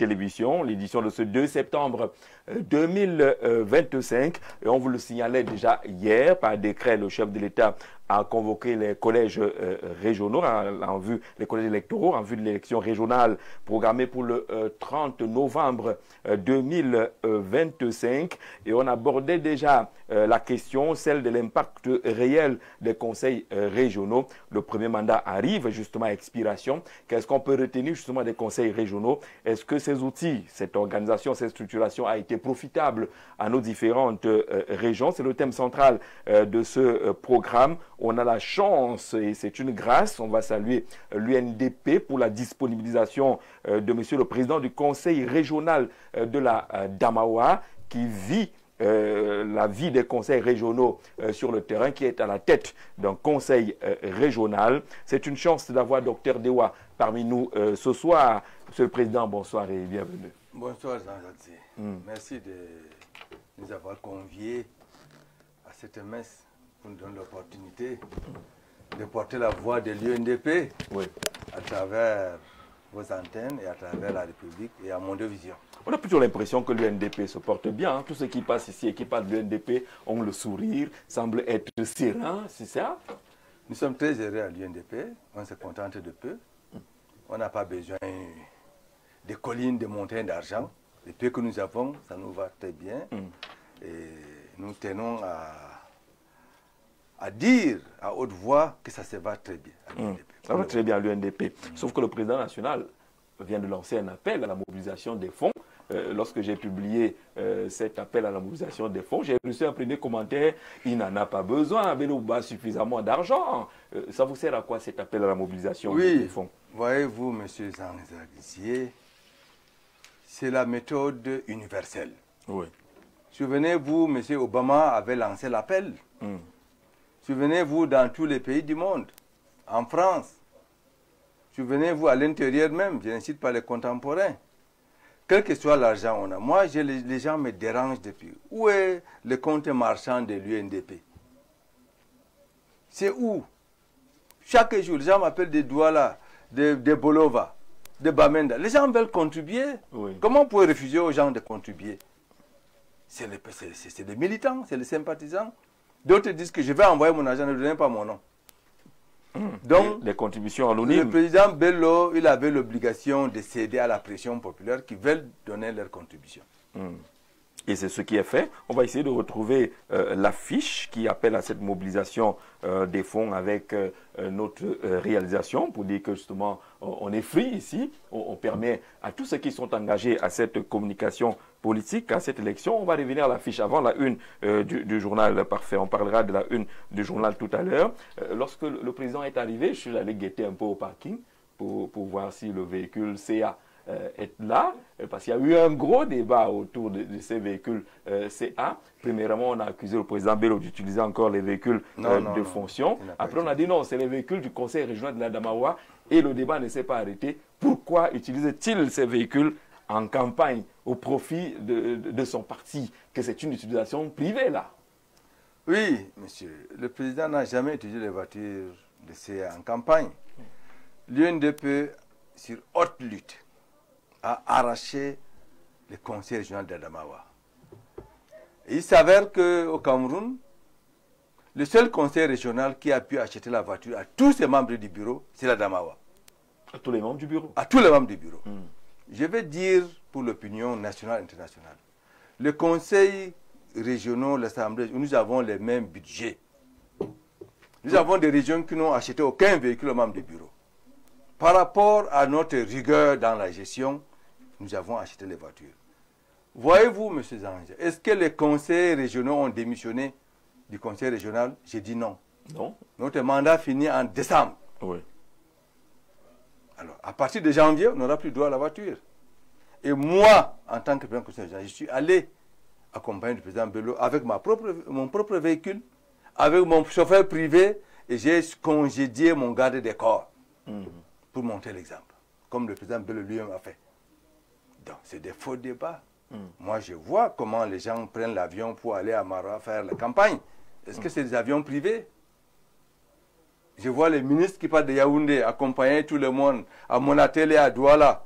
télévision, l'édition de ce 2 septembre 2025. Et on vous le signalait déjà hier, par décret, le chef de l'État a convoqué les collèges régionaux, les collèges électoraux en vue de l'élection régionale programmée pour le 30 novembre 2025. Et on abordait déjà la question, celle de l'impact réel des conseils régionaux. Le premier mandat arrive justement à expiration. Qu'est-ce qu'on peut retenir justement des conseils régionaux? Est-ce que ces outils, cette organisation, cette structuration a été profitable à nos différentes régions? C'est le thème central de ce programme. On a la chance, et c'est une grâce, on va saluer l'UNDP pour la disponibilisation de monsieur le président du conseil régional de la Damawa, qui vit la vie des conseils régionaux sur le terrain, qui est à la tête d'un conseil régional. C'est une chance d'avoir Dr Dewa parmi nous ce soir. Monsieur le Président, bonsoir et bienvenue. Bonsoir Jean-Jacques. Merci de nous avoir conviés à cette messe pour nous donner l'opportunité de porter la voix de l'UNDP à travers vos antennes et à travers la République et à Mondovision. On a plutôt l'impression que l'UNDP se porte bien. Hein. Tous ceux qui passent ici et qui parlent de l'UNDP ont le sourire, semblent être sereins, c'est ça? Nous sommes très heureux à l'UNDP, on se contente de peu. On n'a pas besoin de collines, de montagnes d'argent. Le peu que nous avons, ça nous va très bien. Et nous tenons à dire à haute voix que ça se va très bien à l'UNDP. Ça va très bien à l'UNDP. Sauf que le président national vient de lancer un appel à la mobilisation des fonds. Lorsque j'ai publié cet appel à la mobilisation des fonds, j'ai reçu un premier commentaire: il n'en a pas besoin, Belouba a suffisamment d'argent. Ça vous sert à quoi cet appel à la mobilisation des fonds? Voyez-vous, M. Zanzagizier, c'est la méthode universelle. Souvenez-vous, M. Obama avait lancé l'appel. Souvenez-vous, dans tous les pays du monde, en France. Souvenez-vous, à l'intérieur même, je ne cite pas les contemporains. Quel que soit l'argent qu'on a, moi, les gens me dérangent depuis. Où est le compte marchand de l'UNDP? C'est où? Chaque jour, les gens m'appellent des Douala, de Bolova, de Bamenda. Les gens veulent contribuer. Comment on peut refuser aux gens de contribuer? C'est des militants, c'est les sympathisants. D'autres disent que je vais envoyer mon argent, ne donnez pas mon nom. Donc, les contributions anonymes. Le président Bello, il avait l'obligation de céder à la pression populaire qui veulent donner leur contribution. Et c'est ce qui est fait. On va essayer de retrouver l'affiche qui appelle à cette mobilisation des fonds avec notre réalisation pour dire que justement on est free ici. On permet à tous ceux qui sont engagés à cette communication politique, à cette élection. On va revenir à l'affiche avant la une du journal parfait. On parlera de la une du journal tout à l'heure. Lorsque le président est arrivé, je suis allé guetter un peu au parking pour voir si le véhicule CA est là, parce qu'il y a eu un gros débat autour de ces véhicules CA. Premièrement, on a accusé le président Bello d'utiliser encore les véhicules de fonction. Après, on a dit non, c'est les véhicules du conseil régional de la Damawa et le débat ne s'est pas arrêté. Pourquoi utilise-t-il ces véhicules en campagne au profit de son parti, que c'est une utilisation privée là? Oui, monsieur. Le président n'a jamais utilisé les voitures de CA en campagne. L'UNDP, sur haute lutte, a arraché le conseil régional d'Adamawa. Il s'avère qu'au Cameroun, le seul conseil régional qui a pu acheter la voiture à tous ses membres du bureau, c'est l'Adamawa. À tous les membres du bureau? À tous les membres du bureau. Je vais dire pour l'opinion nationale et internationale, le conseil régional, l'Assemblée, nous avons les mêmes budgets. Nous avons des régions qui n'ont acheté aucun véhicule aux membres du bureau. Par rapport à notre rigueur dans la gestion, nous avons acheté les voitures. Voyez-vous, M. Zange, est-ce que les conseils régionaux ont démissionné du conseil régional? J'ai dit non. Non. Notre mandat finit en décembre. Alors, à partir de janvier, on n'aura plus droit à la voiture. Et moi, en tant que président du conseil régional, je suis allé accompagner le président Bello avec mon propre véhicule, avec mon chauffeur privé, et j'ai congédié mon garde des corps pour montrer l'exemple, comme le président Bello lui-même a fait. Donc, c'est des faux débats. Moi, je vois comment les gens prennent l'avion pour aller à Mara faire la campagne. Est-ce que c'est des avions privés? Je vois les ministres qui partent de Yaoundé accompagner tout le monde à Monatel et à Douala.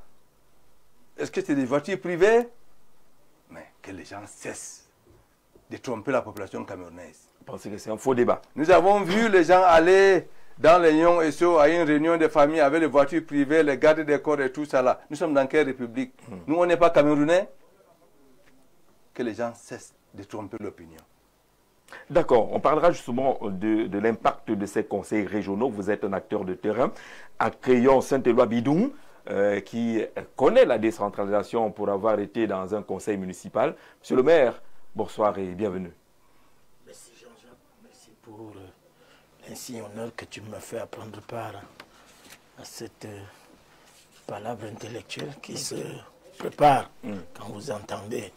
est-ce que c'est des voitures privées? Mais que les gens cessent de tromper la population camerounaise. Vous pensez que c'est un faux débat? Nous avons vu les gens aller dans les Nyons et so à une réunion de famille avec les voitures privées, les gardes des corps et tout ça là. Nous sommes dans quelle république? Nous, on n'est pas camerounais. Que les gens cessent de tromper l'opinion. D'accord, on parlera justement de l'impact de ces conseils régionaux. Vous êtes un acteur de terrain. Accueillons Saint-Éloi Bidoum, qui connaît la décentralisation pour avoir été dans un conseil municipal. Monsieur le maire, bonsoir et bienvenue. Merci Jean-Jacques, merci pour l'insigne honneur que tu me fais à prendre part à cette palabre intellectuelle qui se prépare quand vous entendez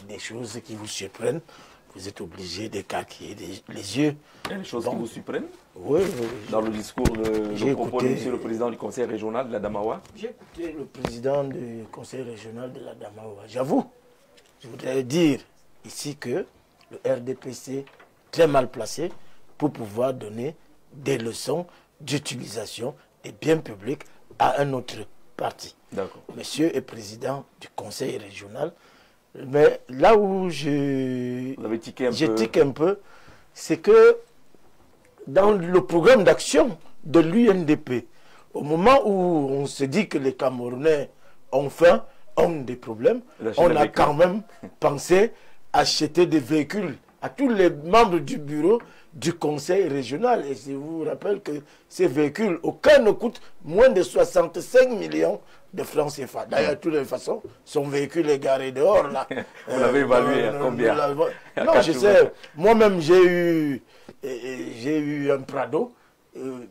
des choses qui vous surprennent. Vous êtes obligé d'écarquiller les yeux. Il y a des choses qui vous surprennent? Oui. Dans le discours, le propos de monsieur le président du conseil régional de la Damawa? J'ai écouté le président du conseil régional de la Damawa. J'avoue, je voudrais dire ici que le RDPC est très mal placé pour pouvoir donner des leçons d'utilisation des biens publics à un autre parti. D'accord. Monsieur est président du conseil régional. Mais là où je tique un peu, c'est que dans le programme d'action de l'UNDP, au moment où on se dit que les Camerounais ont faim, ont des problèmes, on a quand même pensé acheter des véhicules à tous les membres du bureau du conseil régional. Et je vous rappelle que ces véhicules, aucun ne coûte moins de 65 millions de francs CFA. D'ailleurs, de toutes les façons, son véhicule est garé dehors, là. Vous l'avez évalué à combien? Non, je sais. Moi-même, j'ai eu un Prado.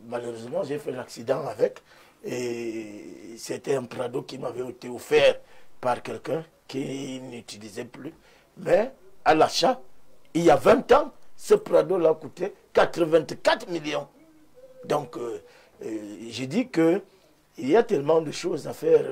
Malheureusement, j'ai fait l'accident avec. Et c'était un Prado qui m'avait été offert par quelqu'un qui n'utilisait plus. Mais à l'achat, il y a 20 ans, ce Prado-là coûtait 84 millions. Donc, j'ai dit que il y a tellement de choses à faire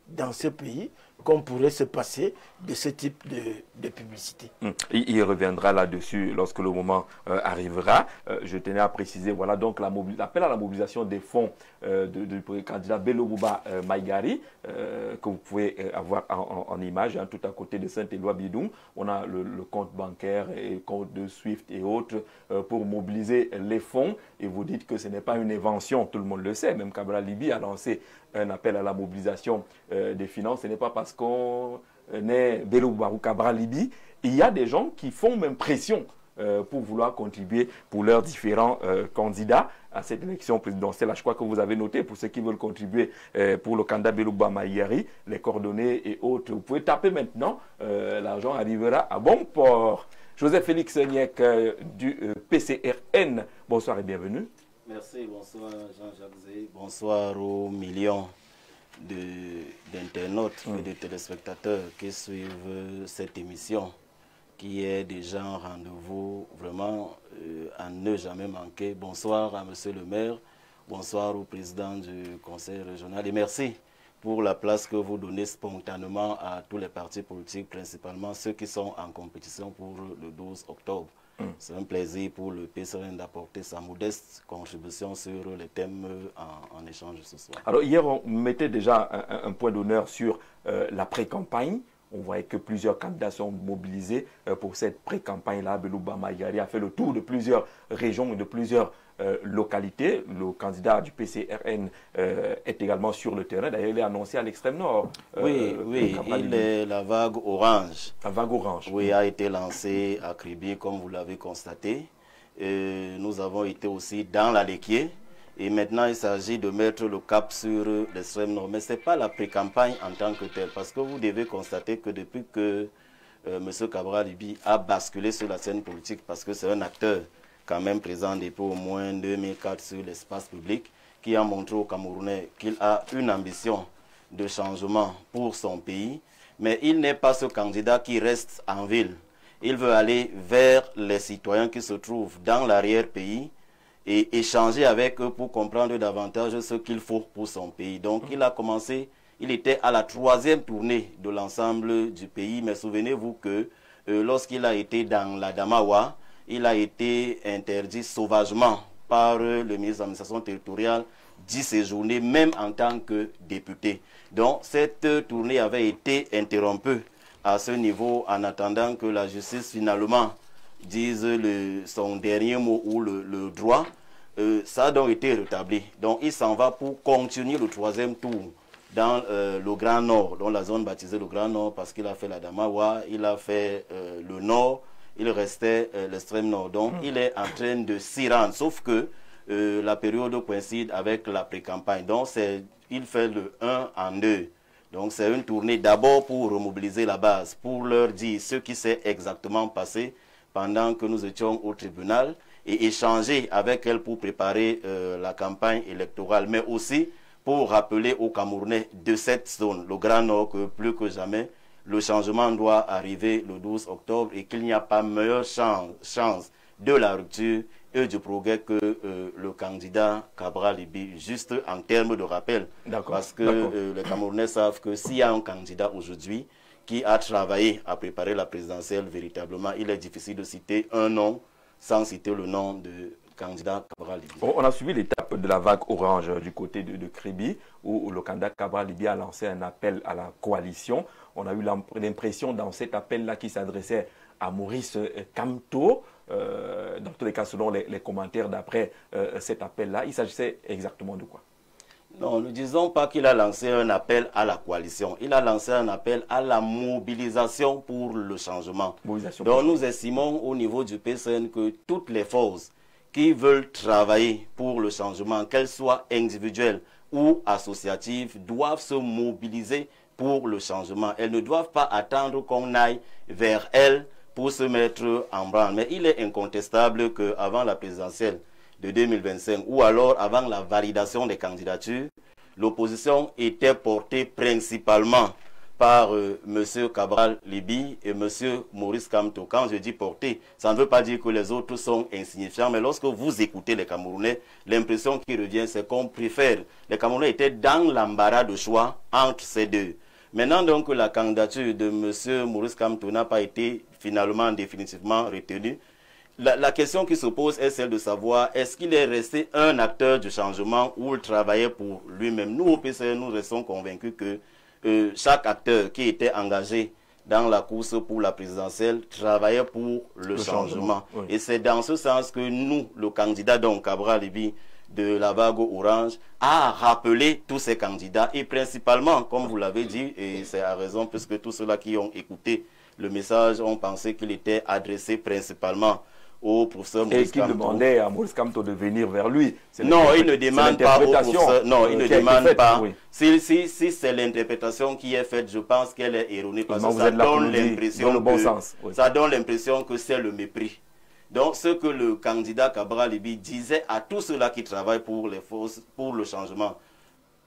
dans ce pays qu'on pourrait se passer de ce type de publicité. Il reviendra là-dessus lorsque le moment arrivera. Je tenais à préciser, voilà donc l'appel à la mobilisation des fonds du candidat Bello Bouba Maïgari, que vous pouvez avoir en image, hein, tout à côté de Saint-Éloi Bidoum. On a le compte bancaire et le compte de SWIFT et autres pour mobiliser les fonds. Et vous dites que ce n'est pas une invention, tout le monde le sait. Même Cabral Libi a lancé un appel à la mobilisation des finances. Ce n'est pas parce qu'on est Bello Bouba ou Cabral Libi. Il y a des gens qui font même pression pour vouloir contribuer pour leurs différents candidats à cette élection présidentielle. Je crois que vous avez noté, pour ceux qui veulent contribuer pour le candidat Bello Bouba Maïgari, les coordonnées et autres. Vous pouvez taper maintenant, l'argent arrivera à bon port. Joseph Félix Niek du PCRN, bonsoir et bienvenue. Merci, bonsoir Jean-Jacques Zé. Bonsoir aux millions d'internautes et de téléspectateurs qui suivent cette émission, qui est déjà un rendez-vous vraiment à ne jamais manquer. Bonsoir à monsieur le maire, bonsoir au président du conseil régional et merci pour la place que vous donnez spontanément à tous les partis politiques, principalement ceux qui sont en compétition pour le 12 octobre. C'est un plaisir pour le PCRN d'apporter sa modeste contribution sur les thèmes en échange ce soir. Alors hier, on mettait déjà un point d'honneur sur la pré-campagne. On voyait que plusieurs candidats sont mobilisés pour cette pré-campagne-là. Bello Bouba Maïgari a fait le tour de plusieurs régions et de plusieurs localités. Le candidat du PCRN est également sur le terrain. D'ailleurs, il est annoncé à l'extrême nord. Oui, la vague orange. La vague orange. Oui, a été lancée à Kribi, comme vous l'avez constaté. Nous avons été aussi dans la Léquier. Et maintenant, il s'agit de mettre le cap sur l'extrême nord. Mais ce n'est pas la pré-campagne en tant que telle. Parce que vous devez constater que depuis que M. Cabral Libi a basculé sur la scène politique, parce que c'est un acteur quand même présent depuis au moins 2004 sur l'espace public, qui a montré aux Camerounais qu'il a une ambition de changement pour son pays. Mais il n'est pas ce candidat qui reste en ville. Il veut aller vers les citoyens qui se trouvent dans l'arrière-pays et échanger avec eux pour comprendre davantage ce qu'il faut pour son pays. Donc il a commencé, il était à la 3e tournée de l'ensemble du pays. Mais souvenez-vous que lorsqu'il a été dans la Damawa, il a été interdit sauvagement par le ministre de l'administration territoriale d'y séjourner, même en tant que député. Donc, cette tournée avait été interrompue à ce niveau en attendant que la justice, finalement, dise son dernier mot ou le droit. Ça a donc été rétabli. Donc, il s'en va pour continuer le 3e tour dans le Grand Nord, dans la zone baptisée le Grand Nord, parce qu'il a fait la Damawa, il a fait le Nord, il restait l'extrême Nord. Donc, il est en train de s'y rendre, sauf que la période coïncide avec la pré-campagne. Donc, il fait le 1 en 2. Donc, c'est une tournée d'abord pour remobiliser la base, pour leur dire ce qui s'est exactement passé pendant que nous étions au tribunal, et échanger avec elle pour préparer la campagne électorale, mais aussi pour rappeler aux Camerounais de cette zone, le Grand Nord, que plus que jamais, le changement doit arriver le 12 octobre et qu'il n'y a pas meilleure chance de la rupture et du progrès que le candidat Cabral Libye, juste en termes de rappel. Parce que les Camerounais savent que s'il y a un candidat aujourd'hui qui a travaillé à préparer la présidentielle véritablement, il est difficile de citer un nom sans citer le nom de candidat Cabral Libye. On a suivi l'étape de la vague orange du côté de Kribi, où le candidat Cabral Libye a lancé un appel à la coalition. On a eu l'impression dans cet appel-là qui s'adressait à Maurice Kamto. Dans tous les cas, selon les commentaires d'après cet appel-là, il s'agissait exactement de quoi? Non, ne disons pas qu'il a lancé un appel à la coalition. Il a lancé un appel à la mobilisation pour le changement. Donc nous estimons au niveau du PCN que toutes les forces qui veulent travailler pour le changement, qu'elles soient individuelles ou associatives, doivent se mobiliser pour le changement. Elles ne doivent pas attendre qu'on aille vers elles pour se mettre en branle. Mais il est incontestable qu'avant la présidentielle de 2025 ou alors avant la validation des candidatures, l'opposition était portée principalement par M. Cabral Libye et M. Maurice Kamto. Quand je dis portée, ça ne veut pas dire que les autres sont insignifiants, mais lorsque vous écoutez les Camerounais, l'impression qui revient, c'est qu'on préfère. Les Camerounais étaient dans l'embarras de choix entre ces deux. Maintenant donc que la candidature de M. Maurice Kamto n'a pas été finalement définitivement retenue, la question qui se pose est celle de savoir est-ce qu'il est resté un acteur du changement ou il travaillait pour lui-même. Nous, au PCN, nous restons convaincus que chaque acteur qui était engagé dans la course pour la présidentielle travaillait pour le changement. Oui. Et c'est dans ce sens que nous, le candidat donc Cabral Libye de la vague orange, a rappelé tous ces candidats et principalement, comme vous l'avez dit, et c'est à raison puisque tous ceux-là qui ont écouté le message ont pensé qu'il était adressé principalement au professeur Maurice Kamto. Et qu'il demandait à Maurice Kamto de venir vers lui. Non, il ne demande pas au professeur. Non, il ne demande pas. Oui. Si c'est l'interprétation qui est faite, je pense qu'elle est erronée parce que ça donne l'impression ça donne l'impression que c'est le mépris. Donc, ce que le candidat Cabral Libye disait à tous ceux-là qui travaillent pour les forces, pour le changement,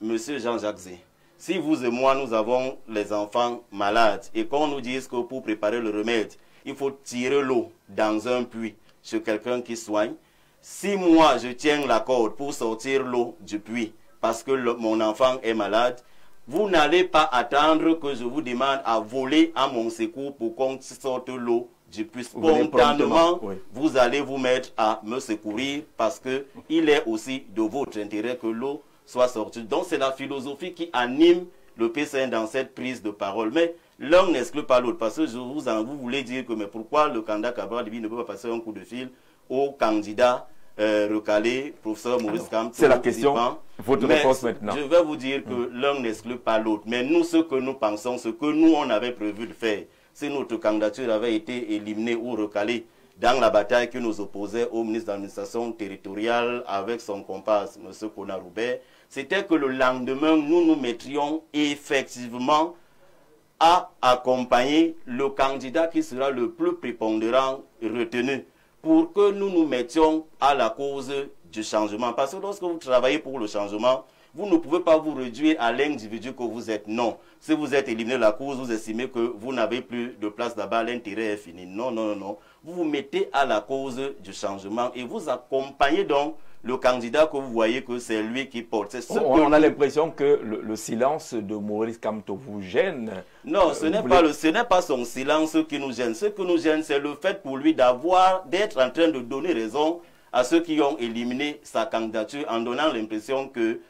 Monsieur Jean-Jacques Zé, si vous et moi, nous avons les enfants malades et qu'on nous dise que pour préparer le remède, il faut tirer l'eau dans un puits chez quelqu'un qui soigne. Si moi, je tiens la corde pour sortir l'eau du puits parce que mon enfant est malade, vous n'allez pas attendre que je vous demande à voler à mon secours pour qu'on sorte l'eau du puits. Spontanément, vous allez vous mettre à me secourir parce qu'il est aussi de votre intérêt que l'eau soit sortie. Donc, c'est la philosophie qui anime le PCN dans cette prise de parole. Mais l'un n'exclut pas l'autre. Parce que vous voulez dire que mais pourquoi le candidat Cabral Libye ne peut pas passer un coup de fil au candidat recalé, professeur Maurice Kamto? C'est la question. Votre réponse maintenant. Je vais vous dire que l'un n'exclut pas l'autre. Mais nous, ce que nous pensons, ce que nous, on avait prévu de faire, si notre candidature avait été éliminée ou recalée dans la bataille qui nous opposait au ministre de l'administration territoriale avec son comparse, M. Kona-Roubert, c'était que le lendemain, nous nous mettrions effectivement à accompagner le candidat qui sera le plus prépondérant retenu pour que nous nous mettions à la cause du changement. Parce que lorsque vous travaillez pour le changement, vous ne pouvez pas vous réduire à l'individu que vous êtes. Non. Si vous êtes éliminé de la cause, vous estimez que vous n'avez plus de place là-bas, l'intérêt est fini. Non, non, non, non. Vous vous mettez à la cause du changement et vous accompagnez donc le candidat que vous voyez que c'est lui qui porte. On a l'impression que le silence de Maurice Kamto vous gêne. Non, ce n'est pas son silence qui nous gêne. Ce qui nous gêne, c'est le fait pour lui d'être en train de donner raison à ceux qui ont éliminé sa candidature en donnant l'impression que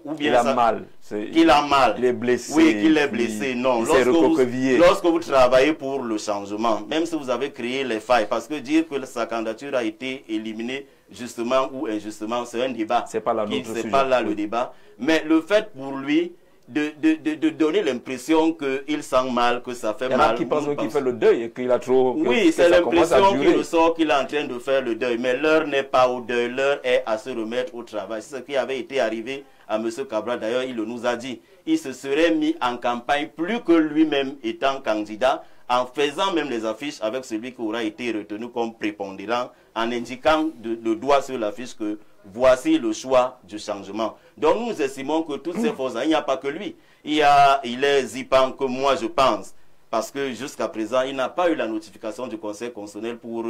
ou bien il a mal. Qu'il a mal. Il est blessé. Oui, qu'il est blessé. Non. Lorsque vous travaillez pour le changement, même si vous avez créé les failles, parce que dire que sa candidature a été éliminée justement ou injustement, c'est un débat. C'est pas là c'est pas là le débat. Mais le fait pour lui de donner l'impression qu'il sent mal, que ça fait mal. Il y en a qui pensent qu'il fait le deuil et qu'il a trop... Oui, c'est l'impression qu'il ressort qu'il est en train de faire le deuil. Mais l'heure n'est pas au deuil, l'heure est à se remettre au travail. C'est ce qui avait été arrivé à M. Cabral. D'ailleurs, il nous a dit. Il se serait mis en campagne plus que lui-même étant candidat, en faisant même les affiches avec celui qui aura été retenu comme prépondérant, en indiquant le doigt sur l'affiche que voici le choix du changement. Donc nous estimons que toutes ces forces, il n'y a pas que lui. Il est Zipan que moi je pense, parce que jusqu'à présent, il n'a pas eu la notification du Conseil constitutionnel pour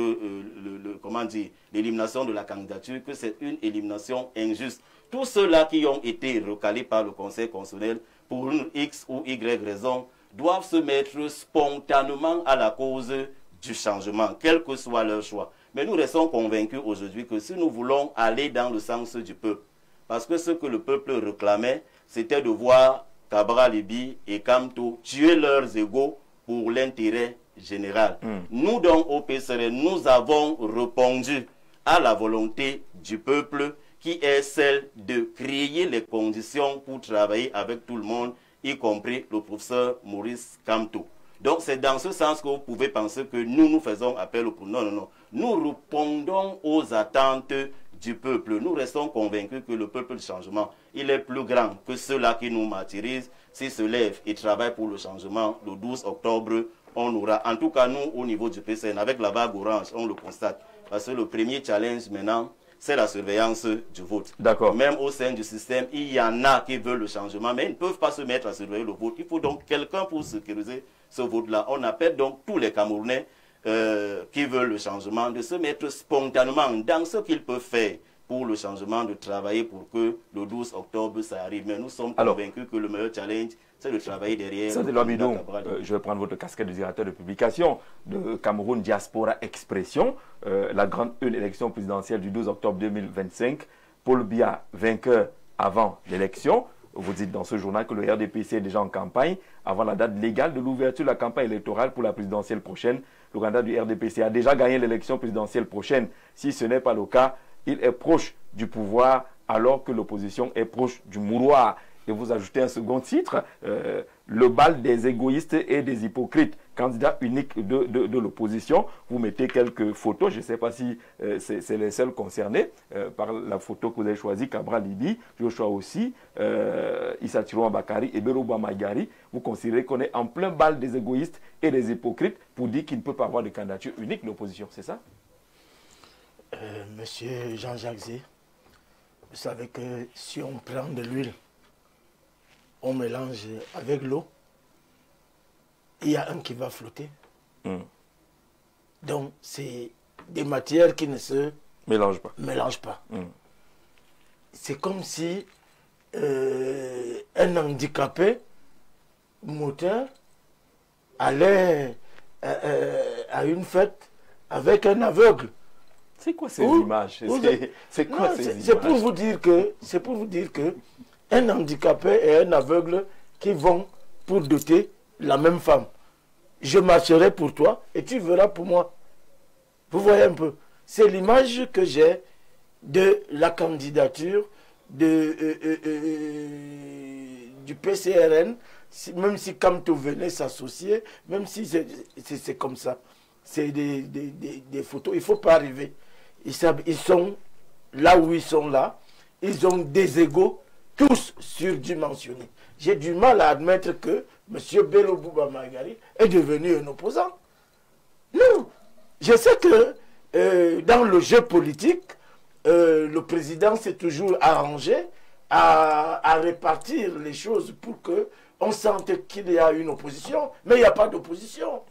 l'élimination de la candidature, que c'est une élimination injuste. Tous ceux-là qui ont été recalés par le Conseil constitutionnel pour une X ou Y raison doivent se mettre spontanément à la cause du changement, quel que soit leur choix. Mais nous restons convaincus aujourd'hui que si nous voulons aller dans le sens du peuple, parce que ce que le peuple réclamait, c'était de voir Cabral Libi et Kamto tuer leurs égaux pour l'intérêt général. Nous, donc, au PCR, nous avons répondu à la volonté du peuple qui est celle de créer les conditions pour travailler avec tout le monde, y compris le professeur Maurice Kamto. Donc, c'est dans ce sens que vous pouvez penser que nous faisons appel au peuple. Non, non, non. Nous répondons aux attentes du peuple. Nous restons convaincus que le peuple du changement, il est plus grand que ceux-là qui nous martyrisent. S'ils se lèvent et travaillent pour le changement, le 12 octobre, on aura, en tout cas nous, au niveau du PCN, avec la vague orange, on le constate. Parce que le premier challenge maintenant, c'est la surveillance du vote. D'accord. Même au sein du système, il y en a qui veulent le changement, mais ils ne peuvent pas se mettre à surveiller le vote. Il faut donc quelqu'un pour sécuriser ce vote-là. On appelle donc tous les Camerounais qui veulent le changement de se mettre spontanément dans ce qu'ils peuvent faire pour le changement, de travailler pour que le 12 octobre, ça arrive. Mais nous sommes convaincus que le meilleur challenge, c'est de travailler derrière. Ça, je vais prendre votre casquette de directeur de publication de Cameroun Diaspora Expression. La grande élection présidentielle du 12 octobre 2025. Paul Biya, vainqueur avant l'élection. Vous dites dans ce journal que le RDPC est déjà en campagne avant la date légale de l'ouverture de la campagne électorale pour la présidentielle prochaine. Le candidat du RDPC a déjà gagné l'élection présidentielle prochaine. Si ce n'est pas le cas, il est proche du pouvoir alors que l'opposition est proche du mouroir. Et vous ajoutez un second titre, le bal des égoïstes et des hypocrites, candidat unique de l'opposition. Vous mettez quelques photos, je ne sais pas si c'est les seuls concernés par la photo que vous avez choisie, Cabral Libi, Joshua aussi, Issa Tiroua Bakari et Berouba Magari. Vous considérez qu'on est en plein bal des égoïstes et des hypocrites pour dire qu'il ne peut pas avoir de candidature unique l'opposition, c'est ça? Monsieur Jean-Jacques Zé, vous savez que si on prend de l'huile, on mélange avec l'eau, il y a un qui va flotter. Donc, c'est des matières qui ne se mélangent pas. C'est comme si un handicapé moteur allait à une fête avec un aveugle. C'est quoi ces images? C'est quoi ces images? C'est pour vous dire que un handicapé et un aveugle qui vont pour doter la même femme. Je marcherai pour toi et tu verras pour moi. Vous voyez un peu. C'est l'image que j'ai de la candidature du PCRN, même si Kamto venait s'associer, même si c'est comme ça. C'est des photos. Il ne faut pas arriver. Ils sont là où ils sont là. Ils ont des égos tous surdimensionnés. J'ai du mal à admettre que M. Bello Bouba Magari est devenu un opposant. Non. Je sais que dans le jeu politique, le président s'est toujours arrangé à répartir les choses pour qu'on sente qu'il y a une opposition, mais il n'y a pas d'opposition.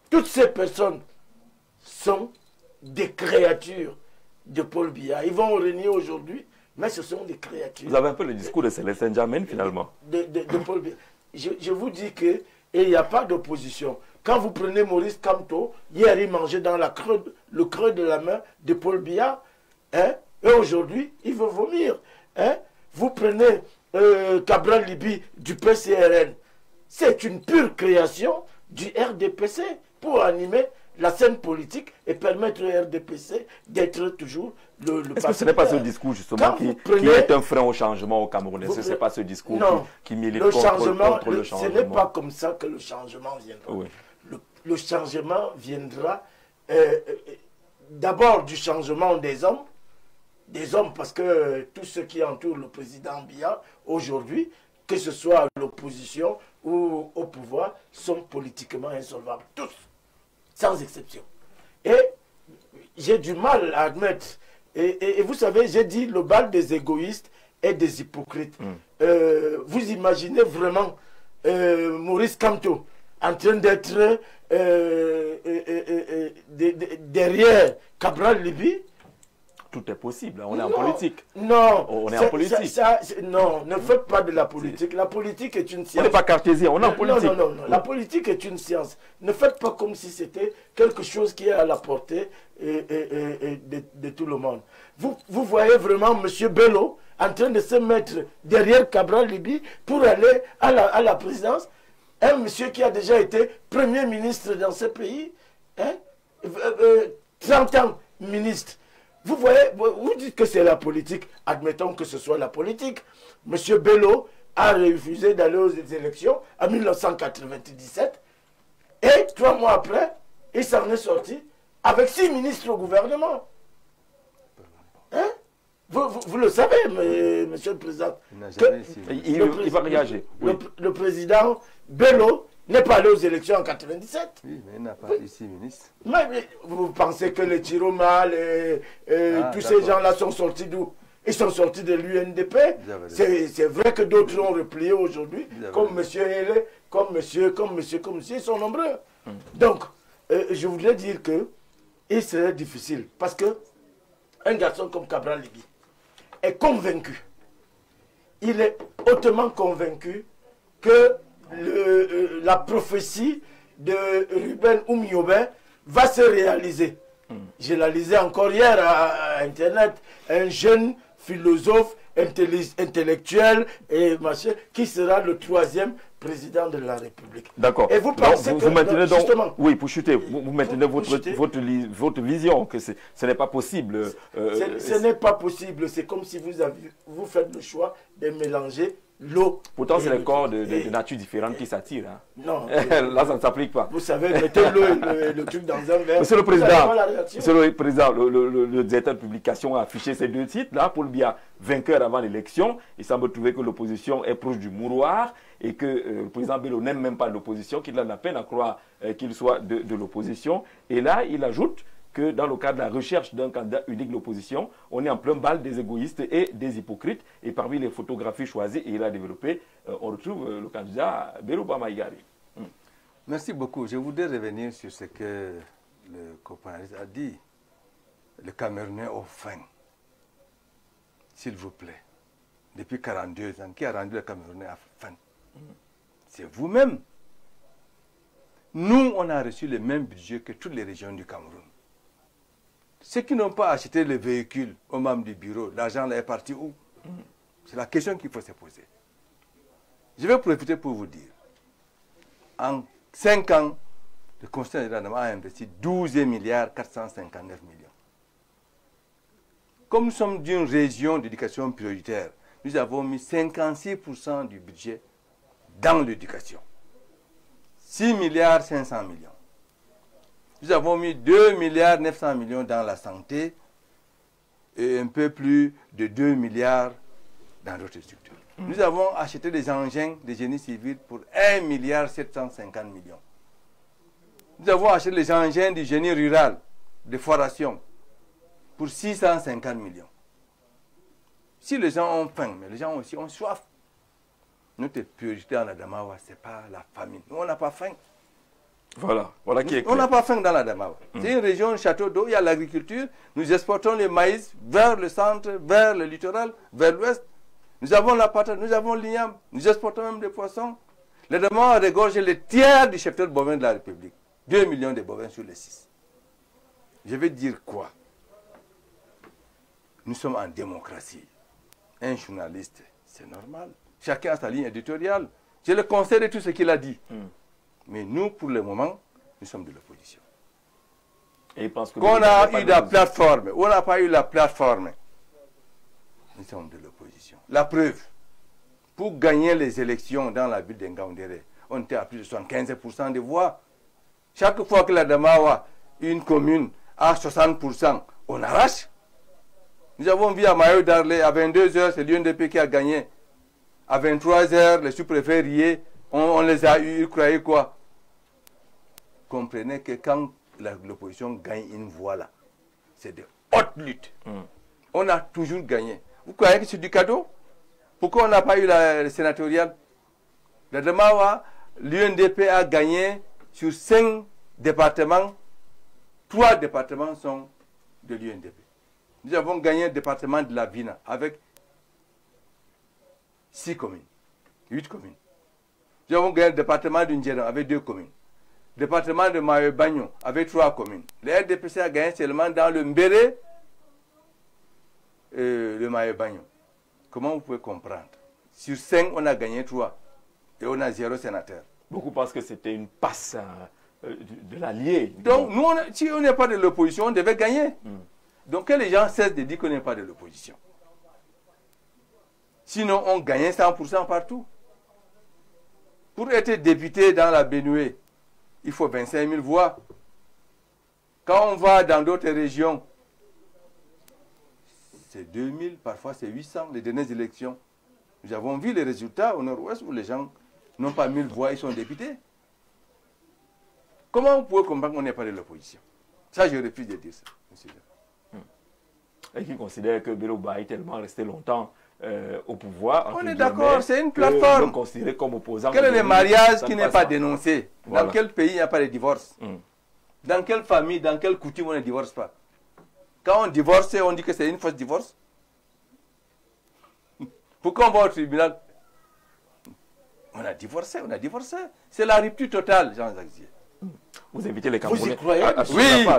Toutes ces personnes sont des créatures de Paul Biya. Ils vont régner aujourd'hui, mais ce sont des créatures. Vous avez un peu le discours de Célestin Djamène, finalement. De Paul Biya. Je vous dis qu'il n'y a pas d'opposition. Quand vous prenez Maurice Kamto, hier il mangeait dans le creux de la main de Paul Biya, Hein? Et aujourd'hui, il veut vomir. Hein? Vous prenez Cabral Libi du PCRN. C'est une pure création du RDPC pour animer la scène politique et permettre au RDPC d'être toujours le Est-ce que ce n'est pas ce discours justement qui est un frein au changement au Cameroun? Est-ce que ce n'est pas ce discours qui milite contre le changement? Ce n'est pas comme ça que le changement viendra. Oui. Le changement viendra d'abord du changement des hommes parce que tous ceux qui entourent le président Biya aujourd'hui, que ce soit à l'opposition ou au pouvoir, sont politiquement insolvables. Tous, sans exception. Et j'ai du mal à admettre. Et vous savez, j'ai dit le bal des égoïstes et des hypocrites. Vous imaginez vraiment Maurice Kamto en train d'être derrière Cabral Libi? Tout est possible, on est en politique. Non, on est en politique. Non, ne faites pas de la politique. La politique est une science. On n'est pas cartésien, on est en politique. Non. La politique est une science. Ne faites pas comme si c'était quelque chose qui est à la portée de tout le monde. Vous voyez vraiment M. Bello en train de se mettre derrière Cabral Libi pour aller à la présidence. Un monsieur qui a déjà été Premier ministre dans ce pays, 30 ans ministre. Vous voyez, vous dites que c'est la politique. Admettons que ce soit la politique. M. Bello a refusé d'aller aux élections en 1997. Et 3 mois après, il s'en est sorti avec 6 ministres au gouvernement. Hein? Vous le savez, monsieur le président. Il va réagir. Le président Bello n'est pas allé aux élections en 97. Oui, mais il n'a pas ici ministre. Mais vous pensez que les Chiroma, tous ces gens-là sont sortis d'où? Ils sont sortis de l'UNDP. C'est vrai que d'autres ont replié aujourd'hui, comme M. Hele, comme monsieur, ils sont nombreux. Donc, je voudrais dire que il serait difficile, parce que un garçon comme Cabral Libi est convaincu, il est hautement convaincu que la prophétie de Ruben Oumioben va se réaliser. Je la lisais encore hier à Internet. Un jeune philosophe, intellectuel et machin, qui sera le 3e président de la République. D'accord. Et vous pensez vous maintenez donc, oui, pour chuter, vous maintenez votre vision, que ce n'est pas possible. Ce n'est pas possible. C'est comme si vous faites le choix de mélanger l'eau. Pourtant, c'est les corps de nature différente qui s'attirent. Hein. Non. Là, ça ne s'applique pas. Vous savez, mettez le truc dans un verre. Monsieur le Président, le directeur de publication a affiché ces 2 titres là pour le Biya vainqueur avant l'élection. Il semble trouver que l'opposition est proche du mouroir et que le président Bello n'aime même pas l'opposition, qu'il a la peine à croire qu'il soit de l'opposition. Et là, il ajoute que dans le cadre de la recherche d'un candidat unique de l'opposition, on est en plein bal des égoïstes et des hypocrites. Et parmi les photographies choisies et il a développé, on retrouve le candidat Bello Bamaïgari. Merci beaucoup. Je voudrais revenir sur ce que le copain a dit. Le Camerounais ont faim. S'il vous plaît. Depuis 42 ans, qui a rendu le Camerounais à faim? C'est vous-même. Nous, on a reçu le même budget que toutes les régions du Cameroun. Ceux qui n'ont pas acheté le véhicule aux membres du bureau, l'argent là est parti où? C'est la question qu'il faut se poser. Je vais profiter pour vous dire. En 5 ans, le Conseil de rendement a investi 12 milliards 459 millions. Comme nous sommes d'une région d'éducation prioritaire, nous avons mis 56% du budget dans l'éducation. 6 milliards 500 millions. Nous avons mis 2 milliards 900 millions dans la santé et un peu plus de 2 milliards dans d'autres structures. Nous avons acheté des engins de génie civil pour 1 milliard 750 millions. Nous avons acheté les engins du génie rural de foration pour 650 millions. Si les gens ont faim, mais les gens aussi ont soif. Notre priorité en Adamawa, ce n'est pas la famine. Nous, on n'a pas faim. Voilà qui est clair. On n'a pas faim dans l'Adamawa. C'est une région château d'eau, il y a l'agriculture. Nous exportons le maïs vers le centre, vers le littoral, vers l'ouest. Nous avons la patate, nous avons l'igname, nous exportons même des poissons. L'Adamawa regorge le tiers du cheptel bovin de la République. 2 millions de bovins sur les 6. Je vais dire quoi? nous sommes en démocratie. Un journaliste, c'est normal. Chacun a sa ligne éditoriale. Je le conseille de tout ce qu'il a dit. Mais nous, pour le moment, nous sommes de l'opposition. Qu'on a eu la plateforme, ou on n'a pas eu la plateforme, nous sommes de l'opposition. La preuve, pour gagner les élections dans la ville d'Ngaoundéré, on était à plus de 75% de voix. Chaque fois que la Damawa, une commune, a 60%, on arrache. Nous avons vu à Mayo Darlé, à 22h, c'est l'UNDP qui a gagné. À 23h, les sous-préfets riaient, on les a eu, ils croyaient quoi? Comprenez que quand l'opposition gagne une voix là, c'est de hautes luttes. On a toujours gagné. Vous croyez que c'est du cadeau? Pourquoi on n'a pas eu la sénatoriale? La Damawa, l'UNDP a gagné sur 5 départements, 3 départements sont de l'UNDP. Nous avons gagné le département de la Vina avec 6 communes, 8 communes. Nous avons gagné le département du Ndjéran avec 2 communes. Le département de Mayo-Bagno avec 3 communes. Le RDPC a gagné seulement dans le Mbéré et le Mayo-Bagno. Comment vous pouvez comprendre? Sur 5, on a gagné 3 et on a 0 sénateur. Beaucoup pensent que c'était une passe de l'allié. Donc, nous, si on n'est pas de l'opposition, on devait gagner. Donc, que les gens cessent de dire qu'on n'est pas de l'opposition. Sinon, on gagnait 100% partout. Pour être député dans la Benue, il faut 25 000 voix. Quand on va dans d'autres régions, c'est 2000, parfois c'est 800, les dernières élections. Nous avons vu les résultats au nord-ouest où les gens n'ont pas 1000 voix, ils sont députés. Comment vous pouvez comprendre qu'on n'est pas de l'opposition? Ça, je refuse de dire ça, monsieur. Et qui considère que Belouba est tellement resté longtemps au pouvoir. On est d'accord, c'est une plateforme. Considéré comme opposant. Quel est le mariage qui n'est pas dénoncé? Voilà. Dans quel pays il n'y a pas de divorce? Dans quelle famille, dans quelle coutume on ne divorce pas? Quand on divorce, on dit que c'est une fausse divorce. Pourquoi on va au tribunal? On a divorcé, on a divorcé. C'est la rupture totale, Jean-Jacques Zier. Vous invitez les Camerounais. Vous y croyez?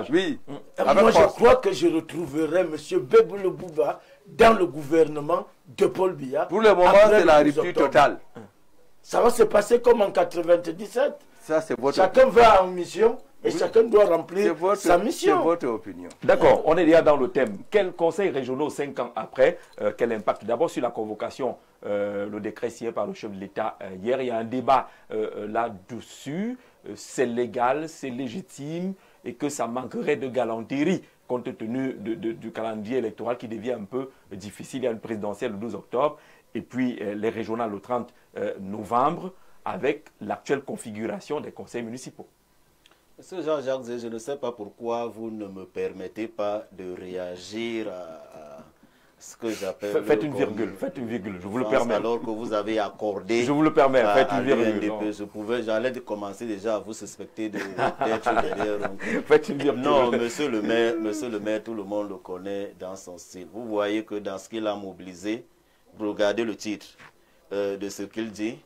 Oui. Moi, je crois que je retrouverai M. Beboulou Bouba dans le gouvernement de Paul Biya. Pour le moment, c'est la rupture totale. Ça va se passer comme en 97. Ça, c'est votre Chacun va en mission et chacun doit remplir sa mission. C'est votre opinion. D'accord, on est déjà dans le thème. Quels conseils régionaux 5 ans après, quel impact? D'abord sur la convocation, le décret signé par le chef de l'État hier, il y a un débat là-dessus. C'est légal, c'est légitime et que ça manquerait de galanterie compte tenu du calendrier électoral qui devient un peu difficile. Il y a une présidentielle le 12 octobre et puis les régionales le 30 novembre avec l'actuelle configuration des conseils municipaux. Monsieur Jean-Jacques, je ne sais pas pourquoi vous ne me permettez pas de réagir à ce que j'appelle... Faites une virgule, je vous le permets. Alors que vous avez accordé... Je vous le permets, faites une virgule. J'allais commencer déjà à vous suspecter d'être derrière. Faites une virgule. Non, monsieur le maire, tout le monde le connaît dans son style. Vous voyez que dans ce qu'il a mobilisé, regardez le titre de ce qu'il dit.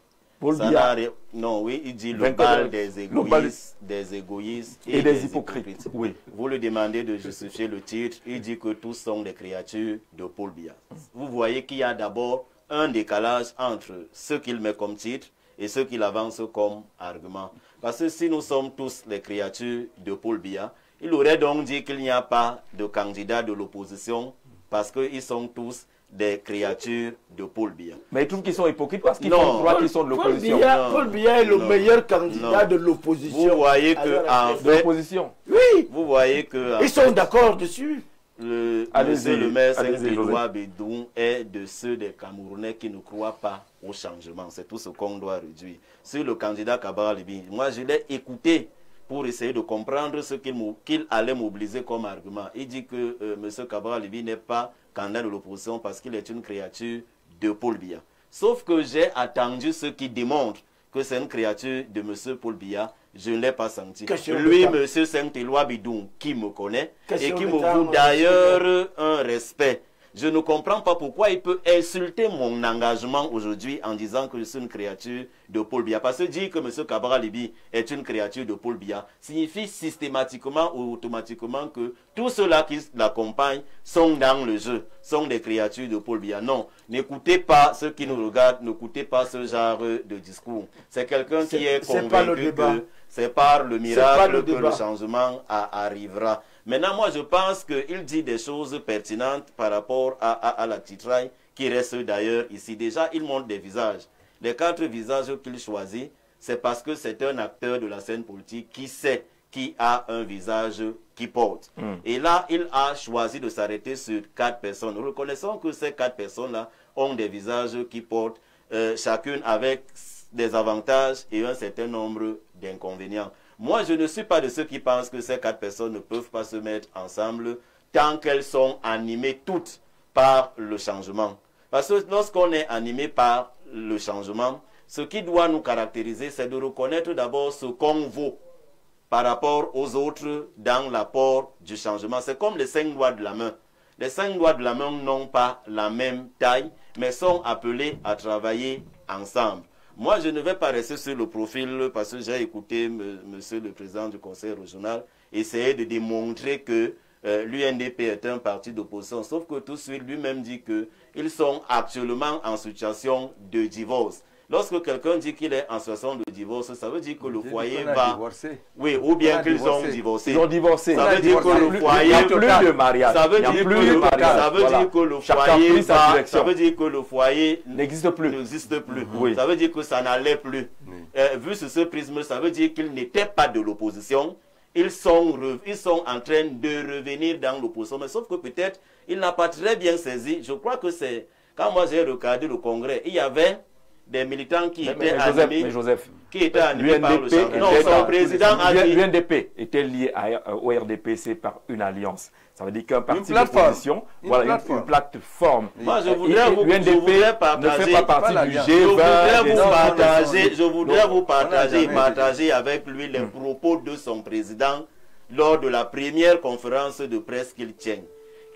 Non, oui, il dit le bal des égoïstes et des hypocrites. Oui. Vous lui demandez de justifier le titre, il dit que tous sont des créatures de Paul Biya. Vous voyez qu'il y a d'abord un décalage entre ce qu'il met comme titre et ce qu'il avance comme argument. Parce que si nous sommes tous les créatures de Paul Biya, il aurait donc dit qu'il n'y a pas de candidat de l'opposition parce qu'ils sont tous des créatures de Paul Biya. Mais ils trouvent qu'ils sont hypocrites parce qu'ils croient qu'ils sont de l'opposition. Paul Biya est le meilleur candidat de l'opposition. Vous voyez que en fait, l'opposition. Oui. Vous voyez que ils sont d'accord dessus. Monsieur le maire Saint-Éloi Bédoun est de ceux des Camerounais qui ne croient pas au changement. C'est tout ce qu'on doit réduire. Sur le candidat Kabara Libi, moi je l'ai écouté pour essayer de comprendre ce qu'il allait mobiliser comme argument. Il dit que M. Kabara Libi n'est pas candidat de l'opposition parce qu'il est une créature de Paul Biya. Sauf que j'ai attendu ce qui démontre que c'est une créature de M. Paul Biya. Je ne l'ai pas senti. Lui, M. Saint-Éloi Bédoun, qui me connaît et qui me vaut d'ailleurs un respect Je ne comprends pas pourquoi il peut insulter mon engagement aujourd'hui en disant que je suis une créature de Paul Biya. Parce que dire que M. Cabral Libi est une créature de Paul Biya signifie systématiquement ou automatiquement que tous ceux-là qui l'accompagnent sont dans le jeu, sont des créatures de Paul Biya. Non, n'écoutez pas ceux qui nous regardent, n'écoutez pas ce genre de discours. C'est quelqu'un qui est convaincu que c'est par le miracle que le changement arrivera. Maintenant, moi, je pense qu'il dit des choses pertinentes par rapport à la titraille, qui reste d'ailleurs ici. Déjà, il montre des visages. Les 4 visages qu'il choisit, c'est parce que c'est un acteur de la scène politique qui sait qui a un visage qui porte. Et là, il a choisi de s'arrêter sur 4 personnes. Nous reconnaissons que ces 4 personnes-là ont des visages qui portent, chacune avec des avantages et un certain nombre d'inconvénients. Moi, je ne suis pas de ceux qui pensent que ces 4 personnes ne peuvent pas se mettre ensemble tant qu'elles sont animées toutes par le changement. Parce que lorsqu'on est animé par le changement, ce qui doit nous caractériser, c'est de reconnaître d'abord ce qu'on vaut par rapport aux autres dans l'apport du changement. C'est comme les 5 doigts de la main. Les 5 doigts de la main n'ont pas la même taille, mais sont appelés à travailler ensemble. Moi, je ne vais pas rester sur le profil parce que j'ai écouté monsieur le président du conseil régional essayer de démontrer que l'UNDP est un parti d'opposition, sauf que tout de suite lui-même dit qu'ils sont actuellement en situation de divorce. Lorsque quelqu'un dit qu'il est en situation de divorce, ça veut dire que le foyer va... Oui, ou bien qu'ils ont divorcé. Ils ont divorcé. Ça veut dire que le foyer... Il n'y a plus de mariage. Ça veut dire que le foyer n'existe plus. Ça veut dire que ça n'allait plus. Vu sur ce prisme, ça veut dire qu'ils n'étaient pas de l'opposition. Ils sont en train de revenir dans l'opposition. Mais sauf que peut-être, il n'a pas très bien saisi. Je crois que c'est... Quand moi j'ai regardé le congrès, il y avait des militants qui étaient animés, par le changement. Non, son président a dit... L'UNDP était lié au RDPC par une alliance. Ça veut dire qu'un parti d'opposition, voilà, une plateforme. Moi, je voudrais partager avec lui les propos de son président lors de la première conférence de presse qu'il tient.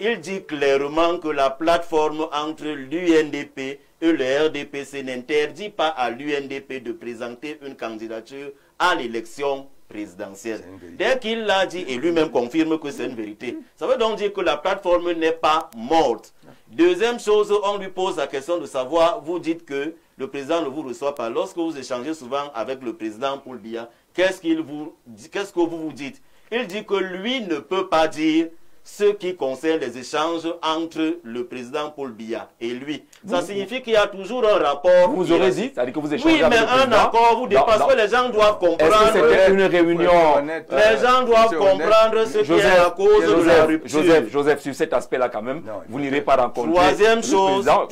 Il dit clairement que la plateforme entre l'UNDP et le RDPC n'interdit pas à l'UNDP de présenter une candidature à l'élection présidentielle. Dès qu'il l'a dit, et lui-même confirme que c'est une vérité, ça veut donc dire que la plateforme n'est pas morte. Deuxième chose, on lui pose la question de savoir, vous dites que le président ne vous reçoit pas. Lorsque vous échangez souvent avec le président Paul Biya, qu'est-ce que vous vous dites? Il dit que lui ne peut pas dire ce qui concerne les échanges entre le président Paul Biya et lui. Ça signifie qu'il y a toujours un rapport. Vous aurez dit, c'est-à-dire que vous échangez avec le président. Oui, mais un accord vous dépasse, que les gens doivent comprendre. Est-ce que c'était une réunion? Les gens doivent comprendre ce qui est la cause de la rupture. Joseph, sur cet aspect-là quand même, vous n'irez pas rencontrer. Troisième chose. Non,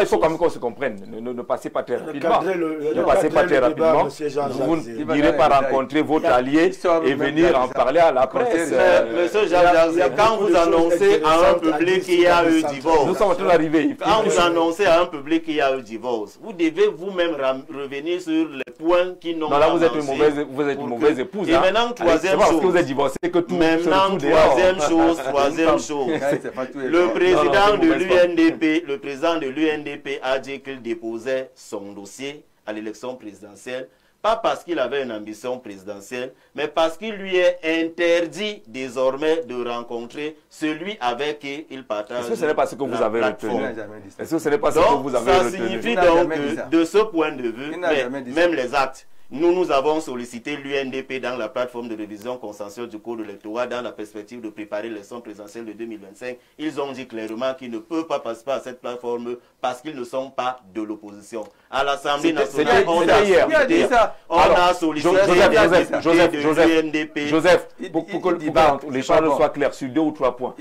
il faut quand même qu'on se comprenne. Ne passez pas très rapidement. Ne passez pas très rapidement. Vous n'irez pas rencontrer votre allié et venir en parler à la presse. Monsieur Jacques, quand vous annoncez à un public qu'il y a eu divorce, nous sommes en train d'arriver. Quand vous annoncez à un public qu'il y a eu divorce, vous devez vous-même revenir sur les points qui n'ont pas avancé. Non, là vous êtes une mauvaise épouse. Et maintenant, troisième chose. Parce que vous êtes divorcé que tout. Maintenant, troisième chose. Le président de l'UNDP a dit qu'il déposait son dossier à l'élection présidentielle. Pas parce qu'il avait une ambition présidentielle, mais parce qu'il lui est interdit désormais de rencontrer celui avec qui il partage. Est-ce que ce n'est pas ce que vous avez retenu? Est-ce que ce n'est pas ce que vous avez retenu? Ça signifie donc que, de ce point de vue, même les actes, nous avons sollicité l'UNDP dans la plateforme de révision consensuelle du code électoral dans la perspective de préparer l'élection présidentielle de 2025. Ils ont dit clairement qu'ils ne peuvent pas passer à cette plateforme parce qu'ils ne sont pas de l'opposition. À l'Assemblée nationale, on a sollicité l'UNDP. Joseph, pour que les choses soient claires sur 2 ou 3 points.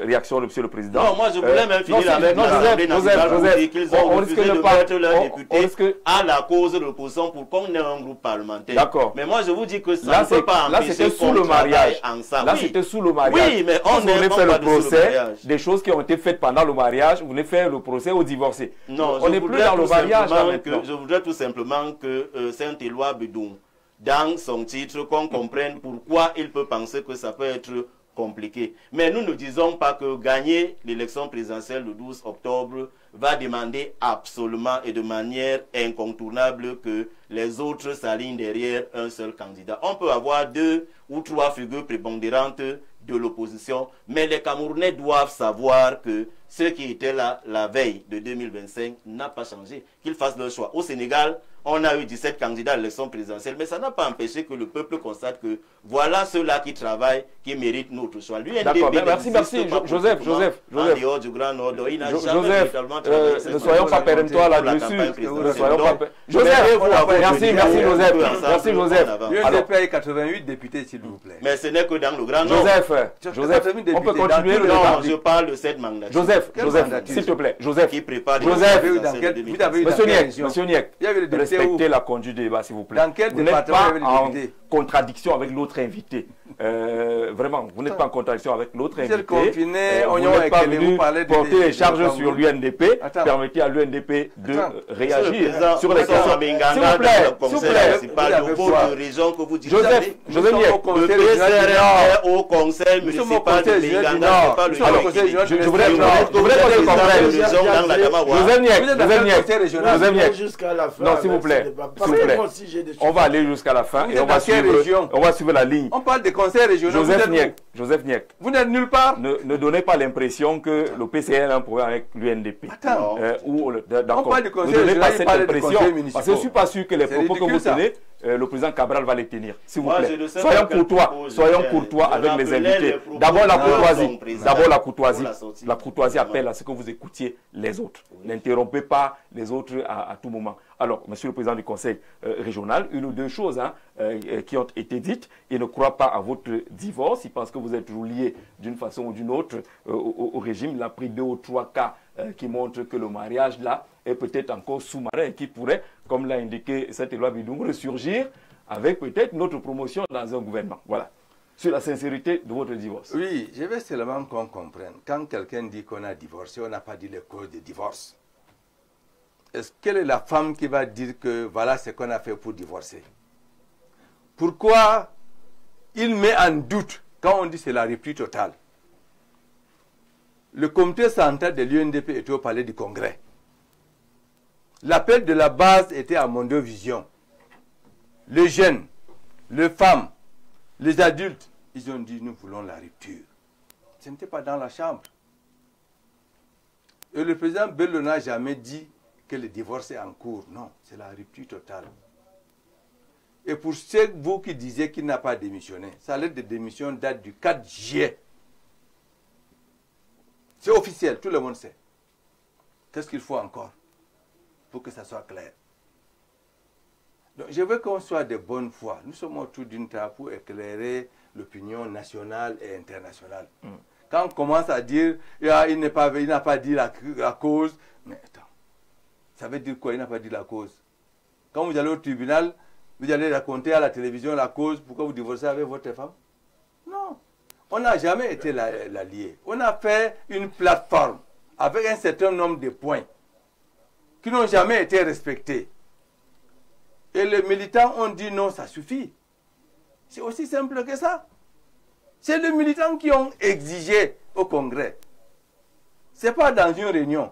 Réaction de M. le Président. Non, moi je voulais même finir avec l'Assemblée nationale pour dire qu'ils ont refusé de mettre leurs députés à la cause de l'opposition pour qu'on ait un groupe parlementaire. D'accord. Mais moi je vous dis que ça ne peut pas empêcher sous le mariage. Ensemble. Là c'était sous le mariage. Oui, mais on n'est pas le procès des choses qui ont été faites pendant le mariage. Vous voulez faire le procès aux divorcés. Non, on n'est plus dans le mariage. Je voudrais tout simplement que Saint-Éloi Bedoum, dans son titre, qu'on comprenne pourquoi il peut penser que ça peut être compliqué. Mais nous ne disons pas que gagner l'élection présidentielle le 12 octobre va demander absolument et de manière incontournable que les autres s'alignent derrière un seul candidat. On peut avoir 2 ou 3 figures prépondérantes de l'opposition, mais les Camerounais doivent savoir que ce qui était là la veille de 2025 n'a pas changé, qu'ils fassent leur choix. Au Sénégal, on a eu 17 candidats à l'élection présidentielle, mais ça n'a pas empêché que le peuple constate que voilà ceux-là qui travaillent, qui méritent notre choix. D'accord, merci, Joseph. En dehors du Grand Nord, il n'a jamais véritablement travaillé. Ne soyons pas péremptoires là-dessus. Joseph, merci Joseph. L'UNDP a 88 députés, s'il vous plaît. Mais ce n'est que dans le Grand Nord. Joseph, on peut continuer le débat. Je parle de cette mandature. Joseph, s'il te plaît. Joseph, qui prépare Monsieur Niek, respectez la conduite du débat, s'il vous plaît. Vous n'êtes pas en contradiction avec l'autre invité. Vraiment, vous n'êtes pas en contradiction avec l'autre invité. Vous n'êtes pas venu porter les charges sur l'UNDP. Permettez à l'UNDP de réagir sur les questions. S'il vous plaît. Joseph Niek, au conseil municipal de Binganga. Je voudrais qu'on se comprenne. Joseph Niek, jusqu'à la fin. non, s'il vous plaît. On va aller jusqu'à la fin et on va suivre la ligne. On parle des conseils régionaux. Joseph Niek. Vous n'êtes nulle part. Ne donnez pas l'impression que le PCN a un problème avec l'UNDP. On parle du conseil régional. Ne donnez pas cette impression. Parce que je ne suis pas sûr que les propos que vous tenez, le président Cabral va les tenir. S'il vous plaît. Soyons courtois avec les invités. D'abord la courtoisie. La courtoisie appelle à ce que vous écoutiez les autres. N'interrompez pas les autres à tout moment. Alors, monsieur le président du conseil régional, une ou deux choses qui ont été dites. Il ne croit pas à votre divorce. Il pense que vous êtes toujours lié d'une façon ou d'une autre au régime. Il a pris 2 ou 3 cas qui montrent que le mariage là est peut-être encore sous-marin et qui pourrait, comme l'a indiqué cette loi Bidoum, ressurgir avec peut-être notre promotion dans un gouvernement. Voilà. Sur la sincérité de votre divorce. Oui, je veux seulement qu'on comprenne. Quand quelqu'un dit qu'on a divorcé, on n'a pas dit les causes de divorce. Quelle est la femme qui va dire que voilà ce qu'on a fait pour divorcer? Pourquoi il met en doute quand on dit c'est la rupture totale? Le comité central de l'UNDP était au palais du Congrès. L'appel de la base était à Mondovision. Les jeunes, les femmes, les adultes, ils ont dit nous voulons la rupture. Ce n'était pas dans la chambre. Et le président Bello n'a jamais dit que le divorce est en cours. Non, c'est la rupture totale. Et pour ceux vous qui disiez qu'il n'a pas démissionné, sa lettre de démission date du 4 juillet. C'est officiel, tout le monde sait. Qu'est-ce qu'il faut encore pour que ça soit clair? Donc, je veux qu'on soit de bonne foi. Nous sommes autour d'une table pour éclairer l'opinion nationale et internationale. Quand on commence à dire il n'a pas dit la cause, mais attends, ça veut dire quoi? Il n'a pas dit la cause. Quand vous allez au tribunal, vous allez raconter à la télévision la cause pourquoi vous divorcez avec votre femme? Non. On n'a jamais été l'allié. On a fait une plateforme avec un certain nombre de points qui n'ont jamais été respectés. Et les militants ont dit non, ça suffit. C'est aussi simple que ça. C'est les militants qui ont exigé au Congrès. Ce n'est pas dans une réunion.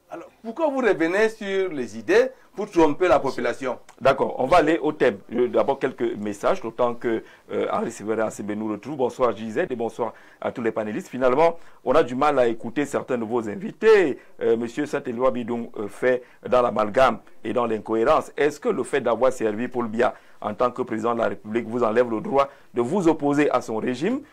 Alors, pourquoi vous revenez sur les idées pour tromper la population? D'accord, on va aller au thème. D'abord quelques messages, d'autant que Henri Séverin ACB nous retrouve. Bonsoir JZ et bonsoir à tous les panélistes. Finalement, on a du mal à écouter certains de vos invités. Monsieur Saint-Éloi Bidon fait dans l'amalgame et dans l'incohérence. Est-ce que le fait d'avoir servi Paul Biya en tant que président de la République vous enlève le droit de vous opposer à son régime?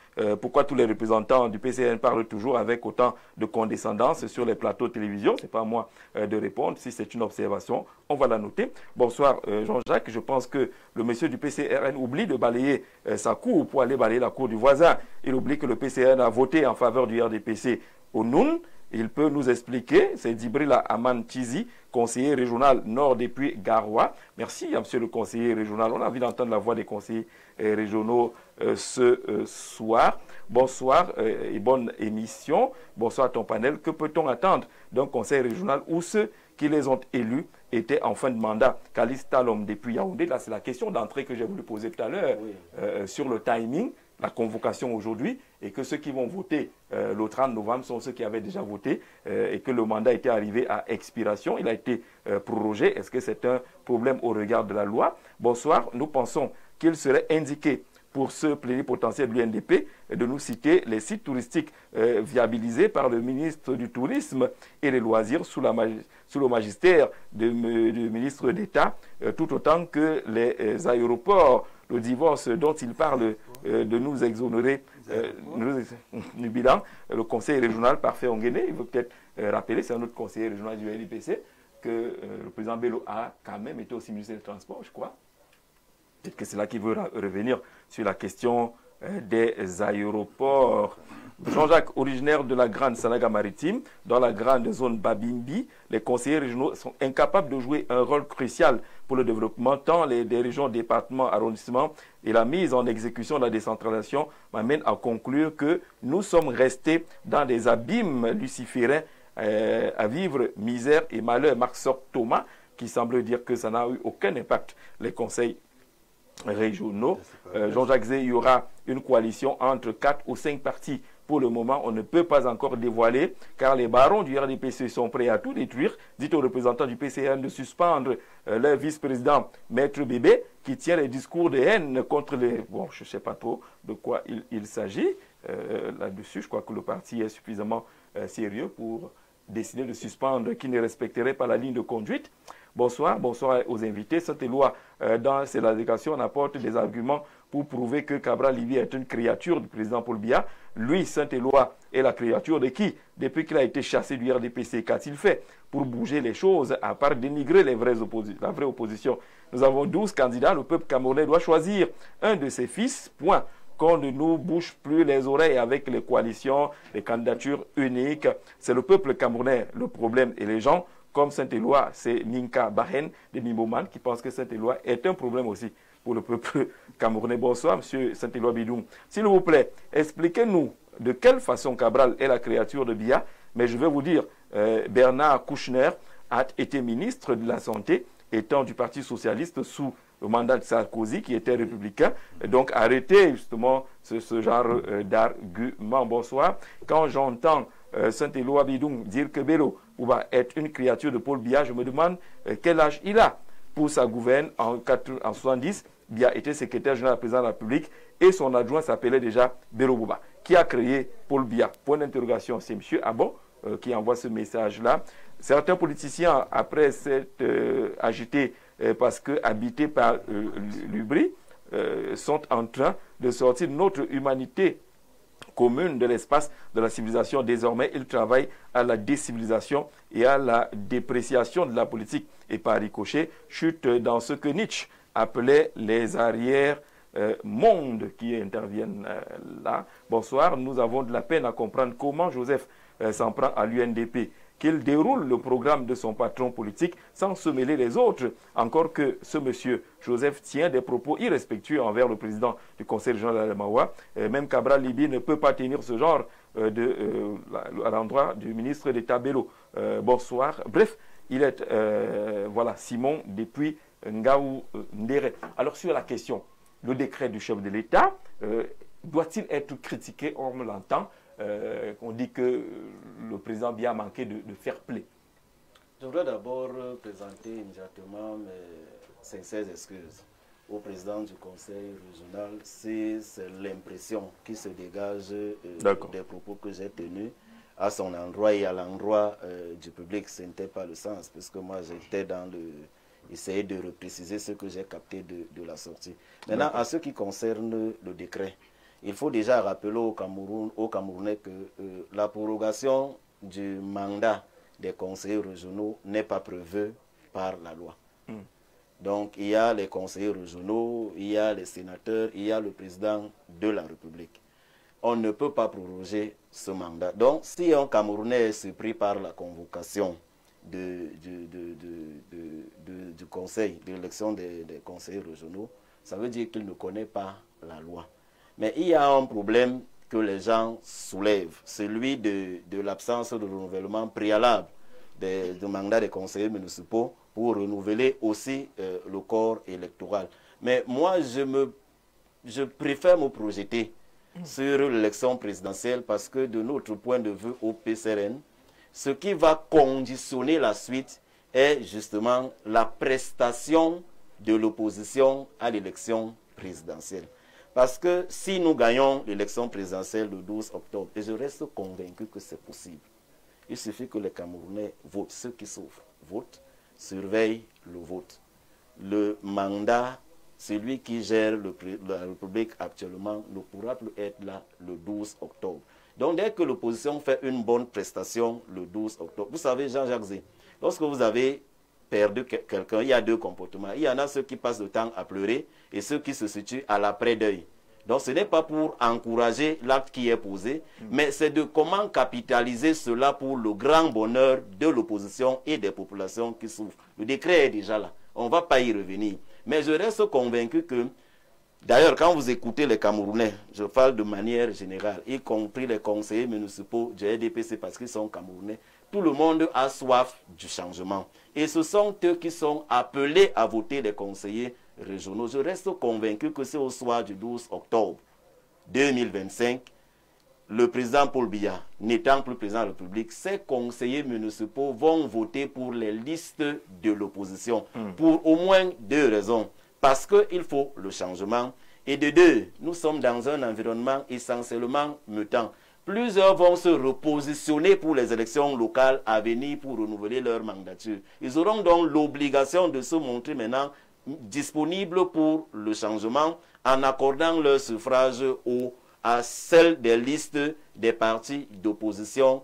Pourquoi tous les représentants du PCN parlent toujours avec autant de condescendance sur les plateaux de télévision? Ce n'est pas à moi de répondre. Si c'est une observation, on va la noter. Bonsoir Jean-Jacques. Je pense que le monsieur du PCRN oublie de balayer sa cour pour aller balayer la cour du voisin. Il oublie que le PCRN a voté en faveur du RDPC au Noun. Il peut nous expliquer. C'est Djibril Aman Tizi, conseiller régional Nord des Puy-Garoua. Merci à monsieur le conseiller régional. On a envie d'entendre la voix des conseillers régionaux ce soir. Bonsoir et bonne émission. Bonsoir à ton panel. Que peut-on attendre d'un conseil régional où ceux qui les ont élus étaient en fin de mandat? Kaliss Talom depuis Yaoundé, là c'est la question d'entrée que j'ai voulu poser tout à l'heure sur le timing. la convocation aujourd'hui et que ceux qui vont voter le 30 novembre sont ceux qui avaient déjà voté et que le mandat était arrivé à expiration. Il a été prorogé. Est-ce que c'est un problème au regard de la loi? Bonsoir. Nous pensons qu'il serait indiqué pour ce plénipotentiaire de l'UNDP de nous citer les sites touristiques viabilisés par le ministre du Tourisme et des Loisirs sous le magistère du ministre d'État, tout autant que les aéroports. Le divorce dont il parle de nous exonérer du bilan, le conseil régional Parfait Onguéné, il veut peut-être rappeler, c'est un autre conseiller régional du LIPC, que le président Bello a quand même été aussi ministre des Transports, je crois. Peut-être que c'est là qu'il veut revenir sur la question des aéroports. Jean-Jacques, originaire de la grande Sanaga maritime, dans la grande zone Babimbi, les conseillers régionaux sont incapables de jouer un rôle crucial pour le développement, tant des régions, départements, arrondissements et la mise en exécution de la décentralisation m'amène à conclure que nous sommes restés dans des abîmes lucifériens à vivre misère et malheur. Marc Thomas, qui semble dire que ça n'a eu aucun impact, les conseils régionaux. Jean-Jacques Zé, il y aura une coalition entre 4 ou 5 partis. Pour le moment, on ne peut pas encore dévoiler, car les barons du RDPC sont prêts à tout détruire. Dites aux représentants du PCN de suspendre leur vice-président, Maître Bébé, qui tient les discours de haine contre les... Bon, je ne sais pas trop de quoi il s'agit là-dessus. Je crois que le parti est suffisamment sérieux pour décider de suspendre qui ne respecterait pas la ligne de conduite. Bonsoir, bonsoir aux invités. Saint-Éloi, dans ses allégations, on apporte des arguments pour prouver que Cabral Libye est une créature du président Paul Biya. Lui, Saint-Éloi, est la créature de qui? Depuis qu'il a été chassé du RDPC, qu'a-t-il fait pour bouger les choses, à part dénigrer la vraie opposition? Nous avons 12 candidats. Le peuple camerounais doit choisir un de ses fils. Point. Qu'on ne nous bouge plus les oreilles avec les coalitions, les candidatures uniques. C'est le peuple camerounais le problème et les gens comme Saint-Éloi, c'est Ninka Bahen de Mimoman qui pense que Saint-Éloi est un problème aussi pour le peuple camerounais. Bonsoir, monsieur Saint-Éloi Bidoum. S'il vous plaît, expliquez-nous de quelle façon Cabral est la créature de Biya. Mais je vais vous dire, Bernard Kouchner a été ministre de la Santé, étant du Parti Socialiste sous le mandat de Sarkozy, qui était républicain. Donc, arrêtez justement ce genre d'argument. Bonsoir. Quand j'entends Saint-Éloi Bidoum dire que Bello va être une créature de Paul Biya, je me demande quel âge il a. Pour sa gouverne, en 70, Biya était secrétaire général du président de la République et son adjoint s'appelait déjà Bello Bouba. Qui a créé Paul Biya? Point d'interrogation, c'est M. Abon qui envoie ce message-là. Certains politiciens, après s'être agités parce que habités par l'ubri, sont en train de sortir de notre humanité commune de l'espace de la civilisation. Désormais, ils travaillent à la décivilisation et à la dépréciation de la politique. Et par ricochet, chute dans ce que Nietzsche appelait les arrière-mondes qui interviennent là. Bonsoir, nous avons de la peine à comprendre comment Joseph s'en prend à l'UNDP, qu'il déroule le programme de son patron politique sans se mêler les autres. Encore que ce monsieur Joseph tient des propos irrespectueux envers le président du conseil régional d'Adamawa. Même Cabral Libye ne peut pas tenir ce genre à l'endroit du ministre d'État Bello. Bonsoir. Bref, il est, voilà, Simon depuis Ngaou Ndere. Alors sur la question, le décret du chef de l'État, doit-il être critiqué? On me l'entend. On dit que le président Biya a manqué de fair play. Je voudrais d'abord présenter immédiatement mes sincères excuses au président du conseil régional. C'est l'impression qui se dégage des propos que j'ai tenus à son endroit et à l'endroit du public. Ce n'était pas le sens, puisque moi j'étais dans essayer de repréciser ce que j'ai capté de la sortie. Maintenant, à ce qui concerne le décret, il faut déjà rappeler aux Camerounais que la prorogation du mandat des conseillers régionaux n'est pas prévue par la loi. Donc, il y a les conseillers régionaux, il y a les sénateurs, il y a le président de la République. On ne peut pas proroger ce mandat. Donc, si un Camerounais est surpris par la convocation du conseil, de l'élection des conseillers régionaux, ça veut dire qu'il ne connaît pas la loi. Mais il y a un problème que les gens soulèvent, celui de l'absence de renouvellement préalable du mandat des conseillers municipaux pour renouveler aussi le corps électoral. Mais moi, je préfère me projeter sur l'élection présidentielle parce que de notre point de vue au PCRN, ce qui va conditionner la suite est justement la prestation de l'opposition à l'élection présidentielle. Parce que si nous gagnons l'élection présidentielle le 12 octobre, et je reste convaincu que c'est possible, il suffit que les Camerounais votent, ceux qui souffrent, votent, surveillent le vote. Le mandat, celui qui gère la République actuellement, ne pourra plus être là le 12 octobre. Donc dès que l'opposition fait une bonne prestation le 12 octobre, vous savez Jean-Jacques Zé, lorsque vous avez perdu quelqu'un, il y a deux comportements. Il y en a ceux qui passent le temps à pleurer et ceux qui se situent à l'après-deuil. Donc ce n'est pas pour encourager l'acte qui est posé, mais c'est de comment capitaliser cela pour le grand bonheur de l'opposition et des populations qui souffrent. Le décret est déjà là, on ne va pas y revenir. Mais je reste convaincu que, d'ailleurs, quand vous écoutez les Camerounais, je parle de manière générale, y compris les conseillers municipaux du RDPC parce qu'ils sont Camerounais, tout le monde a soif du changement. Et ce sont eux qui sont appelés à voter les conseillers régionaux. Je reste convaincu que c'est au soir du 12 octobre 2025, le président Paul Biya, n'étant plus président de la République, ses conseillers municipaux vont voter pour les listes de l'opposition. Pour au moins deux raisons. Parce qu'il faut le changement. Et de deux, nous sommes dans un environnement essentiellement mutant. Plusieurs vont se repositionner pour les élections locales à venir pour renouveler leur mandature. Ils auront donc l'obligation de se montrer maintenant disponibles pour le changement en accordant leur suffrage à celle des listes des partis d'opposition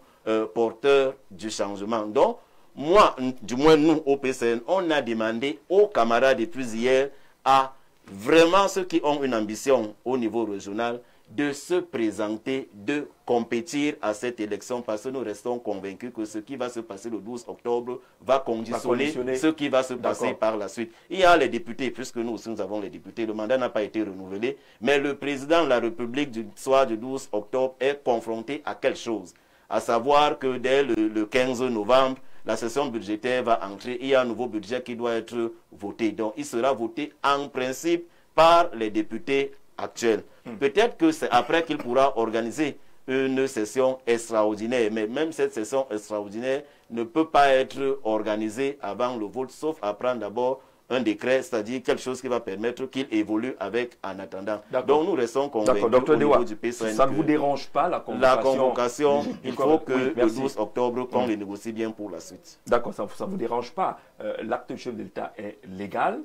porteurs du changement. Donc, moi, du moins nous au PCN, on a demandé aux camarades depuis hier à vraiment ceux qui ont une ambition au niveau régional de se présenter, de compétir à cette élection parce que nous restons convaincus que ce qui va se passer le 12 octobre va conditionner ce qui va se passer par la suite. Il y a les députés, puisque nous aussi nous avons les députés, le mandat n'a pas été renouvelé, mais le président de la République du soir du 12 octobre est confronté à quelque chose, à savoir que dès le 15 novembre, la session budgétaire va entrer, il y a un nouveau budget qui doit être voté. Donc il sera voté en principe par les députés actuels. Peut-être que c'est après qu'il pourra organiser une session extraordinaire, mais même cette session extraordinaire ne peut pas être organisée avant le vote, sauf à prendre d'abord un décret, c'est-à-dire quelque chose qui va permettre qu'il évolue avec en attendant. Donc nous restons convaincus au niveau du PCN. Ça ne vous dérange pas la convocation? La convocation, il faut que le 12 octobre, qu'on les négocie bien pour la suite. D'accord, ça ne vous dérange pas. L'acte du chef de l'État est légal,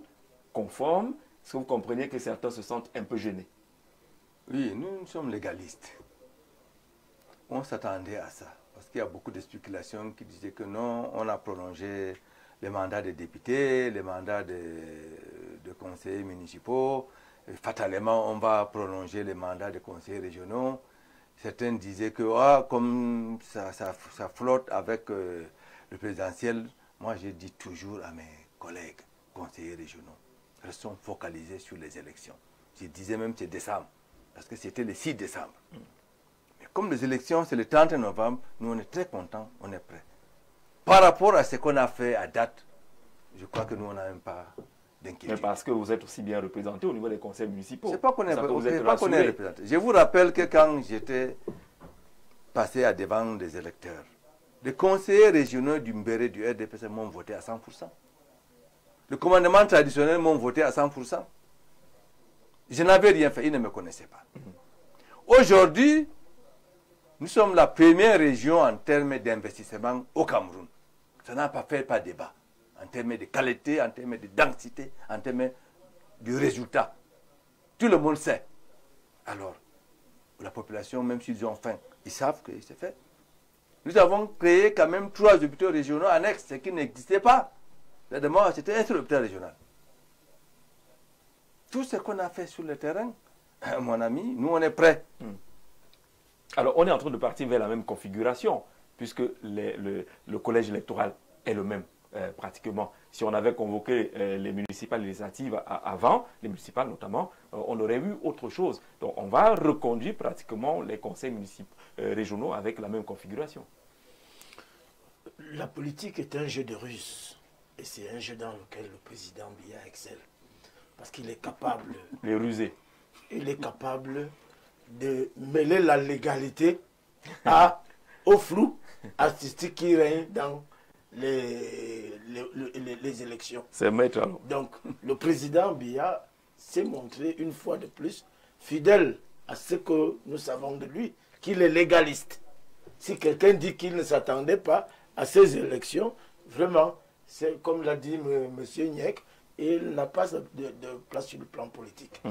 conforme. Est-ce que vous comprenez que certains se sentent un peu gênés? Oui, nous sommes légalistes. On s'attendait à ça. Parce qu'il y a beaucoup de spéculations qui disaient que non, on a prolongé les mandats des députés, les mandats de conseillers municipaux. Et fatalement, on va prolonger les mandats des conseillers régionaux. Certains disaient que comme ça flotte avec le présidentiel, moi je dis toujours à mes collègues conseillers régionaux, restons focalisés sur les élections. Je disais même c'est décembre, parce que c'était le 6 décembre. Mais comme les élections, c'est le 30 novembre, nous on est très contents, on est prêts. Par rapport à ce qu'on a fait à date, je crois que nous on n'a même pas d'inquiétude. Mais parce que vous êtes aussi bien représenté au niveau des conseils municipaux. C'est pas qu'on est représenté. Je vous rappelle que quand j'étais passé devant des électeurs, les conseillers régionaux du Mbéré, du RDPC m'ont voté à 100%. Le commandement traditionnel m'ont voté à 100%. Je n'avais rien fait, ils ne me connaissaient pas. Aujourd'hui, nous sommes la première région en termes d'investissement au Cameroun. Ça n'a pas fait pas débat. En termes de qualité, en termes de densité, en termes de résultat. Tout le monde sait. Alors, la population, même s'ils ont faim, ils savent que c'est fait. Nous avons créé quand même 3 hôpitaux régionaux annexes, ce qui n'existait pas. C'était un seul hôpital régional. Tout ce qu'on a fait sur le terrain, mon ami, nous on est prêts. Alors on est en train de partir vers la même configuration, puisque le collège électoral est le même pratiquement. Si on avait convoqué les municipales législatives avant, les municipales notamment, on aurait eu autre chose. Donc on va reconduire pratiquement les conseils municipaux régionaux avec la même configuration. La politique est un jeu de ruse. Et c'est un jeu dans lequel le président Biya excelle. Parce qu'il est capable... Les rusés. Il est capable de mêler la légalité au flou artistique qui règne dans les élections. C'est maître alors. Donc, le président Biya s'est montré une fois de plus fidèle à ce que nous savons de lui, qu'il est légaliste. Si quelqu'un dit qu'il ne s'attendait pas à ces élections, vraiment, c'est comme l'a dit M. Niek, il n'a pas de place sur le plan politique.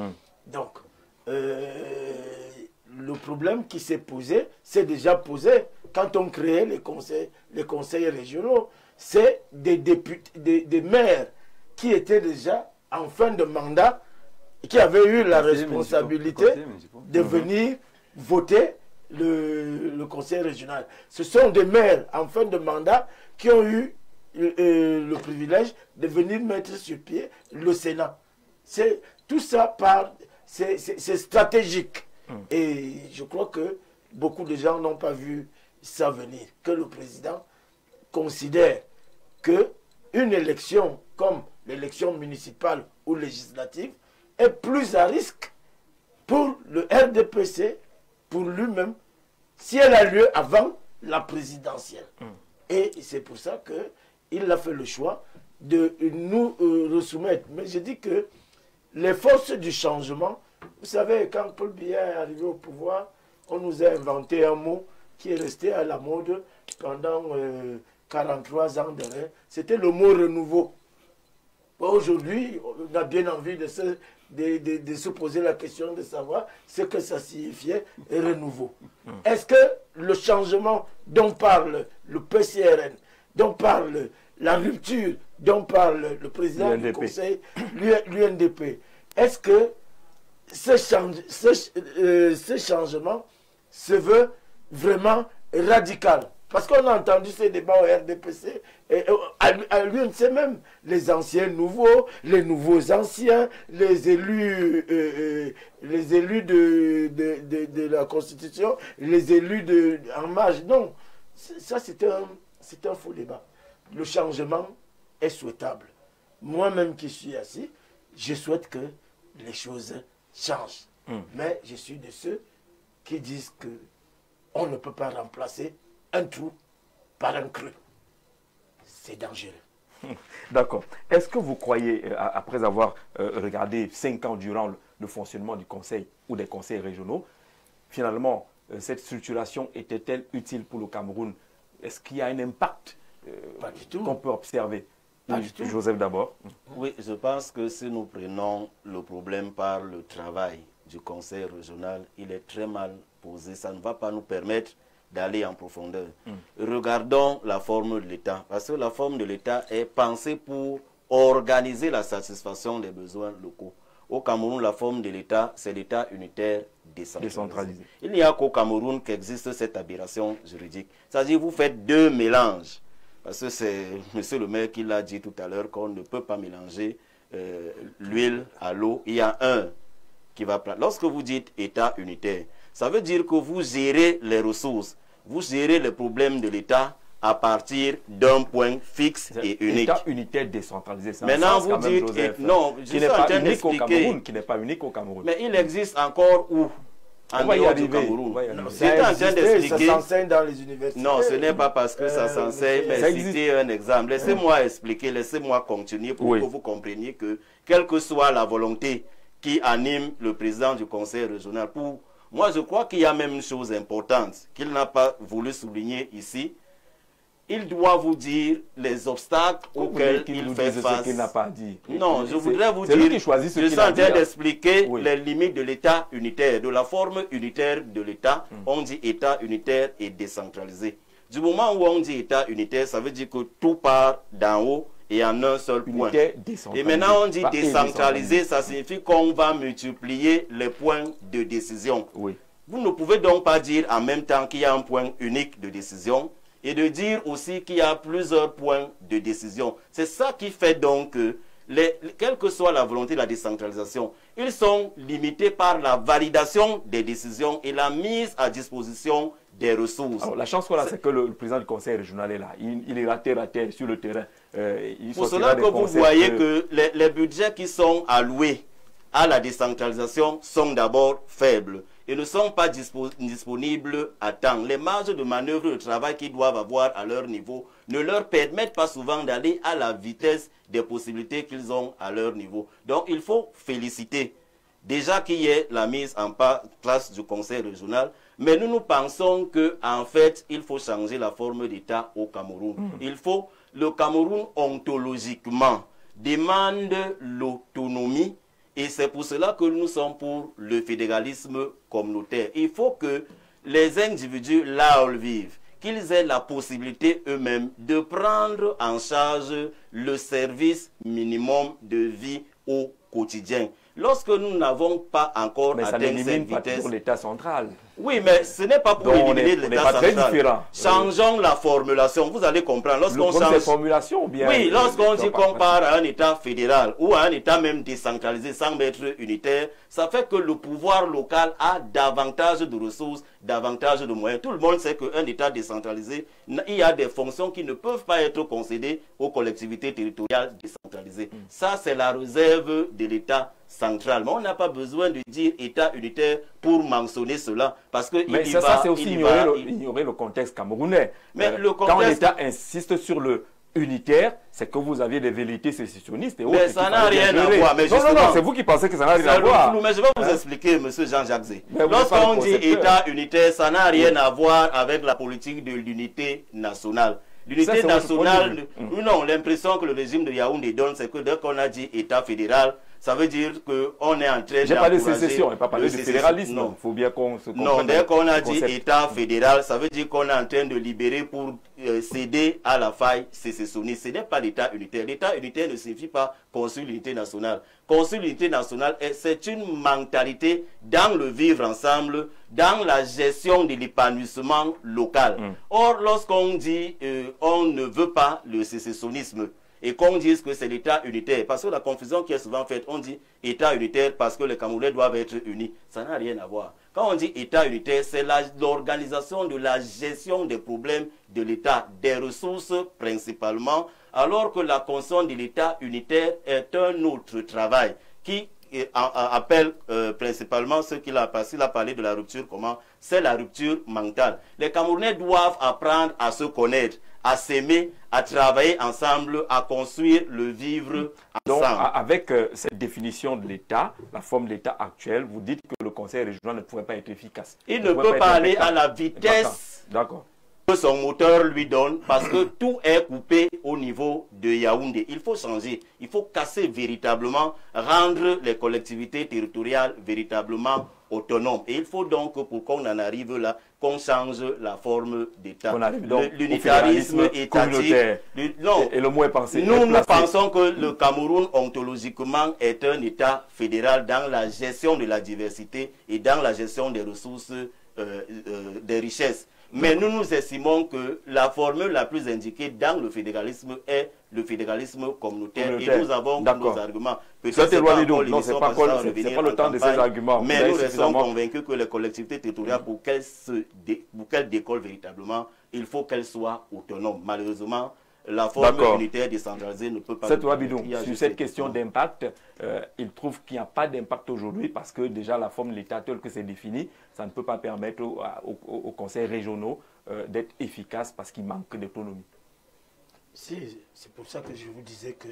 Donc, le problème qui s'est posé, c'est déjà posé quand on créait les conseils régionaux. C'est des maires qui étaient déjà en fin de mandat et qui avaient eu la responsabilité de venir voter le conseil régional. Ce sont des maires en fin de mandat qui ont eu le privilège de venir mettre sur pied le Sénat. Tout ça c'est stratégique. Et je crois que beaucoup de gens n'ont pas vu ça venir. Que le président considère qu'une élection comme l'élection municipale ou législative est plus à risque pour le RDPC, pour lui-même, si elle a lieu avant la présidentielle. Et c'est pour ça qu'il a fait le choix de nous resoumettre. Mais je dis que les forces du changement, vous savez, quand Paul Biya est arrivé au pouvoir, on nous a inventé un mot qui est resté à la mode pendant 43 ans derrière. C'était le mot renouveau. Aujourd'hui, on a bien envie de se poser la question de savoir ce que ça signifiait renouveau. Est-ce que le changement dont parle le PCRN, dont parle la rupture, dont parle le président du Conseil, l'UNDP, est-ce que ce changement se veut vraiment radical? Parce qu'on a entendu ces débats au RDPC, et à l'UNC même, les anciens nouveaux, les nouveaux anciens, les élus de la Constitution, les élus en marge. Non, ça c'est un faux débat. Le changement est souhaitable. Moi-même qui suis assis, je souhaite que les choses changent. Mais je suis de ceux qui disent qu'on ne peut pas remplacer un trou par un creux. C'est dangereux. D'accord. Est-ce que vous croyez, après avoir regardé 5 ans durant le fonctionnement du conseil ou des conseils régionaux, finalement, cette structuration était-elle utile pour le Cameroun? Est-ce qu'il y a un impact qu'on peut observer? Joseph d'abord. Oui, je pense que si nous prenons le problème par le travail du conseil régional, il est très mal posé. Ça ne va pas nous permettre d'aller en profondeur. Regardons la forme de l'État, parce que la forme de l'État est pensée pour organiser la satisfaction des besoins locaux. Au Cameroun, la forme de l'État, c'est l'État unitaire décentralisé. Il n'y a qu'au Cameroun qu'existe cette aberration juridique. C'est-à-dire vous faites deux mélanges, parce que c'est M. le maire qui l'a dit tout à l'heure qu'on ne peut pas mélanger l'huile à l'eau. Il y a un qui va prendre. Lorsque vous dites État unitaire, ça veut dire que vous gérez les ressources, vous gérez les problèmes de l'État à partir d'un point fixe et unique. État unitaire décentralisé. Maintenant, vous dites, non, je suis en train d'expliquer. Qui n'est pas unique au Cameroun. Mais il existe encore où? En dehors du Cameroun. C'est en train d'expliquer. Ça s'enseigne dans les universités. Non, ce n'est pas parce que ça s'enseigne, mais citer un exemple. Laissez-moi expliquer, laissez-moi continuer pour que vous compreniez que, quelle que soit la volonté qui anime le président du conseil régional, moi je crois qu'il y a même une chose importante qu'il n'a pas voulu souligner ici. Il doit vous dire les obstacles auxquels il fait face. Qu'il n'a pas dit. Non, je voudrais vous dire, je suis en train d'expliquer les limites de l'État unitaire, de la forme unitaire de l'État. On dit État unitaire et décentralisé. Du moment où on dit État unitaire, ça veut dire que tout part d'en haut et en un seul point. Et maintenant on dit décentralisé, ça signifie qu'on va multiplier les points de décision. Vous ne pouvez donc pas dire en même temps qu'il y a un point unique de décision et de dire aussi qu'il y a plusieurs points de décision. C'est ça qui fait donc que, quelle que soit la volonté de la décentralisation, ils sont limités par la validation des décisions et la mise à disposition des ressources. Alors, la chance qu'on a, c'est que le président du conseil régional est là. Il est terre à terre sur le terrain. Pour cela que vous voyez que les budgets qui sont alloués à la décentralisation sont d'abord faibles. et ne sont pas disponibles à temps. Les marges de manœuvre de travail qu'ils doivent avoir à leur niveau ne leur permettent pas souvent d'aller à la vitesse des possibilités qu'ils ont à leur niveau. Donc il faut féliciter déjà qu'il y ait la mise en place du conseil régional, mais nous pensons qu'en fait, il faut changer la forme d'État au Cameroun. Le Cameroun, ontologiquement, demande l'autonomie, et c'est pour cela que nous sommes pour le fédéralisme communautaire. Il faut que les individus, là où ils vivent, qu'ils aient la possibilité eux-mêmes de prendre en charge le service minimum de vie au quotidien. Lorsque nous n'avons pas encore atteint cette vitesse... pour l'État central. Oui, mais ce n'est pas pour éliminer l'État central. Changeons la formulation, vous allez comprendre. Lorsqu'on change... cette formulation ou bien... Oui, lorsqu'on dit qu'on part à un État fédéral ou à un État même décentralisé sans être unitaire, ça fait que le pouvoir local a davantage de ressources, davantage de moyens. Tout le monde sait qu'un État décentralisé, il y a des fonctions qui ne peuvent pas être concédées aux collectivités territoriales décentralisées. Ça, c'est la réserve de l'État central. Mais on n'a pas besoin de dire État unitaire pour mentionner cela. Parce que mais ça, c'est aussi ignorer le contexte camerounais. Mais le contexte... Quand l'État insiste sur le unitaire, c'est que vous aviez des velléités sécessionnistes et autres. Mais ça n'a rien à voir. Mais non, c'est vous qui pensez que ça n'a rien à voir. Mais je vais vous expliquer, M. Jean-Jacques Zé. Lorsqu'on dit État unitaire, ça n'a rien à voir avec la politique de l'unité nationale. L'unité nationale, non, l'impression que le régime de Yaoundé donne, c'est que dès qu'on a dit État fédéral, ça veut dire qu'on est en train de... J'ai parlé de sécession, et pas parlé de fédéralisme. Il faut bien qu'on se comprenne. Non, dès qu'on a dit État fédéral, ça veut dire qu'on est en train de libérer pour céder à la faille sécessionniste. Ce n'est pas l'État unitaire. L'État unitaire ne signifie pas construire l'unité nationale. Construire l'unité nationale, c'est une mentalité dans le vivre ensemble, dans la gestion de l'épanouissement local. Or, lorsqu'on dit on ne veut pas le sécessionnisme, et qu'on dise que c'est l'État unitaire, parce que la confusion qui est souvent faite, on dit État unitaire parce que les Camerounais doivent être unis. Ça n'a rien à voir. Quand on dit État unitaire, c'est l'organisation de la gestion des problèmes de l'État, des ressources principalement, alors que la conception de l'État unitaire est un autre travail qui appelle principalement ce qu'il a passé, il a parlé de la rupture, comment? C'est la rupture mentale. Les Camerounais doivent apprendre à se connaître, à s'aimer, à travailler ensemble, à construire le vivre ensemble. Donc, avec cette définition de l'État, la forme de l'État actuelle, vous dites que le conseil régional ne pourrait pas être efficace. Il ne peut pas aller à la vitesse que son moteur lui donne, parce que tout est coupé au niveau de Yaoundé. Il faut changer, il faut casser véritablement, rendre les collectivités territoriales véritablement autonomes. Et il faut donc, pour qu'on en arrive là, qu'on change la forme d'État. L'unitarisme étatique. Et le mot est pensé. Nous pensons que le Cameroun, ontologiquement, est un État fédéral dans la gestion de la diversité et dans la gestion des ressources, des richesses. Mais nous estimons que la formule la plus indiquée dans le fédéralisme est le fédéralisme communautaire. Et nous avons nos arguments. Peut-être c'est pas le temps de ces arguments. Mais nous restons convaincus que les collectivités territoriales, pour qu'elles décollent véritablement, il faut qu'elles soient autonomes. Malheureusement, la forme unitaire décentralisée ne peut pas... Sur cette question d'impact, il trouve qu'il n'y a pas d'impact aujourd'hui parce que déjà la forme de l'État telle que c'est défini, ça ne peut pas permettre aux conseils régionaux d'être efficaces parce qu'il manque d'autonomie. C'est pour ça que je vous disais que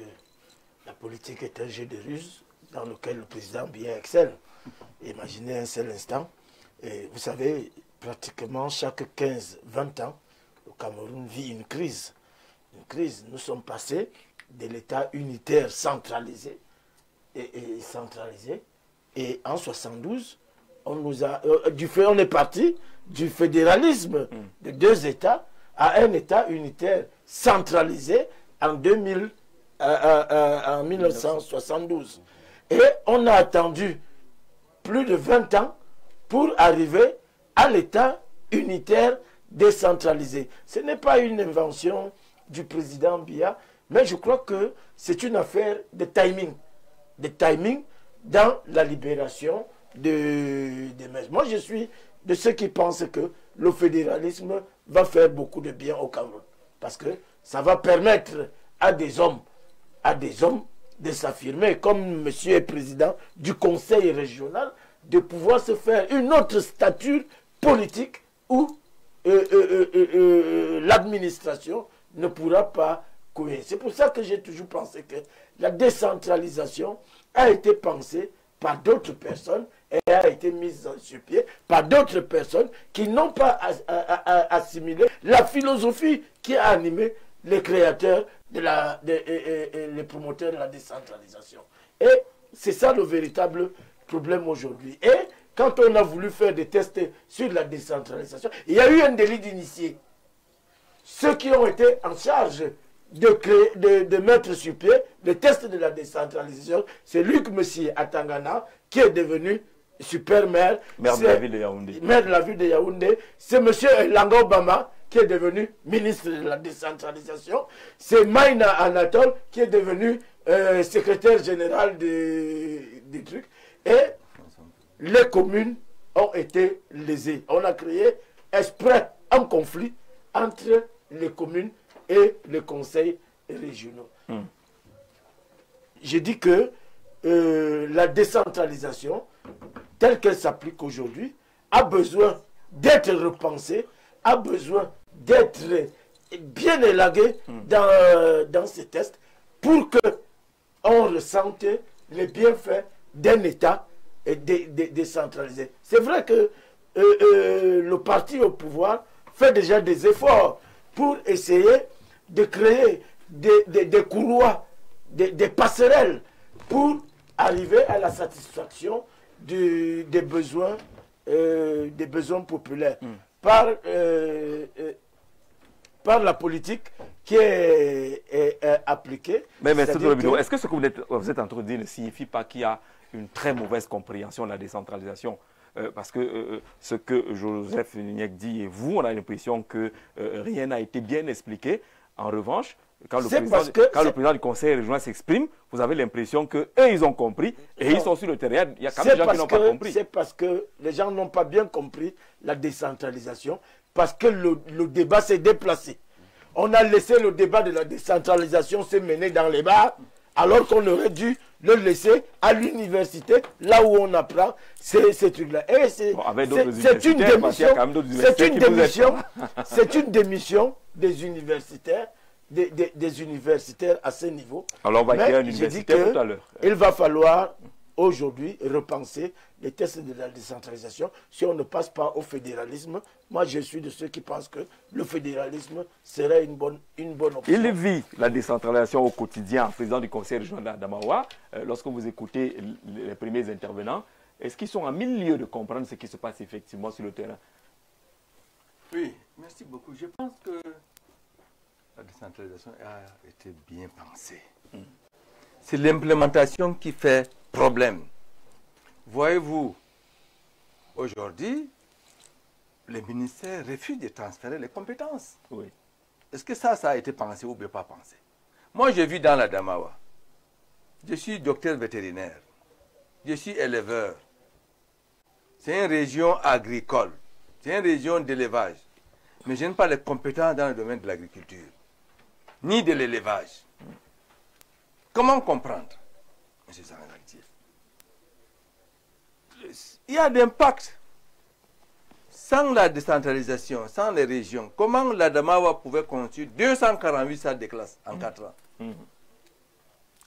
la politique est un jeu de ruse dans lequel le président bien excelle. Imaginez un seul instant. Et vous savez, pratiquement chaque 15-20 ans, le Cameroun vit une crise. Nous sommes passés de l'État unitaire centralisé et en 72, on est parti du fédéralisme de deux États à un État unitaire centralisé en 1972. Et on a attendu plus de 20 ans pour arriver à l'État unitaire décentralisé. Ce n'est pas une invention du président Biya, mais je crois que c'est une affaire de timing dans la libération des maisons. Moi, je suis de ceux qui pensent que le fédéralisme va faire beaucoup de bien au Cameroun, parce que ça va permettre à des hommes de s'affirmer, comme monsieur est président du conseil régional, de pouvoir se faire une autre stature politique où l'administration ne pourra pas courir. C'est pour ça que j'ai toujours pensé que la décentralisation a été pensée par d'autres personnes et a été mise sur pied par d'autres personnes qui n'ont pas assimilé la philosophie qui a animé les créateurs, les promoteurs de la décentralisation. Et c'est ça le véritable problème aujourd'hui. Et quand on a voulu faire des tests sur la décentralisation, il y a eu un délit d'initié. Ceux qui ont été en charge de mettre sur pied le test de la décentralisation, c'est Luc Messi à Tangana, qui est devenu super maire. Maire de la ville de Yaoundé. Maire de la ville de Yaoundé. C'est M. Langa Obama, qui est devenu ministre de la décentralisation. C'est Maïna Anatole, qui est devenu secrétaire général des trucs. Et les communes ont été lésées. On a créé exprès un conflit entre les communes et les conseils régionaux. J'ai dit que la décentralisation, telle qu'elle s'applique aujourd'hui, a besoin d'être repensée, a besoin d'être bien élaguée dans ces tests pour qu'on ressente les bienfaits d'un État décentralisé. C'est vrai que le parti au pouvoir fait déjà des efforts pour essayer de créer des couloirs, des passerelles pour arriver à la satisfaction des besoins populaires par la politique qui est appliquée. Mais est-ce que ce que vous êtes en train de dire ne signifie pas qu'il y a une très mauvaise compréhension de la décentralisation? Parce que ce que Joseph Niek dit et vous, on a l'impression que rien n'a été bien expliqué. En revanche, quand le président du conseil régional s'exprime, vous avez l'impression qu'eux, ils ont compris et ils sont sur le terrain. Il y a quand même des gens qui n'ont pas compris. C'est parce que les gens n'ont pas bien compris la décentralisation, parce que le débat s'est déplacé. On a laissé le débat de la décentralisation se mener dans les bars, alors qu'on aurait dû le laisser à l'université, là où on apprend ces trucs-là. Et c'est une démission des universitaires, des universitaires à ce niveau. Alors on va créer une université tout à l'heure. Il va falloir aujourd'hui repenser les tests de la décentralisation si on ne passe pas au fédéralisme. Moi, je suis de ceux qui pensent que le fédéralisme serait une bonne option. Il vit la décentralisation au quotidien, président du conseil régional d'Adamawa. Lorsque vous écoutez les premiers intervenants, est-ce qu'ils sont à milieu de comprendre ce qui se passe effectivement sur le terrain? Oui, merci beaucoup. Je pense que la décentralisation a été bien pensée. C'est l'implémentation qui fait problème. Voyez-vous, aujourd'hui, les ministères refusent de transférer les compétences. Oui. Est-ce que ça a été pensé ou bien pas pensé? Moi, je vis dans la Damawa. Je suis docteur vétérinaire. Je suis éleveur. C'est une région agricole. C'est une région d'élevage. Mais je n'ai pas les compétences dans le domaine de l'agriculture, ni de l'élevage. Comment comprendre, M. Sangalactif? Il y a d'impact. Sans la décentralisation, sans les régions, comment l'Adamawa pouvait construire 248 salles de classe en 4 ans?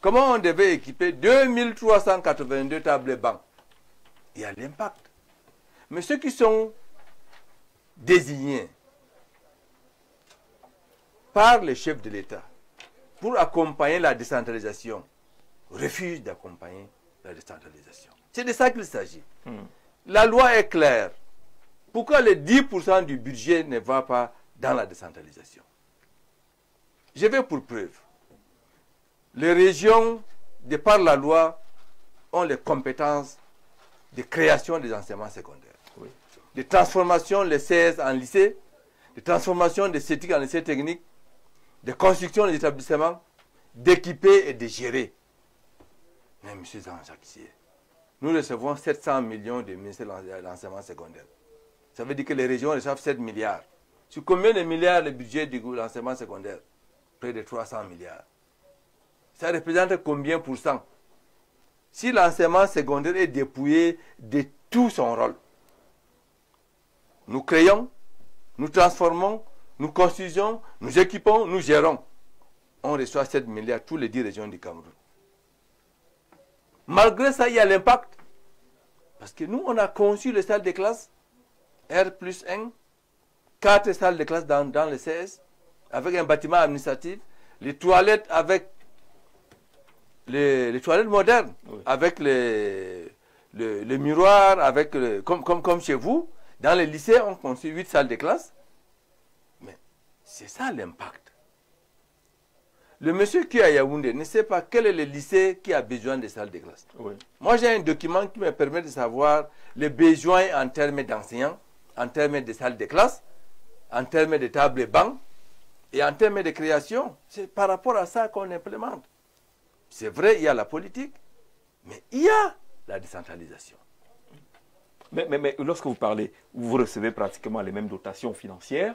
Comment on devait équiper 2382 tables bancs? Il y a l'impact. Mais ceux qui sont désignés par les chefs de l'État pour accompagner la décentralisation refusent d'accompagner la décentralisation. C'est de ça qu'il s'agit. La loi est claire. Pourquoi les 10% du budget ne va pas dans la décentralisation? Je vais pour preuve. Les régions, de par la loi, ont les compétences de création des enseignements secondaires. Oui. De transformation des CS en lycée, de transformation des CETIC en lycée technique, de construction des établissements, d'équiper et de gérer. Mais M. Jean-Jacques, nous recevons 700 millions de ministères de l'enseignement secondaire. Ça veut dire que les régions reçoivent 7 milliards. Sur combien de milliards le budget de l'enseignement secondaire? Près de 300 milliards. Ça représente combien pour cent? Si l'enseignement secondaire est dépouillé de tout son rôle. Nous créons, nous transformons, nous construisons, nous équipons, nous gérons. On reçoit 7 milliards tous les 10 régions du Cameroun. Malgré ça, il y a l'impact. Parce que nous, on a conçu les salles de classe, R+1, 4 salles de classe dans le CS, avec un bâtiment administratif, les toilettes avec les toilettes modernes, oui, avec les miroirs, avec comme chez vous. Dans les lycées, on construit 8 salles de classe. Mais c'est ça l'impact. Le monsieur qui est à Yaoundé ne sait pas quel est le lycée qui a besoin de salles de classe. Oui. Moi, j'ai un document qui me permet de savoir les besoins en termes d'enseignants, en termes de salles de classe, en termes de tables et bancs, et en termes de création. C'est par rapport à ça qu'on implémente. C'est vrai, il y a la politique, mais il y a la décentralisation. Mais lorsque vous parlez, vous recevez pratiquement les mêmes dotations financières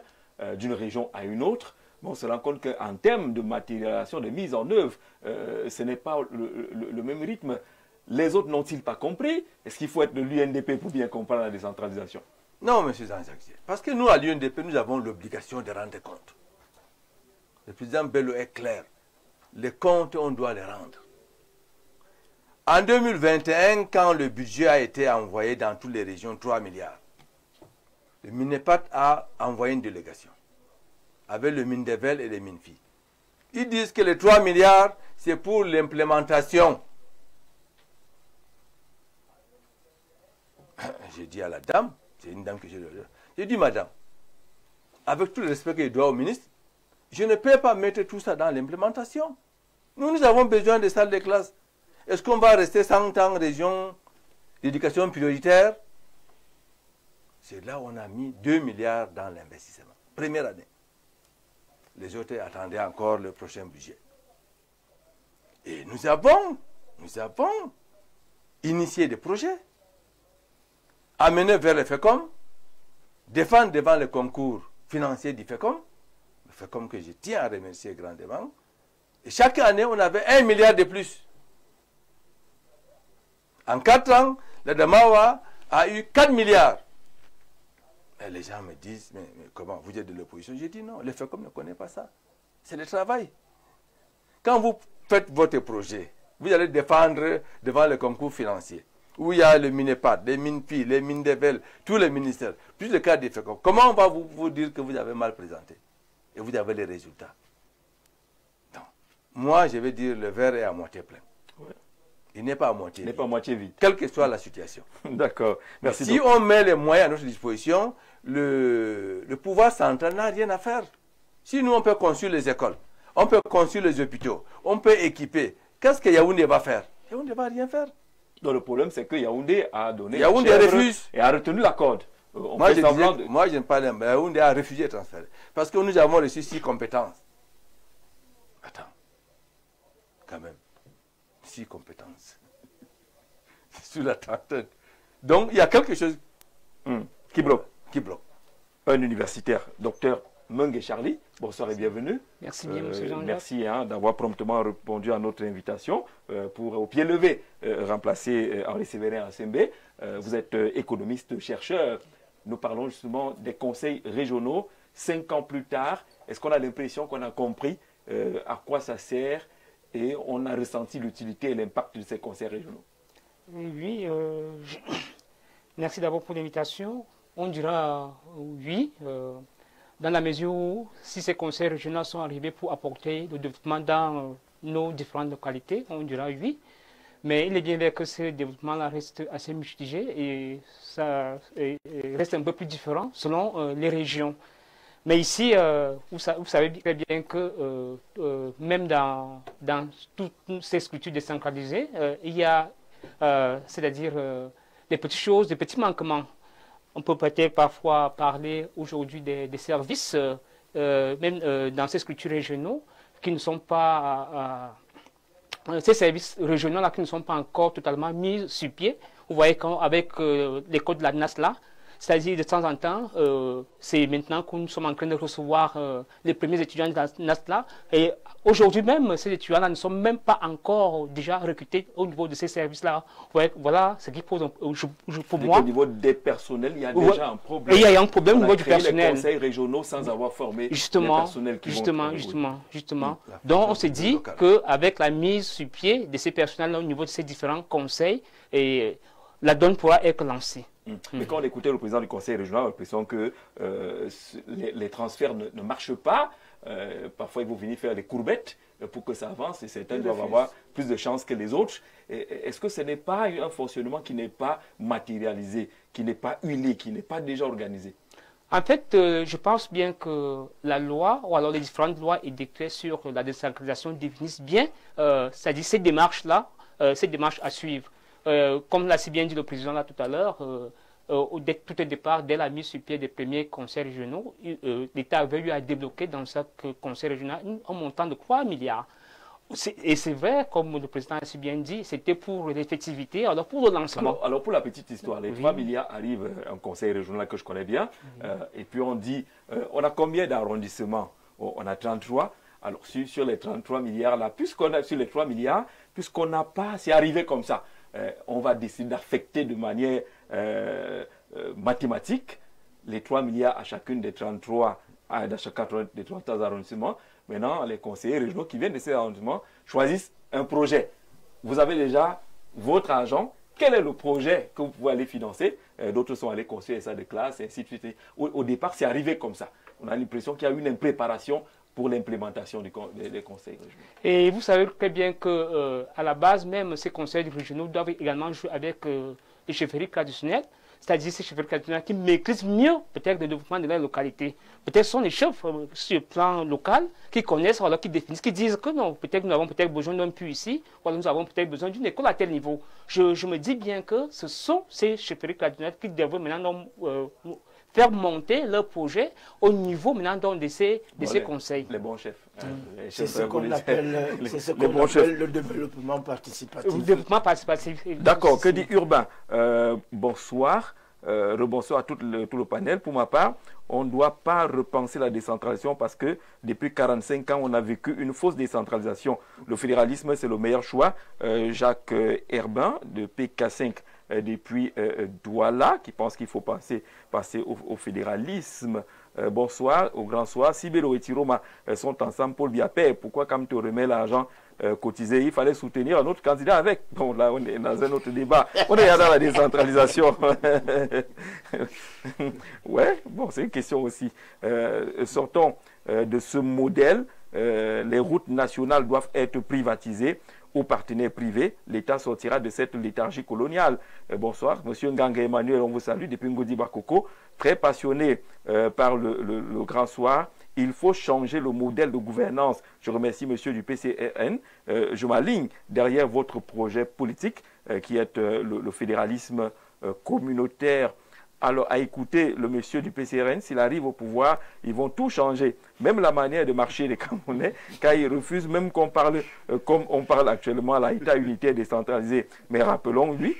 d'une région à une autre. Bon, on se rend compte qu'en termes de matérialisation, de mise en œuvre, ce n'est pas le même rythme. Les autres n'ont-ils pas compris? Est-ce qu'il faut être de l'UNDP pour bien comprendre la décentralisation? Non, M. Zanzaki. Parce que nous, à l'UNDP, nous avons l'obligation de rendre compte. Le président Bello est clair. Les comptes, on doit les rendre. En 2021, quand le budget a été envoyé dans toutes les régions, 3 milliards, le MINEPAT a envoyé une délégation avec le MINDEVEL et les MINFI. Ils disent que les 3 milliards, c'est pour l'implémentation. J'ai dit à la dame, c'est une dame que j'ai dit, madame, avec tout le respect que je dois au ministre, je ne peux pas mettre tout ça dans l'implémentation. Nous avons besoin de salles de classe. Est-ce qu'on va rester 100 ans en région d'éducation prioritaire? C'est là où on a mis 2 milliards dans l'investissement. Première année. Les autres attendaient encore le prochain budget. Et nous avons initié des projets, amenés vers le FECOM, défendre devant le concours financier du FECOM, le FECOM que je tiens à remercier grandement. Et chaque année, on avait 1 milliard de plus. En 4 ans, le Damawa a eu 4 milliards. Et les gens me disent, mais comment, vous êtes de l'opposition? J'ai dit non, le FECOM ne connaît pas ça. C'est le travail. Quand vous faites votre projet, vous allez défendre devant le concours financier, où il y a le MINEPAD, les MINFI, les MINDEVEL, tous les ministères, plus le cas du FECOM. Comment on va vous dire que vous avez mal présenté? Et vous avez les résultats. Non. Moi, je vais dire, le verre est à moitié plein. Ouais. Il n'est pas à moitié vide. Il n'est pas à moitié vide. Quelle que soit la situation. D'accord. Merci. Si on met les moyens à notre disposition, le pouvoir central n'a rien à faire. Si nous, on peut construire les écoles, on peut construire les hôpitaux, on peut équiper, qu'est-ce que Yaoundé va faire? Yaoundé ne va rien faire. Donc le problème, c'est que Yaoundé a donné Yaoundé refuse. Et a retenu la corde. Moi, je n'aime pas mais Yaoundé a refusé de transférer. Parce que nous avons reçu 6 compétences. Attends. Quand même. 6 compétences. Sur la trentaine. Donc, il y a quelque chose qui bloque. Qui bloque. Un universitaire, docteur Mengue Charlie, bonsoir et bienvenue. Merci bien, M. Jean-Jacques. Merci d'avoir promptement répondu à notre invitation pour, au pied levé, remplacer Henri Séverin Assembe. Vous êtes économiste, chercheur. Nous parlons justement des conseils régionaux. 5 ans plus tard, est-ce qu'on a l'impression qu'on a compris à quoi ça sert et on a ressenti l'utilité et l'impact de ces conseils régionaux? Oui, merci d'abord pour l'invitation. On dira oui, dans la mesure où si ces conseils régionaux sont arrivés pour apporter le développement dans nos différentes localités, on dira oui. Mais il est bien vrai que ce développement-là reste assez mitigé et ça reste un peu plus différent selon les régions. Mais ici, vous savez très bien que même dans toutes ces structures décentralisées, il y a, c'est-à-dire des petites choses, des petits manquements. On peut peut-être parfois parler aujourd'hui des services, même dans ces structures régionaux, qui ne sont pas, ces services régionaux-là qui ne sont pas encore totalement mis sur pied. Vous voyez qu'avec les codes de la NAS là, C'est-à-dire, de temps en temps, c'est maintenant que nous sommes en train de recevoir les premiers étudiants de la NASTLA. Et aujourd'hui même, ces étudiants-là ne sont même pas encore déjà recrutés au niveau de ces services-là. Ouais, voilà ce qui pose pour moi. Au niveau des personnels, il y a déjà un problème. Et il y a un problème au niveau du personnel. Les conseils régionaux sans avoir formé les personnels qui Justement. Donc, on s'est dit qu'avec la mise sur pied de ces personnels au niveau de ces différents conseils, et la donne pourra être lancée. Mais quand on écoutait le président du conseil régional, on a l'impression que les transferts ne marchent pas. Parfois, ils vont venir faire des courbettes pour que ça avance et certains doivent avoir plus de chances que les autres. Est-ce que ce n'est pas un fonctionnement qui n'est pas matérialisé, qui n'est pas huilé, qui n'est pas déjà organisé? En fait, je pense bien que la loi, ou alors les différentes lois et décrets sur la décentralisation définissent bien, c'est-à-dire ces démarches-là, ces démarches à suivre. Comme l'a si bien dit le président là tout à l'heure, tout au départ, dès la mise sur pied des premiers conseils régionaux, l'État avait eu à débloquer dans chaque conseil régional un montant de 3 milliards. Et c'est vrai, comme le président a si bien dit, c'était pour l'effectivité, alors pour le lancement. Alors pour la petite histoire, les 3 milliards arrivent à un conseil régional que je connais bien, et puis on dit, on a combien d'arrondissements? On a 33. Alors sur les 33 milliards là, puisqu'on a sur les 3 milliards, puisqu'on n'a pas, c'est arrivé comme ça, on va décider d'affecter de manière mathématique les 3 milliards à chacune des 33 arrondissements. Maintenant, les conseillers régionaux qui viennent de ces arrondissements choisissent un projet. Vous avez déjà votre argent. Quel est le projet que vous pouvez aller financer? D'autres sont allés construire ça de classe, et ainsi de suite. Au départ, c'est arrivé comme ça. On a l'impression qu'il y a eu une impréparation pour l'implémentation des conseils régionaux. Et vous savez très bien qu'à la base, même ces conseils régionaux doivent également jouer avec les chefferies traditionnelles, c'est-à-dire ces chefferies traditionnelles qui maîtrisent mieux peut-être le développement de leur localité. Peut-être sont les chefs sur le plan local qui connaissent, alors qui définissent, qui disent que non, peut-être nous avons peut-être besoin d'un puits ici, ou alors nous avons peut-être besoin d'une école à tel niveau. Je me dis bien que ce sont ces chefferies traditionnelles qui devraient maintenant faire monter leur projet au niveau maintenant de ces conseils. Les bons chefs. C'est ce qu'on appelle le développement participatif. Le développement participatif. D'accord, que dit Urbain? Bonsoir, rebonsoir à tout le panel. Pour ma part, on ne doit pas repenser la décentralisation parce que depuis 45 ans, on a vécu une fausse décentralisation. Le fédéralisme, c'est le meilleur choix. Jacques Herbin de PK5 depuis Douala, qui pense qu'il faut passer au fédéralisme. Bonsoir, au grand soir. Sibélo et Tiroma sont ensemble pour le Biapé. Pourquoi, quand tu remets l'argent cotisé, il fallait soutenir un autre candidat avec? Bon, là, on est dans un autre débat. On est dans la décentralisation. Ouais, bon, c'est une question aussi. Sortons de ce modèle. Les routes nationales doivent être privatisées aux partenaires privés. L'État sortira de cette léthargie coloniale. Bonsoir, Monsieur Nganga Emmanuel, on vous salue depuis Ngodi Bakoko. Très passionné par le grand soir. Il faut changer le modèle de gouvernance. Je remercie Monsieur du PCRN. Je m'aligne derrière votre projet politique qui est le fédéralisme communautaire. Alors, à écouter le monsieur du PCRN, s'il arrive au pouvoir, ils vont tout changer. Même la manière de marcher des Camerounais, car ils refusent même qu'on parle comme on parle actuellement à l'État unitaire décentralisé. Mais rappelons-lui,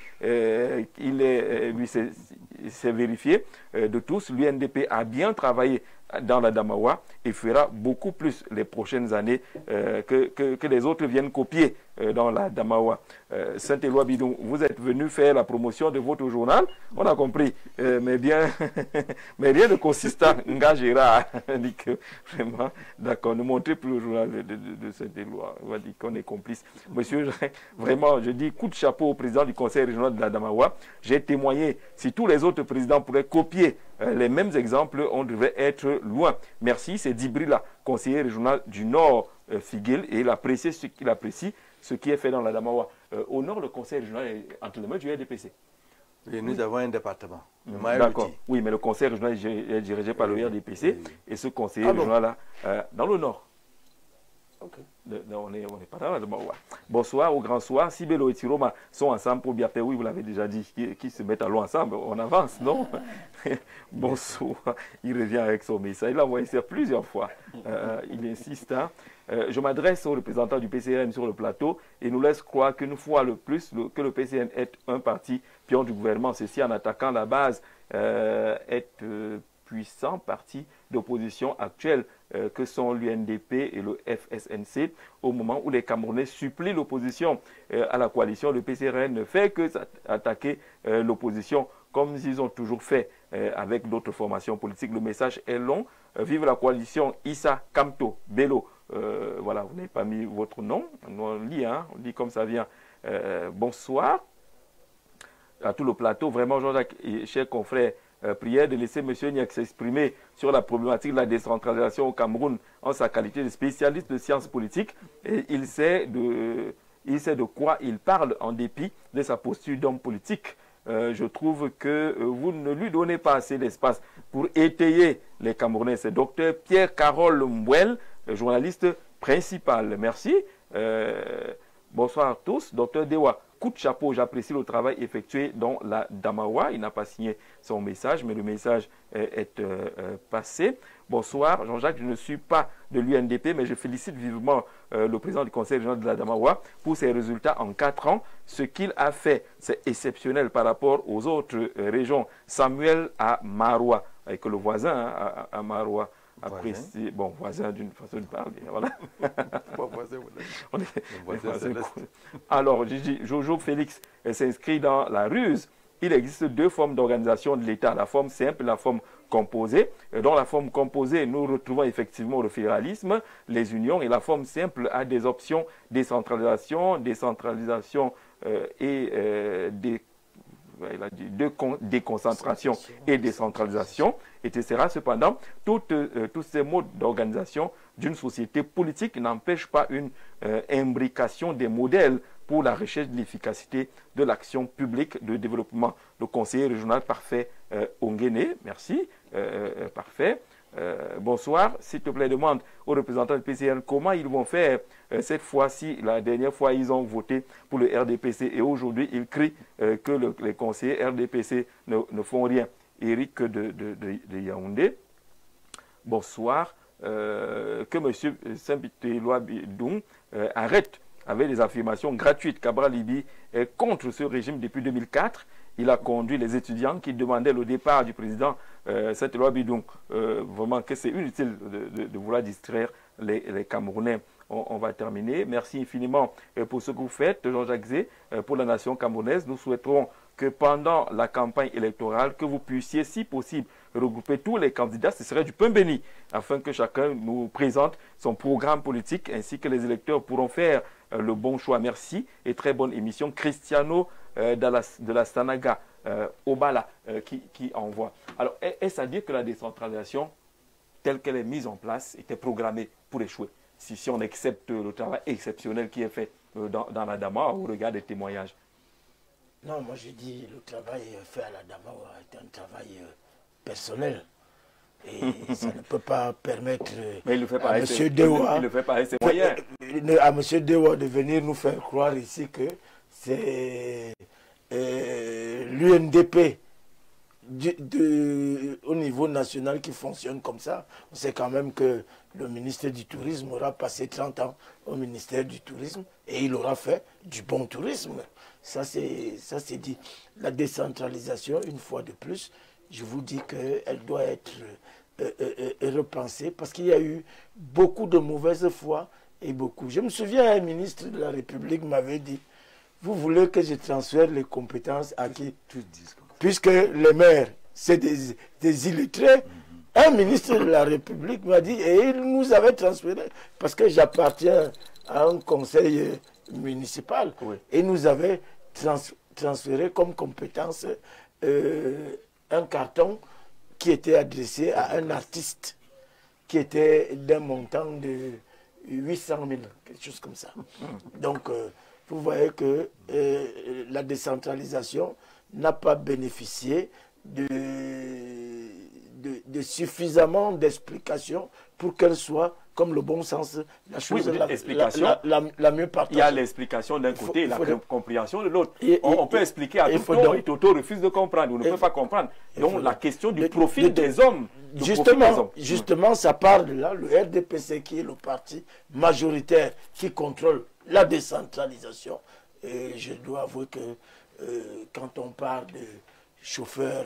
c'est vérifié de tous, l'UNDP a bien travaillé dans la Damawa et fera beaucoup plus les prochaines années que les autres viennent copier dans la Damawa. Saint-Éloi Bidon, vous êtes venu faire la promotion de votre journal, on a compris, mais rien de consistant. Ngagera dit que vraiment, d'accord, ne montrez plus le journal de Saint-Éloi, on va dire qu'on est complice. Monsieur, vraiment, je dis coup de chapeau au président du conseil régional de la Damawa. J'ai témoigné, si tous les autres présidents pourraient copier les mêmes exemples, on devrait être loin. Merci, c'est Dibrila, conseiller régional du Nord Figuel, et il apprécie ce qui est fait dans la Damawa. Au Nord, le conseil régional est entre les mains du RDPC. Et nous avons un département. D'accord. Oui, mais le conseil régional est dirigé par le RDPC, et ce conseiller régional-là, dans le Nord. Okay. On n'est pas dans la Damawa. Bonsoir, au grand soir. Sibélo et Tiroma sont ensemble pour Biapé. Oui, vous l'avez déjà dit, qui se mettent à l'eau ensemble. On avance, non? Bonsoir. Il revient avec son message. Il l'a envoyé ça plusieurs fois. Il insiste. Hein. Je m'adresse au représentant du PCN sur le plateau et nous laisse croire qu'une fois le plus que le PCN est un parti pion du gouvernement. Ceci en attaquant la base est puissant parti d'opposition actuelle que sont l'UNDP et le FSNC au moment où les Camerounais supplient l'opposition à la coalition. Le PCRN ne fait que attaquer l'opposition comme ils ont toujours fait avec d'autres formations politiques. Le message est long. Vive la coalition Issa Kamto Bello. Voilà, vous n'avez pas mis votre nom. On lit comme ça vient. Bonsoir à tout le plateau. Vraiment, Jean-Jacques et chers confrères, prière de laisser M. Niak s'exprimer sur la problématique de la décentralisation au Cameroun en sa qualité de spécialiste de sciences politiques. Et il sait de quoi il parle en dépit de sa posture d'homme politique. Je trouve que vous ne lui donnez pas assez d'espace pour étayer les Camerounais. C'est Dr Pierre-Carole Mbouel, journaliste principal. Merci. Bonsoir à tous. Dr Dewa, coup de chapeau, j'apprécie le travail effectué dans la Damawa. Il n'a pas signé son message, mais le message est passé. Bonsoir, Jean-Jacques, je ne suis pas de l'UNDP, mais je félicite vivement le président du Conseil régional de la Damawa pour ses résultats en 4 ans. Ce qu'il a fait, c'est exceptionnel par rapport aux autres régions. Samuel à Maroua, avec le voisin à Maroua. Apprécié, bon, voisin d'une façon de parler, voilà. Bon, voisin, alors, Jojo Félix s'inscrit dans la ruse. Il existe 2 formes d'organisation de l'État, la forme simple et la forme composée. Dans la forme composée, nous retrouvons effectivement le fédéralisme, les unions, et la forme simple a des options décentralisation et déconcentration et décentralisation, etc. Cependant, tous ces modes d'organisation d'une société politique n'empêchent pas une imbrication des modèles pour la recherche de l'efficacité de l'action publique de développement. Le conseiller régional parfait Ongene, merci, parfait. Bonsoir, s'il te plaît, demande aux représentants du PCN comment ils vont faire cette fois-ci. La dernière fois, ils ont voté pour le RDPC et aujourd'hui, ils crient que les conseillers RDPC ne font rien. Eric de Yaoundé, bonsoir. Que M. Saint-Pételois Bidoum arrête avec des affirmations gratuites. Cabral Libi est contre ce régime depuis 2004. Il a conduit les étudiants qui demandaient le départ du président Saint-Éloi Bidoum. Vraiment que c'est inutile de vouloir distraire les Camerounais. On va terminer. Merci infiniment pour ce que vous faites, Jean-Jacques Zé, pour la nation camerounaise. Nous souhaiterons que pendant la campagne électorale, que vous puissiez, si possible, regrouper tous les candidats. Ce serait du pain béni, afin que chacun nous présente son programme politique, ainsi que les électeurs pourront faire le bon choix. Merci et très bonne émission. Cristiano de la Stanaga, Obala, qui envoie. Alors, est-ce à dire que la décentralisation, telle qu'elle est mise en place, était programmée pour échouer? Si on accepte le travail exceptionnel qui est fait dans la Dama au regard des témoignages. Non, moi je dis le travail fait à la Dama est un travail personnel. Et ça ne peut pas permettre mais il le fait à M. Dewa, il le fait pas avec ses moyens. À M. Dewa de venir nous faire croire ici que c'est l'UNDP au niveau national qui fonctionne comme ça. On sait quand même que le ministère du Tourisme aura passé 30 ans au ministère du Tourisme et il aura fait du bon tourisme. Ça c'est dit. La décentralisation, une fois de plus, je vous dis qu'elle doit être repensée parce qu'il y a eu beaucoup de mauvaise foi et beaucoup. Je me souviens, un ministre de la République m'avait dit, vous voulez que je transfère les compétences à qui? Puisque les maires, c'est des illettrés. Un ministre de la République m'a dit, et il nous avait transféré, parce que j'appartiens à un conseil municipal, oui. Et nous avait transféré comme compétence un carton qui était adressé à un artiste qui était d'un montant de 800 000, quelque chose comme ça. Donc, vous voyez que la décentralisation n'a pas bénéficié de suffisamment d'explications pour qu'elle soit, comme le bon sens, la chose la mieux partagée. Il y a l'explication d'un côté et la compréhension de l'autre. On peut expliquer à Toto et Toto refuse de comprendre, ou ne peut pas comprendre. Donc la question du profil des hommes. Justement, ça part de là, le RDPC qui est le parti majoritaire qui contrôle la décentralisation. Et je dois avouer que quand on parle de chauffeurs,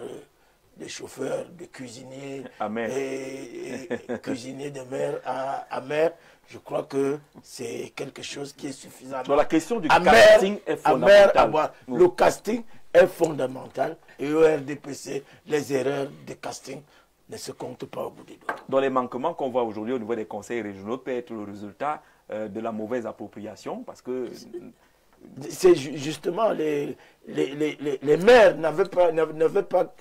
de cuisiniers et cuisiniers de mer à mer, je crois que c'est quelque chose qui est suffisamment... Donc la question du casting est fondamentale. Le casting est fondamental et au RDPC, les erreurs de casting ne se comptent pas au bout des doigts. Dans les manquements qu'on voit aujourd'hui au niveau des conseils régionaux peut être le résultat de la mauvaise appropriation parce que... C'est justement les maires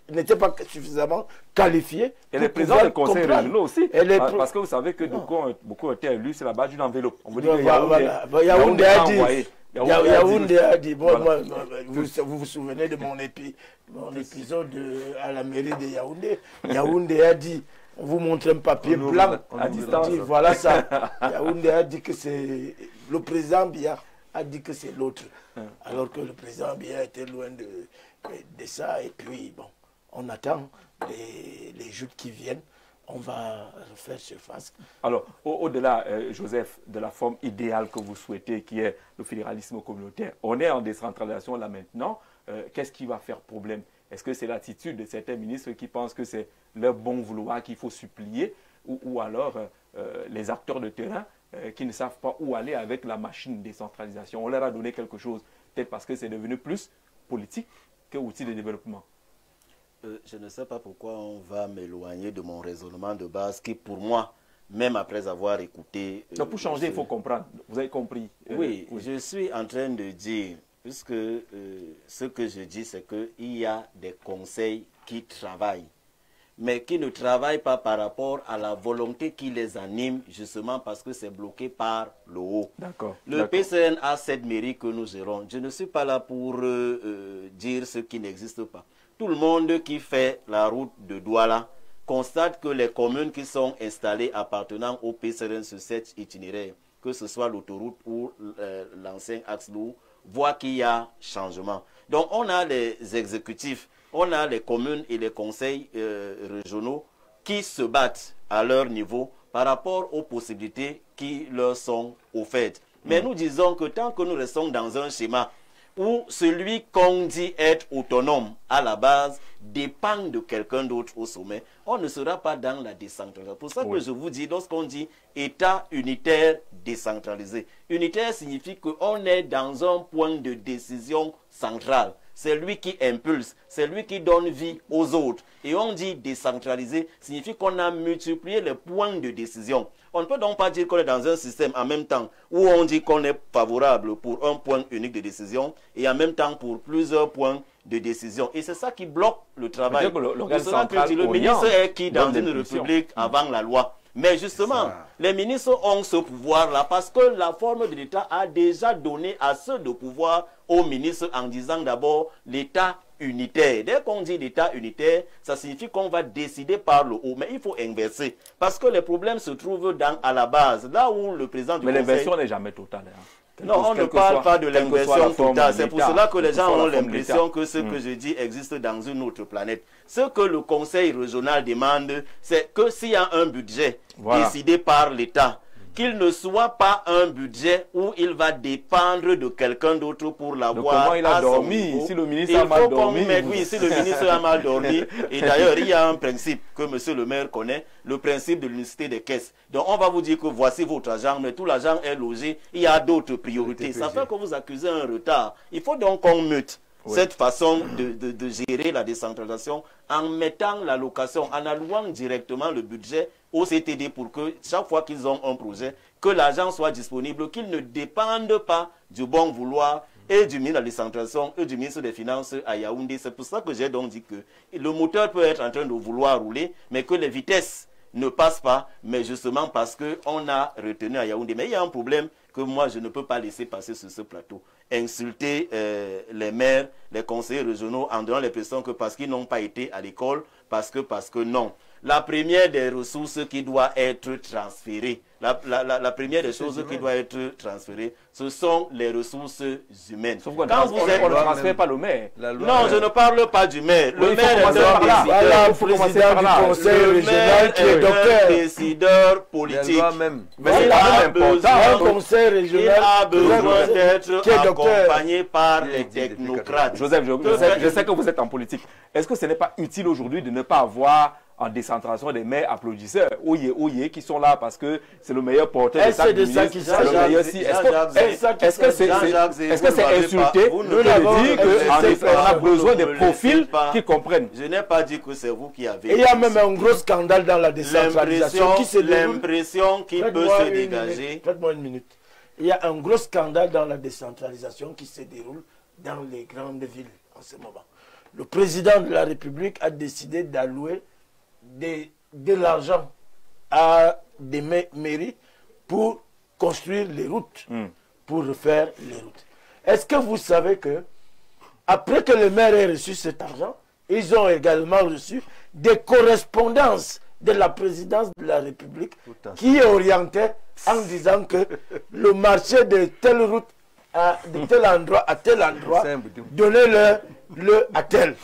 n'étaient pas suffisamment qualifiés. Et les présidents des conseils régionaux aussi. Parce que vous savez que beaucoup ont été élus sur la base d'une enveloppe. On vous dit que Yaoundé a dit. Yaoundé a dit. Vous vous souvenez de mon épisode à la mairie de Yaoundé. Yaoundé a dit. On vous montre un papier blanc à distance. Voilà ça. Yaoundé a dit que c'est le président Biya a dit que c'est l'autre, alors que le président Biya était loin de ça. Et puis, bon, on attend les joutes qui viennent. On va refaire surface. Alors, au-delà, Joseph, de la forme idéale que vous souhaitez, qui est le fédéralisme communautaire, on est en décentralisation là maintenant. Qu'est-ce qui va faire problème? Est-ce que c'est l'attitude de certains ministres qui pensent que c'est leur bon vouloir qu'il faut supplier, ou alors les acteurs de terrain qui ne savent pas où aller avec la machine de décentralisation? On leur a donné quelque chose, peut-être parce que c'est devenu plus politique que outil de développement. Je ne sais pas pourquoi on va m'éloigner de mon raisonnement de base qui, pour moi, même après avoir écouté... Donc pour changer, il faut comprendre. Vous avez compris. Oui, je suis en train de dire, puisque ce que je dis, c'est qu'il y a des conseils qui travaillent, mais qui ne travaillent pas par rapport à la volonté qui les anime, justement parce que c'est bloqué par le haut. Le PCN a cette mairie que nous gérons. Je ne suis pas là pour dire ce qui n'existe pas. Tout le monde qui fait la route de Douala constate que les communes qui sont installées appartenant au PCN sur cet itinéraire, que ce soit l'autoroute ou l'ancien axe lourd, voient qu'il y a changement. Donc on a les exécutifs, on a les communes et les conseils régionaux qui se battent à leur niveau par rapport aux possibilités qui leur sont offertes. Mais nous disons que tant que nous restons dans un schéma où celui qu'on dit être autonome à la base dépend de quelqu'un d'autre au sommet, on ne sera pas dans la décentralisation. Pour ça que je vous dis, lorsqu'on dit État unitaire décentralisé, unitaire signifie qu'on est dans un point de décision central. C'est lui qui impulse, c'est lui qui donne vie aux autres. Et on dit décentralisé, signifie qu'on a multiplié les points de décision. On ne peut donc pas dire qu'on est dans un système en même temps où on dit qu'on est favorable pour un point unique de décision et en même temps pour plusieurs points de décision. Et c'est ça qui bloque le travail. Le ministre est qui dans une république avant la loi? Mais justement, les ministres ont ce pouvoir-là parce que la forme de l'État a déjà donné assez de pouvoir aux ministres en disant d'abord l'État unitaire. Dès qu'on dit l'État unitaire, ça signifie qu'on va décider par le haut. Mais il faut inverser. Parce que les problèmes se trouvent à la base. Là où le président du conseil... Mais l'inversion n'est jamais totale. Non, on ne parle pas de l'inversion totale. C'est pour cela que les gens ont l'impression que ce que je dis existe dans une autre planète. Ce que le conseil régional demande, c'est que s'il y a un budget décidé par l'État, qu'il ne soit pas un budget où il va dépendre de quelqu'un d'autre pour l'avoir. Comment il a dormi? Si le ministre a mal dormi. Oui, si le ministre a mal dormi. Et d'ailleurs, il y a un principe que monsieur le maire connaît, le principe de l'unicité des caisses. Donc, on va vous dire que voici votre argent, mais tout l'argent est logé. Il y a d'autres priorités. Ça fait que vous accusez un retard. Il faut donc qu'on mute cette façon de gérer la décentralisation en mettant l'allocation, en allouant directement le budget au CTD pour que chaque fois qu'ils ont un projet, que l'argent soit disponible, qu'il ne dépende pas du bon vouloir et du ministre de la décentralisation et du ministre des Finances à Yaoundé. C'est pour ça que j'ai donc dit que le moteur peut être en train de vouloir rouler, mais que les vitesses ne passent pas, mais justement parce qu'on a retenu à Yaoundé. Mais il y a un problème que moi je ne peux pas laisser passer sur ce plateau. Insulter les maires, les conseillers régionaux en donnant l'impression que parce qu'ils n'ont pas été à l'école, parce que non. La première des ressources qui doit être transférée la première des choses qui doit être transférée, ce sont les ressources humaines. Sauf quand vous êtes, on ne transfère pas le maire. Non, je ne parle pas du maire. Le maire est un président du conseil régional qui est docteur. Décideur politique. Mais c'est pas important. Un conseil régional il a besoin d'être accompagné par les technocrates. Joseph, je sais que vous êtes en politique. Est-ce que ce n'est pas utile aujourd'hui de ne pas avoir en décentration des maires applaudisseurs, ouye, qui sont là parce que c'est le meilleur porteur de sac du ministre, c'est le meilleur si. Est-ce que c'est insulté de dire qu'on a besoin de profils qui comprennent? Je n'ai pas dit que c'est vous qui avez. Et il y a même un gros scandale dans la décentralisation qui se déroule. L'impression qui peut se dégager. Faites-moi une minute. Il y a un gros scandale dans la décentralisation qui se déroule dans les grandes villes en ce moment. Le président de la République a décidé d'allouer de l'argent à des mairies pour construire les routes, pour refaire les routes. Est-ce que vous savez que, après que le maire ait reçu cet argent, ils ont également reçu des correspondances de la présidence de la République qui orientait en disant que le marché de telle route de tel endroit à tel endroit, donnez-le à tel.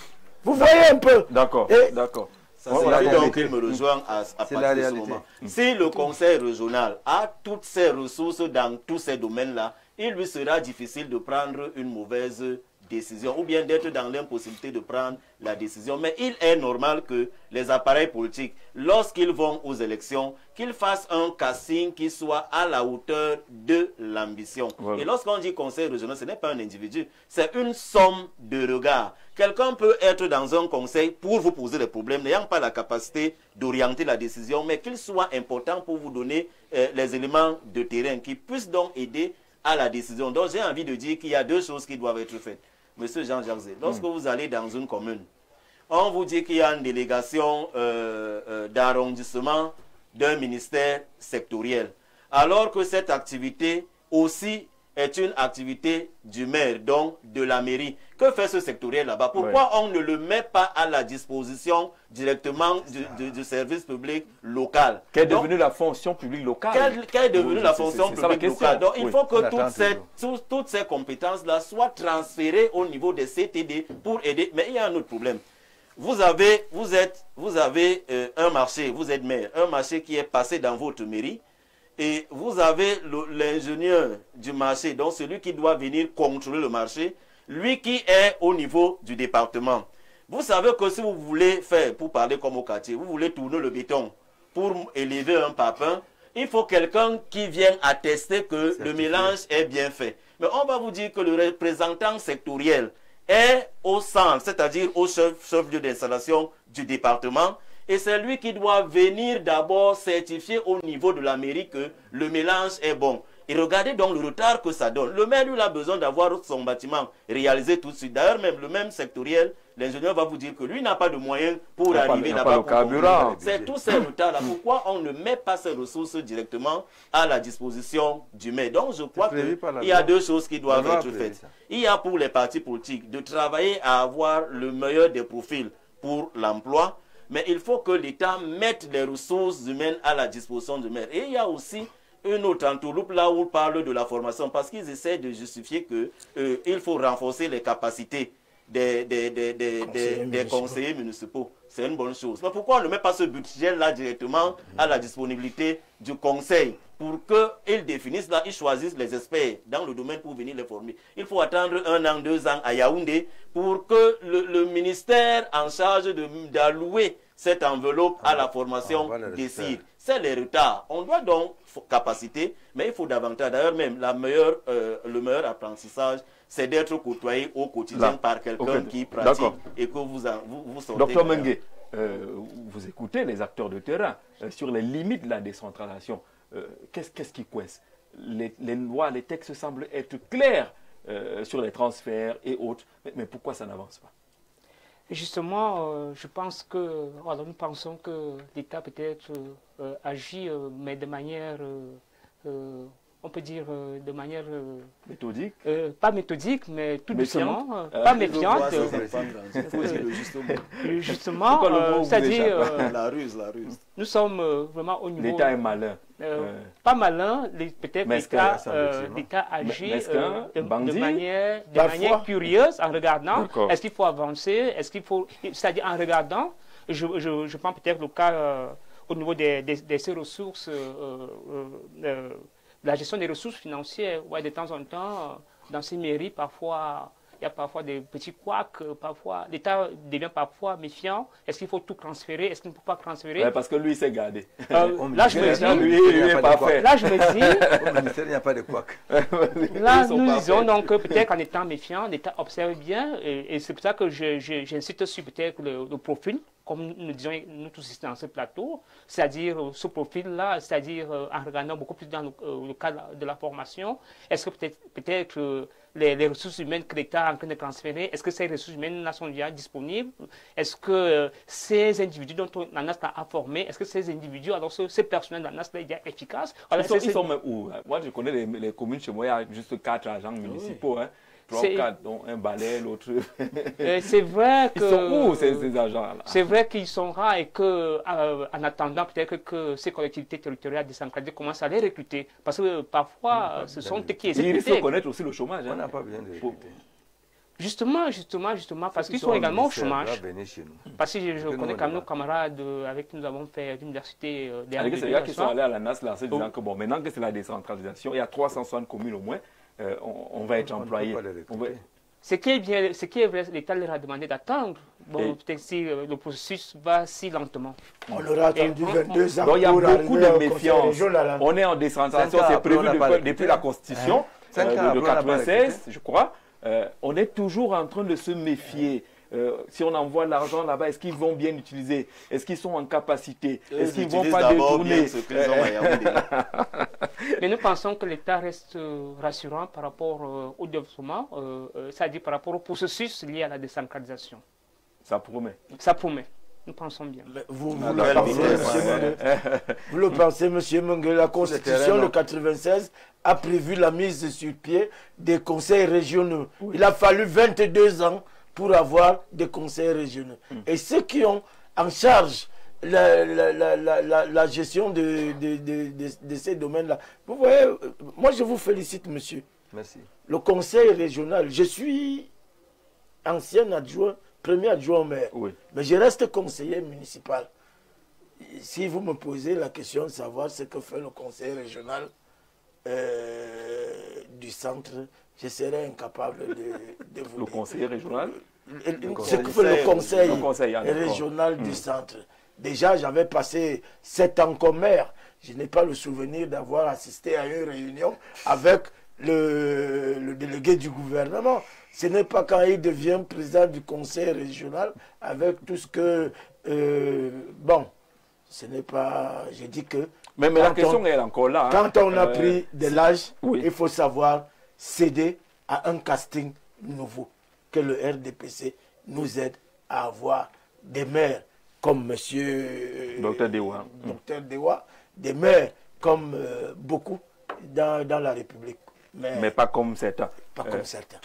Vous voyez un peu. D'accord, d'accord. Donc il me rejoint à partir de ce moment. Si le conseil régional a toutes ses ressources dans tous ces domaines-là, il lui sera difficile de prendre une mauvaise décision ou bien d'être dans l'impossibilité de prendre la décision. Mais il est normal que les appareils politiques, lorsqu'ils vont aux élections, qu'ils fassent un casting qui soit à la hauteur de l'ambition. Voilà. Et lorsqu'on dit conseil régional, ce n'est pas un individu, c'est une somme de regards. Quelqu'un peut être dans un conseil pour vous poser des problèmes, n'ayant pas la capacité d'orienter la décision, mais qu'il soit important pour vous donner les éléments de terrain qui puissent donc aider à la décision. Donc j'ai envie de dire qu'il y a deux choses qui doivent être faites. Monsieur Jean-Jacques Zé, lorsque vous allez dans une commune, on vous dit qu'il y a une délégation d'arrondissement d'un ministère sectoriel, alors que cette activité aussi est une activité du maire, donc de la mairie. Que fait ce sectoriel là-bas? Pourquoi on ne le met pas à la disposition directement du service public local? Quelle est devenue la fonction publique locale? Quelle est devenue la fonction publique locale? Donc il faut que toutes ces compétences-là soient transférées au niveau des CTD pour aider. Mais il y a un autre problème. Vous avez un marché, vous êtes maire, un marché qui est passé dans votre mairie, et vous avez l'ingénieur du marché, donc celui qui doit venir contrôler le marché, lui qui est au niveau du département. Vous savez que si vous voulez faire, pour parler comme au quartier, vous voulez tourner le béton pour élever un papin, il faut quelqu'un qui vienne attester que le mélange est bien fait. Mais on va vous dire que le représentant sectoriel est au centre, c'est-à-dire au chef-lieu d'installation du département, et c'est lui qui doit venir d'abord certifier au niveau de la mairie que le mélange est bon. Et regardez donc le retard que ça donne. Le maire, lui, a besoin d'avoir son bâtiment réalisé tout de suite. D'ailleurs, même le même sectoriel, l'ingénieur va vous dire que lui n'a pas de moyens pour arriver là-bas. C'est tous ces retards-là. Pourquoi on ne met pas ces ressources directement à la disposition du maire? Donc, je crois qu'il y a deux choses qui doivent être faites. Il y a pour les partis politiques de travailler à avoir le meilleur des profils pour l'emploi, mais il faut que l'État mette les ressources humaines à la disposition du maire. Et il y a aussi une autre entourloupe là où on parle de la formation, parce qu'ils essaient de justifier qu'il faut renforcer les capacités des conseillers municipaux. C'est une bonne chose. Mais pourquoi on ne met pas ce budget-là directement à la disponibilité du conseil pour qu'ils définissent là, ils choisissent les experts dans le domaine pour venir les former? Il faut attendre 1 an, 2 ans à Yaoundé pour que le ministère en charge d'allouer cette enveloppe à la formation décide. C'est les retards. On doit donc capaciter, mais il faut davantage. D'ailleurs, même le meilleur apprentissage, c'est d'être côtoyé au quotidien par quelqu'un qui pratique et que vous sortez. Docteur Mengue, vous écoutez les acteurs de terrain sur les limites de la décentralisation. Qu'est-ce qui coince? Les lois, les textes semblent être clairs sur les transferts et autres, mais pourquoi ça n'avance pas? Justement, je pense que, alors nous pensons que l'État peut-être agit, mais de manière on peut dire de manière méthodique, pas méthodique, mais tout doucement, pas méfiante. Justement, c'est-à-dire la ruse. Nous sommes vraiment au niveau. L'État est malin. Pas malin, peut-être l'État agit de manière curieuse en regardant. Est-ce qu'il faut avancer? Est-ce qu'il faut, c'est-à-dire en regardant, je prends peut-être le cas au niveau de ces ressources, la gestion des ressources financières. Ouais, de temps en temps, dans ces mairies, parfois, il y a parfois des petits couacs, parfois l'État devient parfois méfiant. Est-ce qu'il faut tout transférer? Est-ce qu'il ne peut pas transférer? Parce que lui, il s'est gardé. Là, je me dis, là, je me dis, au ministère, il n'y a pas de couac. Là, nous disons donc peut-être qu'en étant méfiant, l'État observe bien, et c'est pour ça que j'insiste sur peut-être le profil, comme nous disons nous tous ici dans ce plateau, c'est-à-dire ce profil-là, c'est-à-dire en regardant beaucoup plus dans le cadre de la formation, est-ce que peut-être les ressources humaines que l'État est en train de transférer, est-ce que ces ressources humaines sont déjà disponibles? Est-ce que ces individus dont la NAS a formé, est-ce que ces individus, alors ces personnels de la NAS sont déjà efficaces? Ils sont même où? Moi, je connais les communes chez moi, il y a juste 4 agents municipaux. Hein. 3 ou 4, dont un balai, l'autre. C'est vrai que. Ils sont où ces agents-là? C'est vrai qu'ils sont rares et que, en attendant, peut-être que ces collectivités territoriales décentralisées commencent à les recruter. Parce que parfois, ce sont eux qui essaient de. Il faut connaître aussi le chômage. On n'a pas besoin de recruter. Justement, parce qu'ils sont également au chômage. Parce que je connais quand même nos camarades avec qui nous avons fait l'université des Arts. C'est les gars qui sont allés à la NAS là, en disant que bon, maintenant que c'est la décentralisation, il y a 360 communes au moins. On va être employé. Ce qui est vrai, l'État leur a demandé d'attendre. Bon, peut-être si le processus va si lentement. On leur a attendu 22 ans. Donc il y a beaucoup de méfiance. On est en décentralisation, c'est prévu depuis la Constitution de 1996, je crois. On est toujours en train de se méfier. Si on envoie l'argent là-bas, est-ce qu'ils vont bien l'utiliser? Est-ce qu'ils sont en capacité? Est-ce qu'ils ne vont pas détourner? Mais nous pensons que l'État reste rassurant par rapport au développement, c'est-à-dire par rapport au processus lié à la décentralisation. Ça promet. Ça promet. Nous pensons bien. Vous le pensez, monsieur Mungue, la Constitution de 1996 a prévu la mise sur pied des conseils régionaux. Oui. Il a fallu 22 ans pour avoir des conseils régionaux. Et ceux qui ont en charge la gestion de ces domaines-là, vous voyez, moi je vous félicite, monsieur. Merci. Le conseil régional, je suis ancien adjoint, premier adjoint au maire, oui. Mais je reste conseiller municipal. Si vous me posez la question de savoir ce que fait le conseil régional du centre, je serais incapable de vous le conseiller régional ce que fait le conseil régional du centre. Déjà, j'avais passé 7 ans comme maire. Je n'ai pas le souvenir d'avoir assisté à une réunion avec le délégué du gouvernement. Ce n'est pas quand il devient président du conseil régional avec tout ce que... bon, ce n'est pas... Je dis que... Mais la question est encore là. Quand on a pris de l'âge, oui. Il faut savoir céder à un casting nouveau. Que le RDPC nous aide à avoir des maires comme monsieur Dr Dewa, des maires comme beaucoup dans la République. Mais pas comme certains. Pas comme certains.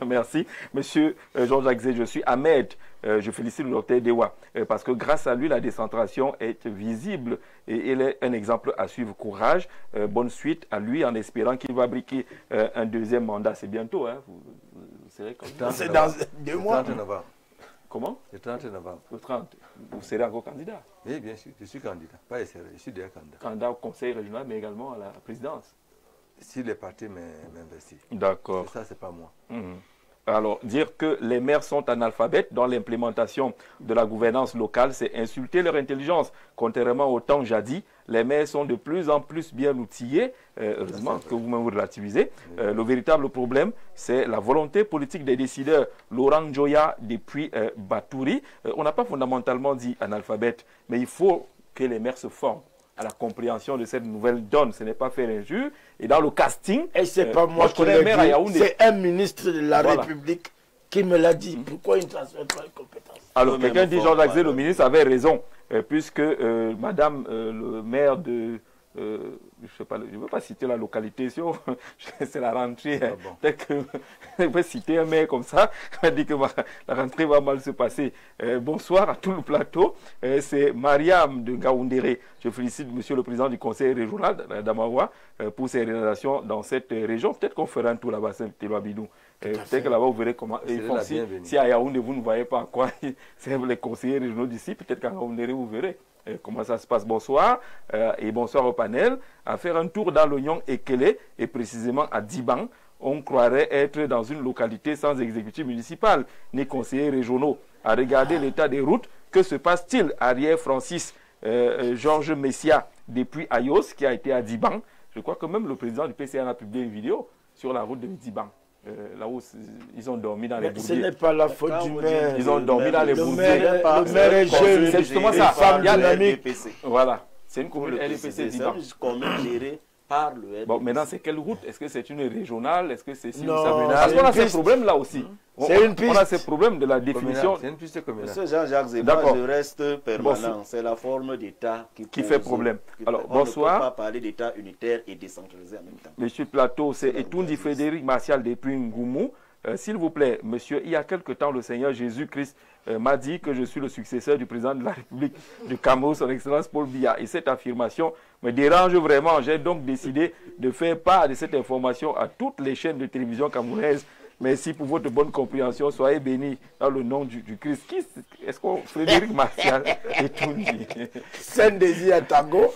Merci. Monsieur Georges Axé, je suis Ahmed. Je félicite le Dr Dewa parce que grâce à lui, la décentration est visible et il est un exemple à suivre. Courage, bonne suite à lui en espérant qu'il va briquer un deuxième mandat. C'est bientôt, hein? Vous serez comme ça. C'est dans 2 mois. Le 30 novembre. Comment? Le 30 novembre. Le 30. Vous serez encore candidat? Oui, bien sûr. Je suis candidat. Pas essayé, je suis déjà candidat. Candidat au conseil régional, mais également à la présidence. Si les partis m'investissent. D'accord. Ça, c'est pas moi. Alors, dire que les maires sont analphabètes dans l'implémentation de la gouvernance locale, c'est insulter leur intelligence. Contrairement au temps jadis, les maires sont de plus en plus bien outillés, heureusement que vous-même vous relativisez. Le véritable problème, c'est la volonté politique des décideurs. Laurent Joya, depuis Batouri, on n'a pas fondamentalement dit analphabète, mais il faut que les maires se forment à la compréhension de cette nouvelle donne. Ce n'est pas faire injure. Et dans le casting... Et c'est pas moi qui le dis, c'est un ministre de la République qui me l'a dit. Pourquoi il ne transfère pas les compétences? Alors, quelqu'un dit, Georges Axé, le ministre avait raison, puisque madame le maire de je sais pas, je ne veux pas citer la localité, c'est la rentrée. Ah bon. Peut-être que je vais citer un maire comme ça, qui m'a dit que la rentrée va mal se passer. Bonsoir à tout le plateau. C'est Mariam de Ngaoundéré. Je félicite Monsieur le Président du Conseil régional d'Amawa pour ses réalisations dans cette région. Peut-être qu'on fera un tour là-bas, Saint-Éloi-Bidou. Peut-être que là-bas, vous verrez comment. Si à Yaoundé, vous ne voyez pas quoi, c'est les conseillers régionaux d'ici. Peut-être qu'à Ngaoundéré, vous verrez comment ça se passe. Bonsoir et bonsoir au panel. À faire un tour dans l'Oignon Ekele et précisément à Diban, on croirait être dans une localité sans exécutif municipal ni conseillers régionaux. À regarder l'état des routes, que se passe-t-il? Arrière Francis Georges Messia depuis Ayos qui a été à Diban. Je crois que même le président du PCN a publié une vidéo sur la route de Diban. Là où ils ont dormi dans les bourbiers. Ce n'est pas la faute du maire. Ils ont dormi dans les bourbiers. Le maire est jeune. C'est justement ça. Il y a dynamique. Voilà. C'est une commune LDPC Diban. C'est une commune gérée par le LDPC. Bon, maintenant, c'est quelle route? Est-ce que c'est une régionale? Est-ce que c'est si Non, parce qu'on a ces problèmes là aussi. C'est une piste. On a ces problèmes de la définition. C'est une piste communale. Monsieur Jean-Jacques Zéba, je reste permanent. C'est la forme d'État qui fait problème. Alors, bonsoir. On ne peut pas parler d'État unitaire et décentralisé en même temps. Monsieur Plateau, c'est Etoundi Frédéric Martial depuis Ngoumou. S'il vous plaît, monsieur, il y a quelque temps, le Seigneur Jésus-Christ m'a dit que je suis le successeur du président de la République du Cameroun, son Excellence Paul Biya. Et cette affirmation me dérange vraiment. J'ai donc décidé de faire part de cette information à toutes les chaînes de télévision camerounaises. Merci pour votre bonne compréhension. Soyez bénis dans le nom du Christ. Est-ce qu'on Frédéric Martial Etoundi Saint-Désir à Tango.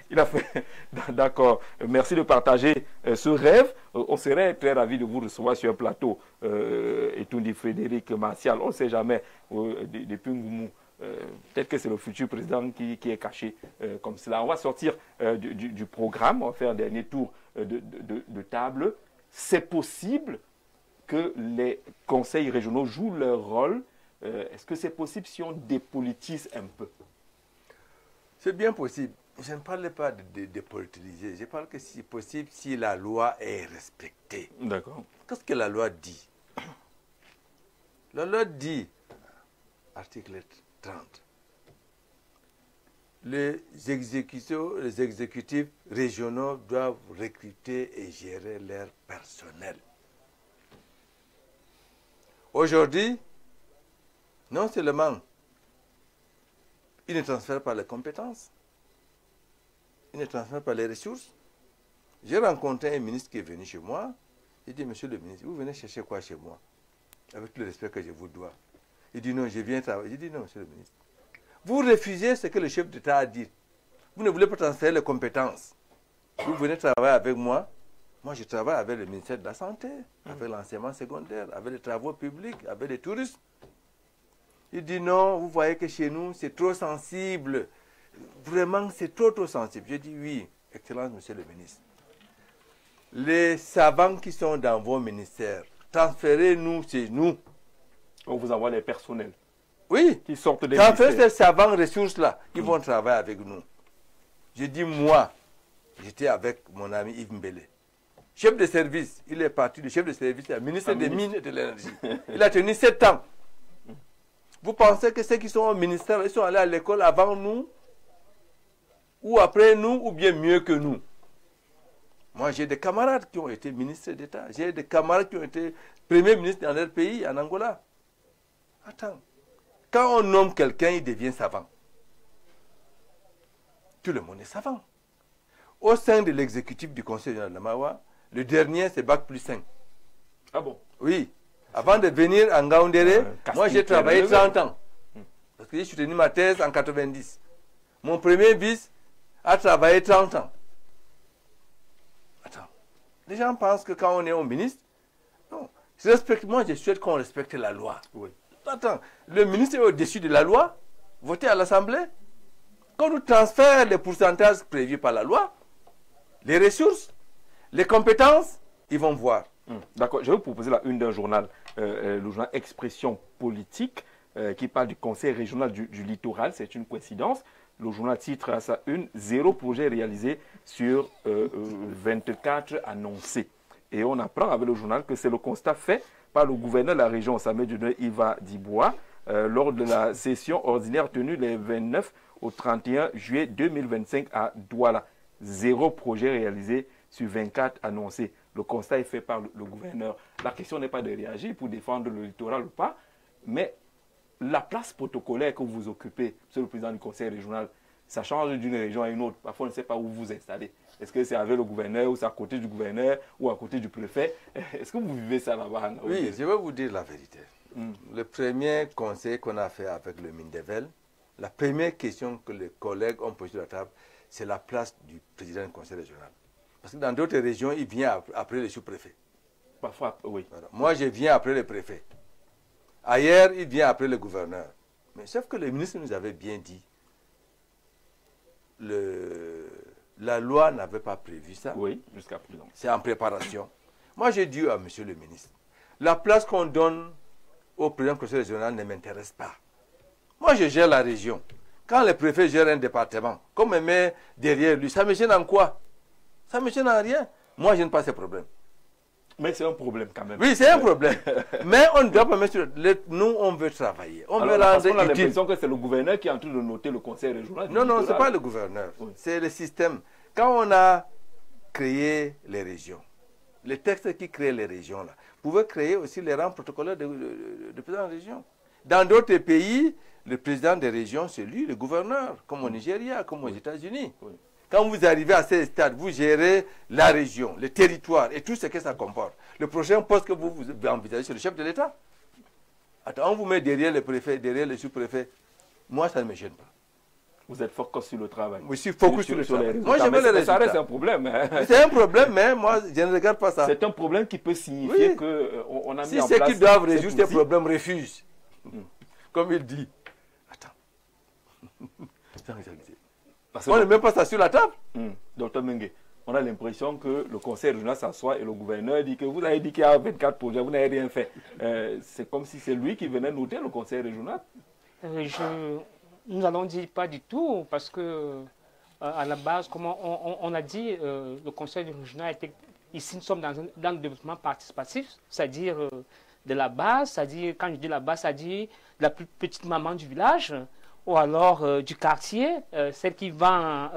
Il a fait. D'accord. Merci de partager ce rêve. On serait très ravis de vous recevoir sur un plateau. Etoundi Frédéric Martial. On ne sait jamais. Depuis Ngoumou. Peut-être que c'est le futur président qui est caché comme cela. On va sortir du programme. On va faire un dernier tour de table. C'est possible que les conseils régionaux jouent leur rôle. Est-ce que c'est possible si on dépolitise un peu? C'est bien possible. Je ne parle pas de dépolitiser. Je parle que c'est possible si la loi est respectée. D'accord. Qu'est-ce que la loi dit? La loi dit, article 30, les exécutifs régionaux doivent recruter et gérer leur personnel. Aujourd'hui, non seulement ils ne transfèrent pas les compétences, ils ne transfèrent pas les ressources. J'ai rencontré un ministre qui est venu chez moi. Il dit, monsieur le ministre, vous venez chercher quoi chez moi? Avec tout le respect que je vous dois. Il dit, non, je viens travailler. Je dis, non, monsieur le ministre. Vous refusez ce que le chef d'État a dit. Vous ne voulez pas transférer les compétences. Vous venez travailler avec moi. Moi, je travaille avec le ministère de la Santé, avec l'enseignement secondaire, avec les travaux publics, avec les touristes. Il dit non, vous voyez que chez nous, c'est trop sensible. Vraiment, c'est trop sensible. Je dis oui, Excellence, monsieur le ministre. Les savants qui sont dans vos ministères, transférez-nous chez nous. On vous envoie les personnels. Oui, qui sortent des transférez ces savants ressources-là. Ils vont travailler avec nous. Je dis moi, j'étais avec mon ami Yves Mbele. Chef de service, il est parti du chef de service, ministre des Mines et de l'Énergie. Il a tenu 7 ans. Vous pensez que ceux qui sont au ministère, ils sont allés à l'école avant nous, ou après nous, ou bien mieux que nous? Moi, j'ai des camarades qui ont été ministres d'État. J'ai des camarades qui ont été premiers ministres dans leur pays, en Angola. Attends. Quand on nomme quelqu'un, il devient savant. Tout le monde est savant. Au sein de l'exécutif du Conseil de Mawa, le dernier, c'est Bac plus 5. Ah bon? Oui. Avant de venir en Ngaoundéré, moi j'ai travaillé 30 ans. Parce que j'ai soutenu ma thèse en 90. Mon premier vice a travaillé 30 ans. Attends. Les gens pensent que quand on est au ministre, non. Moi, je souhaite qu'on respecte la loi. Oui. Attends, le ministre est au-dessus de la loi, voté à l'Assemblée. Quand nous transfère les pourcentages prévus par la loi, les ressources, les compétences, ils vont voir. D'accord, je vais vous proposer la une d'un journal, le journal Expression Politique, qui parle du Conseil régional du littoral. C'est une coïncidence. Le journal titre à sa une, 0 projet réalisé sur 24 annoncés. Et on apprend avec le journal que c'est le constat fait par le gouverneur de la région, Samuel Dudoué Iva Dibois, lors de la session ordinaire tenue les 29 au 31 juillet 2025 à Douala. 0 projet réalisé sur 24 annoncés. Le constat est fait par le gouverneur. La question n'est pas de réagir pour défendre le littoral ou pas, mais la place protocolaire que vous occupez, monsieur le président du conseil régional, ça change d'une région à une autre. Parfois, on ne sait pas où vous installez. Est-ce que c'est avec le gouverneur ou c'est à côté du gouverneur ou à côté du préfet? Est-ce que vous vivez ça là-bas? Oui, je vais vous dire la vérité. Le premier conseil qu'on a fait avec le Mindevel, la première question que les collègues ont posée sur la table, c'est la place du président du conseil régional. Parce que dans d'autres régions, il vient après le sous-préfet. Parfois, oui. Voilà. Moi, je viens après le préfet. Ailleurs, il vient après le gouverneur. Mais sauf que le ministre nous avait bien dit, la loi n'avait pas prévu ça. Oui, jusqu'à présent. C'est en préparation. Moi, j'ai dit à monsieur le ministre, la place qu'on donne au président du conseil régional ne m'intéresse pas. Moi, je gère la région. Quand le préfet gère un département, comme il met derrière lui, ça me gêne en quoi? Ça me gêne en rien. Moi, je n'ai pas ce problème. Mais c'est un problème quand même. Oui, c'est un problème. Mais on ne doit pas mettre... Nous, on veut travailler. On veut rendre utile. On a l'impression que c'est le gouverneur qui est en train de noter le conseil régional. Non, non, ce n'est pas le gouverneur. Oui. C'est le système. Quand on a créé les régions, les textes qui créent les régions, là, pouvaient créer aussi les rangs protocolaires de président de région. Dans d'autres pays, le président des régions, c'est lui, le gouverneur, comme au Nigeria, comme aux États-Unis. Oui. Quand vous arrivez à ce stade, vous gérez la région, le territoire et tout ce que ça comporte. Le prochain poste que vous envisagez, c'est le chef de l'État. Attends, on vous met derrière le préfet, derrière le sous-préfet. Moi, ça ne me gêne pas. Vous êtes focus sur le travail. Je suis focus sur le travail. Moi, je veux les résultats. Ça reste un problème. Hein. C'est un problème, mais moi, je ne regarde pas ça. C'est un problème qui peut signifier qu'on a mis en place... Si ceux qui doivent résoudre ces problèmes refusent, comme il dit, attends, on ne met pas ça sur la table. Docteur Mengue, on a l'impression que le conseil régional s'assoit et le gouverneur dit que vous avez dit qu'il y a 24 projets, vous n'avez rien fait. C'est comme si c'est lui qui venait noter le conseil régional. Nous allons dire pas du tout, parce que à la base, comme on a dit, le conseil régional était... Ici, nous sommes dans le développement participatif, c'est-à-dire de la base, c'est-à-dire, quand je dis la base, c'est-à-dire la plus petite maman du village, ou alors du quartier, celle qui vend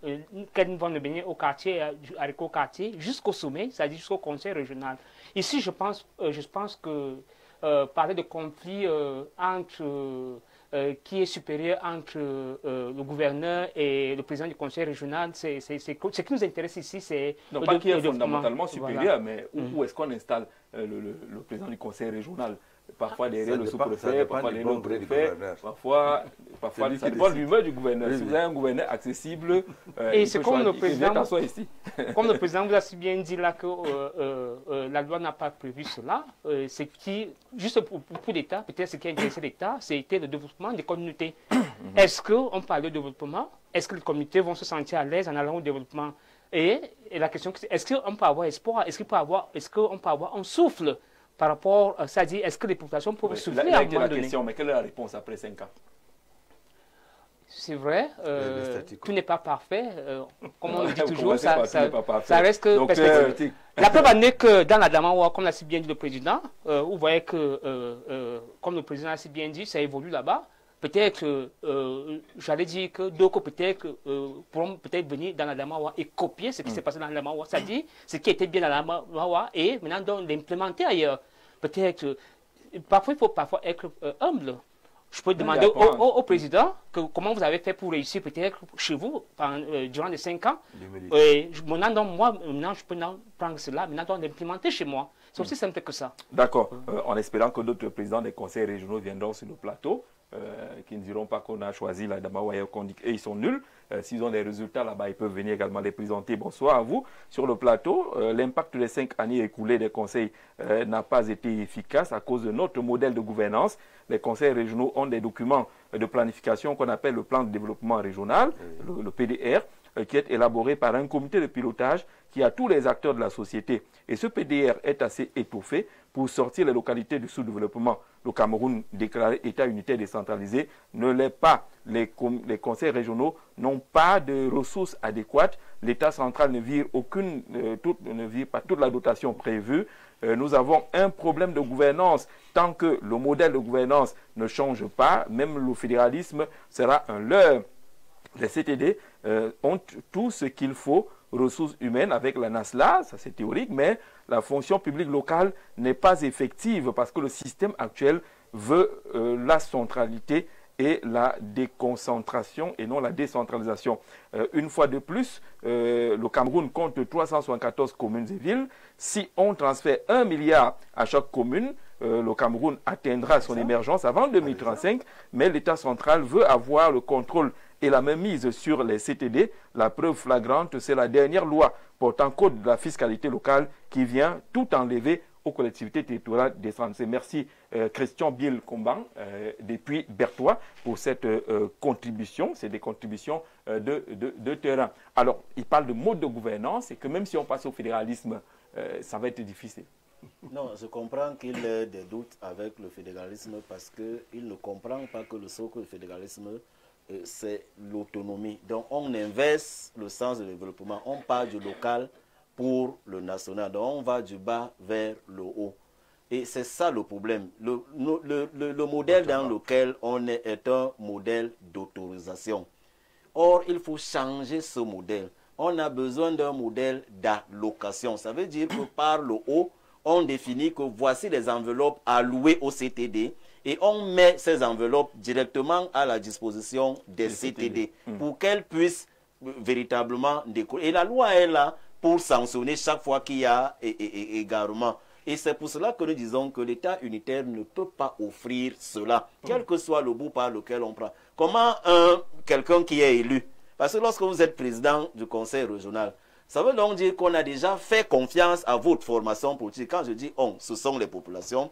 le beignet au quartier, du haricot au quartier, jusqu'au sommet, c'est-à-dire jusqu'au conseil régional. Ici, je pense que parler de conflit qui est supérieur entre le gouverneur et le président du conseil régional, ce qui nous intéresse ici, c'est... Non, pas qui est fondamentalement supérieur, voilà. Mais où est-ce qu'on installe le président du conseil régional? Parfois derrière le sous-préfet, parfois derrière le préfet, parfois ça dépend de l'humeur du gouverneur. Si vous avez un gouverneur accessible, et c'est comme le président, comme le président vous a si bien dit là que la loi n'a pas prévu cela, c'est qui, juste pour l'État, peut-être ce qui a intéressé l'État, c'était le développement des communautés. Est-ce qu'on parle de développement? Est-ce que les communautés vont se sentir à l'aise en allant au développement? Et la question, est-ce qu'on peut avoir espoir? Est-ce qu'on peut avoir un souffle par rapport, c'est-à-dire, est-ce que les populations peuvent souffler à un moment donné? Question, mais quelle est la réponse après 5 ans? C'est vrai, tout n'est pas parfait. Comme on le dit toujours, ça reste que perspective. La preuve en est que dans la Damawa, comme l'a si bien dit le président, vous voyez que, comme le président l'a si bien dit, ça évolue là-bas. Peut-être, j'allais dire que d'autres pourront peut-être venir dans la Damawa et copier ce qui s'est passé dans la Damawa, c'est-à-dire ce qui était bien dans la Damawa et maintenant l'implémenter ailleurs. Peut-être, parfois il faut être humble. Je peux demander au président comment vous avez fait pour réussir peut-être chez vous durant les 5 ans. Moi, maintenant, je peux prendre cela, maintenant, l'implémenter chez moi. C'est aussi simple que ça. D'accord. En espérant que d'autres présidents des conseils régionaux viendront sur le plateau, qui ne diront pas qu'on a choisi la Damawa et qu'on dit qu'ils sont nuls. S'ils ont des résultats là-bas, ils peuvent venir également les présenter. Bonsoir à vous. Sur le plateau, l'impact des 5 années écoulées des conseils n'a pas été efficace à cause de notre modèle de gouvernance. Les conseils régionaux ont des documents de planification qu'on appelle le plan de développement régional, le PDR, qui est élaboré par un comité de pilotage qui a tous les acteurs de la société. Et ce PDR est assez étoffé pour sortir les localités du sous-développement. Le Cameroun, déclaré État unitaire décentralisé, ne l'est pas. Les conseils régionaux n'ont pas de ressources adéquates. L'État central ne vire pas toute la dotation prévue. nous avons un problème de gouvernance. Tant que le modèle de gouvernance ne change pas, même le fédéralisme sera un leurre. Les CTD ont tout ce qu'il faut, ressources humaines avec la NASLA, ça c'est théorique, mais la fonction publique locale n'est pas effective parce que le système actuel veut la centralité et la déconcentration et non la décentralisation. Une fois de plus, le Cameroun compte 374 communes et villes. Si on transfère 1 milliard à chaque commune, le Cameroun atteindra son émergence avant 2035, mais l'État central veut avoir le contrôle et la même mise sur les CTD. La preuve flagrante, c'est la dernière loi portant code de la fiscalité locale qui vient tout enlever aux collectivités territoriales décentralisées. Merci Christian Biel-Comban depuis Berthois pour cette contribution. C'est des contributions de terrain. Alors, il parle de mode de gouvernance et que même si on passe au fédéralisme, ça va être difficile. Non, je comprends qu'il ait des doutes avec le fédéralisme parce qu'il ne comprend pas que le socle du fédéralisme, c'est l'autonomie. Donc, on inverse le sens du développement. On part du local pour le national. Donc, on va du bas vers le haut. Et c'est ça le problème. Le modèle dans lequel on est un modèle d'autorisation. Or, il faut changer ce modèle. On a besoin d'un modèle d'allocation. Ça veut dire que par le haut, on définit que voici les enveloppes allouées au CTD et on met ces enveloppes directement à la disposition des CTD pour qu'elles puissent véritablement décoller. Et la loi est là pour sanctionner chaque fois qu'il y a égarement. Et c'est pour cela que nous disons que l'État unitaire ne peut pas offrir cela, quel que soit le bout par lequel on prend. Comment quelqu'un qui est élu, parce que lorsque vous êtes président du conseil régional, ça veut donc dire qu'on a déjà fait confiance à votre formation politique. Quand je dis on, ce sont les populations.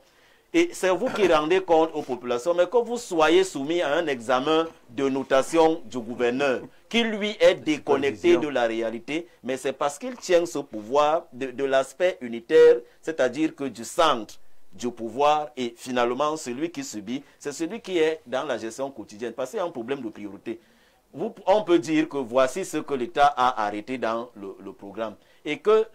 Et c'est vous qui rendez compte aux populations, mais que vous soyez soumis à un examen de notation du gouverneur, qui lui est déconnecté de la réalité, mais c'est parce qu'il tient ce pouvoir de l'aspect unitaire, c'est-à-dire que du centre du pouvoir, et finalement celui qui subit, c'est celui qui est dans la gestion quotidienne, parce qu'il y a un problème de priorité. On peut dire que voici ce que l'État a arrêté dans le programme et que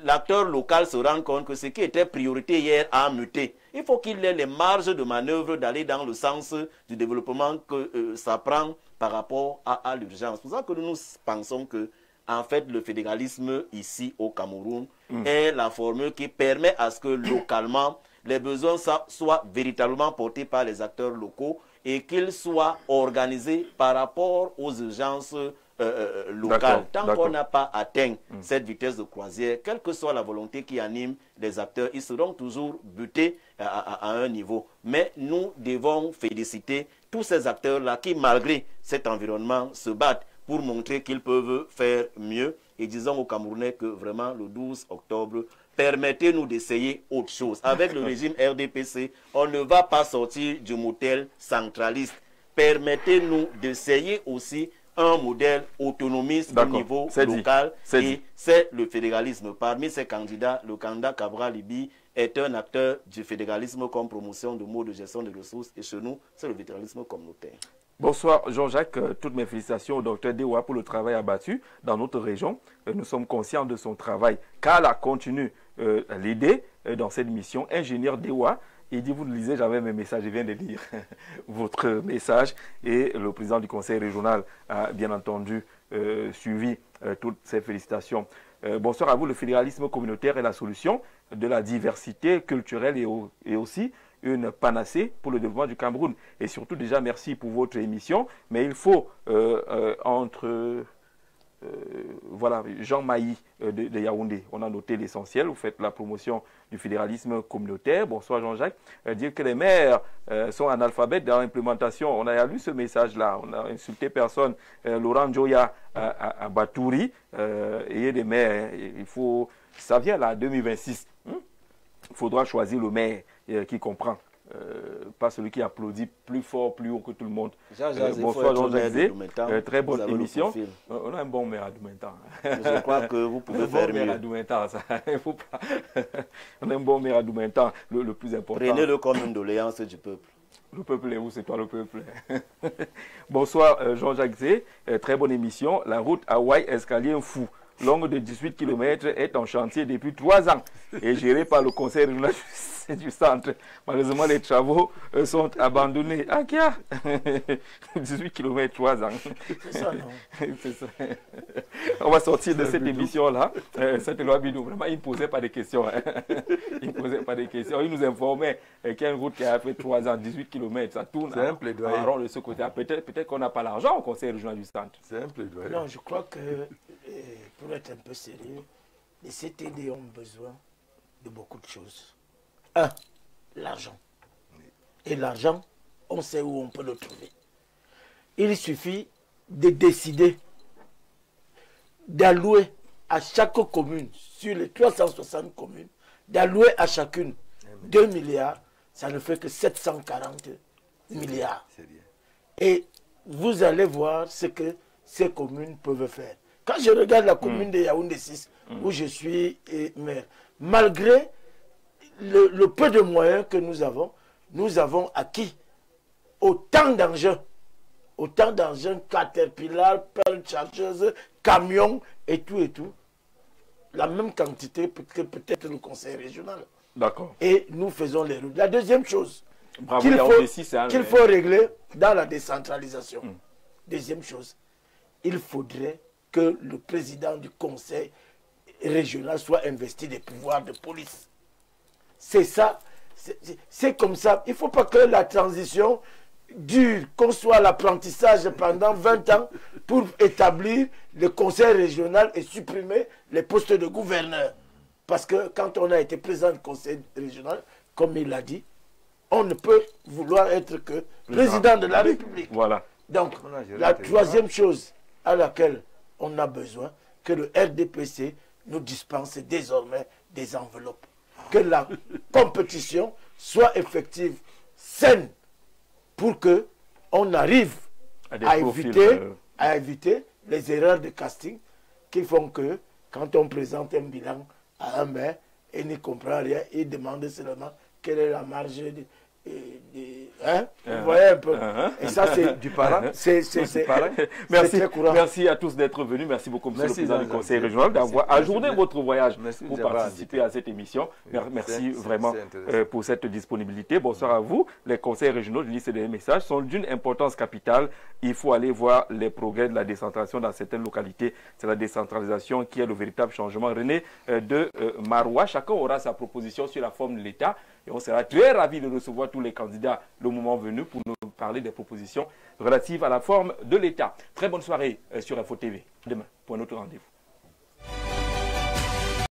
l'acteur local se rend compte que ce qui était priorité hier a muté. Il faut qu'il ait les marges de manœuvre d'aller dans le sens du développement que ça prend par rapport à l'urgence. C'est pour ça que nous pensons que, en fait, le fédéralisme ici au Cameroun est la formule qui permet à ce que localement, les besoins soient véritablement portés par les acteurs locaux et qu'ils soient organisés par rapport aux urgences locales. Tant qu'on n'a pas atteint cette vitesse de croisière, quelle que soit la volonté qui anime les acteurs, ils seront toujours butés à un niveau. Mais nous devons féliciter tous ces acteurs-là qui, malgré cet environnement, se battent pour montrer qu'ils peuvent faire mieux. Et disons aux Camerounais que vraiment le 12 octobre, permettez-nous d'essayer autre chose. Avec le régime RDPC, on ne va pas sortir du modèle centraliste. Permettez-nous d'essayer aussi un modèle autonomiste au niveau local. Et c'est le fédéralisme. Parmi ces candidats, le candidat Cabral Libi est un acteur du fédéralisme comme promotion de modes de gestion des ressources. Et chez nous, c'est le fédéralisme communautaire. Bonsoir Jean-Jacques, toutes mes félicitations au docteur Dewa pour le travail abattu dans notre région. Nous sommes conscients de son travail. Kala continue à l'aider dans cette mission. Ingénieur Dewa, il dit, vous le lisez, j'avais mes messages, je viens de lire votre message. Et le président du conseil régional a bien entendu suivi toutes ces félicitations. Bonsoir à vous, le fédéralisme communautaire est la solution de la diversité culturelle et aussi une panacée pour le développement du Cameroun. Et surtout, déjà, merci pour votre émission. Mais il faut, voilà, Jean Mailly de Yaoundé, on a noté l'essentiel. Vous faites la promotion du fédéralisme communautaire. Bonsoir Jean-Jacques. Dire que les maires sont analphabètes dans l'implémentation. On a lu ce message-là. On a insulté personne. Laurent Djoya à Batouri. Et des maires, il faut, ça vient là, 2026. Il faudra choisir le maire qui comprend. Pas celui qui applaudit plus fort, plus haut que tout le monde. Bonsoir Jean-Jacques. Très bonne émission. On a un bon maire à Doumentan. Je crois que vous pouvez faire mieux. On a un bon maire à Doumentan, le plus important. Prenez-le comme une doléance du peuple. Le peuple est où? C'est toi le peuple. Bonsoir Jean-Jacques Zé. Très bonne émission. La route Hawaï escalier fou. longue de 18 km, est en chantier depuis 3 ans et gérée par le conseil régional du centre. Malheureusement, les travaux sont abandonnés. Ah, qui a 18 km, 3 ans. C'est ça, non? C'est ça. On va sortir de cette émission-là. Cette loi Bidou, vraiment, il ne posait pas de questions. Hein. Il ne posait pas de questions. Il nous informait qu'il y a une route qui a fait 3 ans, 18 km. Ça tourne en rond de ce côté. Peut-être qu'on n'a pas l'argent au conseil régional du centre. C'est un plaidoyer. Non, je crois que, pour être un peu sérieux, les CTD ont besoin de beaucoup de choses. 1. L'argent. Et l'argent, on sait où on peut le trouver. Il suffit de décider d'allouer à chaque commune, sur les 360 communes, d'allouer à chacune 2 milliards, ça ne fait que 740 milliards. Et vous allez voir ce que ces communes peuvent faire. Quand je regarde la commune de Yaoundé 6, où je suis maire, malgré le peu de moyens que nous avons acquis autant d'engins, Caterpillar, pelle chargeuse, camions et tout, la même quantité que peut-être le conseil régional. D'accord. Et nous faisons les routes. La deuxième chose qu'il faut régler dans la décentralisation. Deuxième chose, il faudrait que le président du conseil régional soit investi des pouvoirs de police. C'est ça, c'est comme ça. Il ne faut pas que la transition dure, qu'on soit l'apprentissage pendant 20 ans pour établir le conseil régional et supprimer les postes de gouverneur. Parce que quand on a été président du conseil régional, comme il l'a dit, on ne peut vouloir être que président de la République. Voilà. Donc, la troisième chose à laquelle on a besoin, que le RDPC nous dispense désormais des enveloppes. Que la compétition soit effective, saine, pour que on arrive à éviter les erreurs de casting qui font que quand on présente un bilan à un maire, il ne comprend rien, il demande seulement quelle est la marge vous voyez un peu. Et ça, c'est du parent. Merci à tous d'être venus. Merci beaucoup, monsieur le président du conseil régional, d'avoir ajourné votre voyage pour participer à cette émission. Merci vraiment pour cette disponibilité. Bonsoir à vous. Les conseils régionaux de l'ICD Messages sont d'une importance capitale. Il faut aller voir les progrès de la décentralisation dans certaines localités. C'est la décentralisation qui est le véritable changement. René de Maroua, chacun aura sa proposition sur la forme de l'État. Et on sera très ravis de recevoir tous les candidats le moment venu pour nous parler des propositions relatives à la forme de l'État. Très bonne soirée sur Info TV. Demain, pour un autre rendez-vous.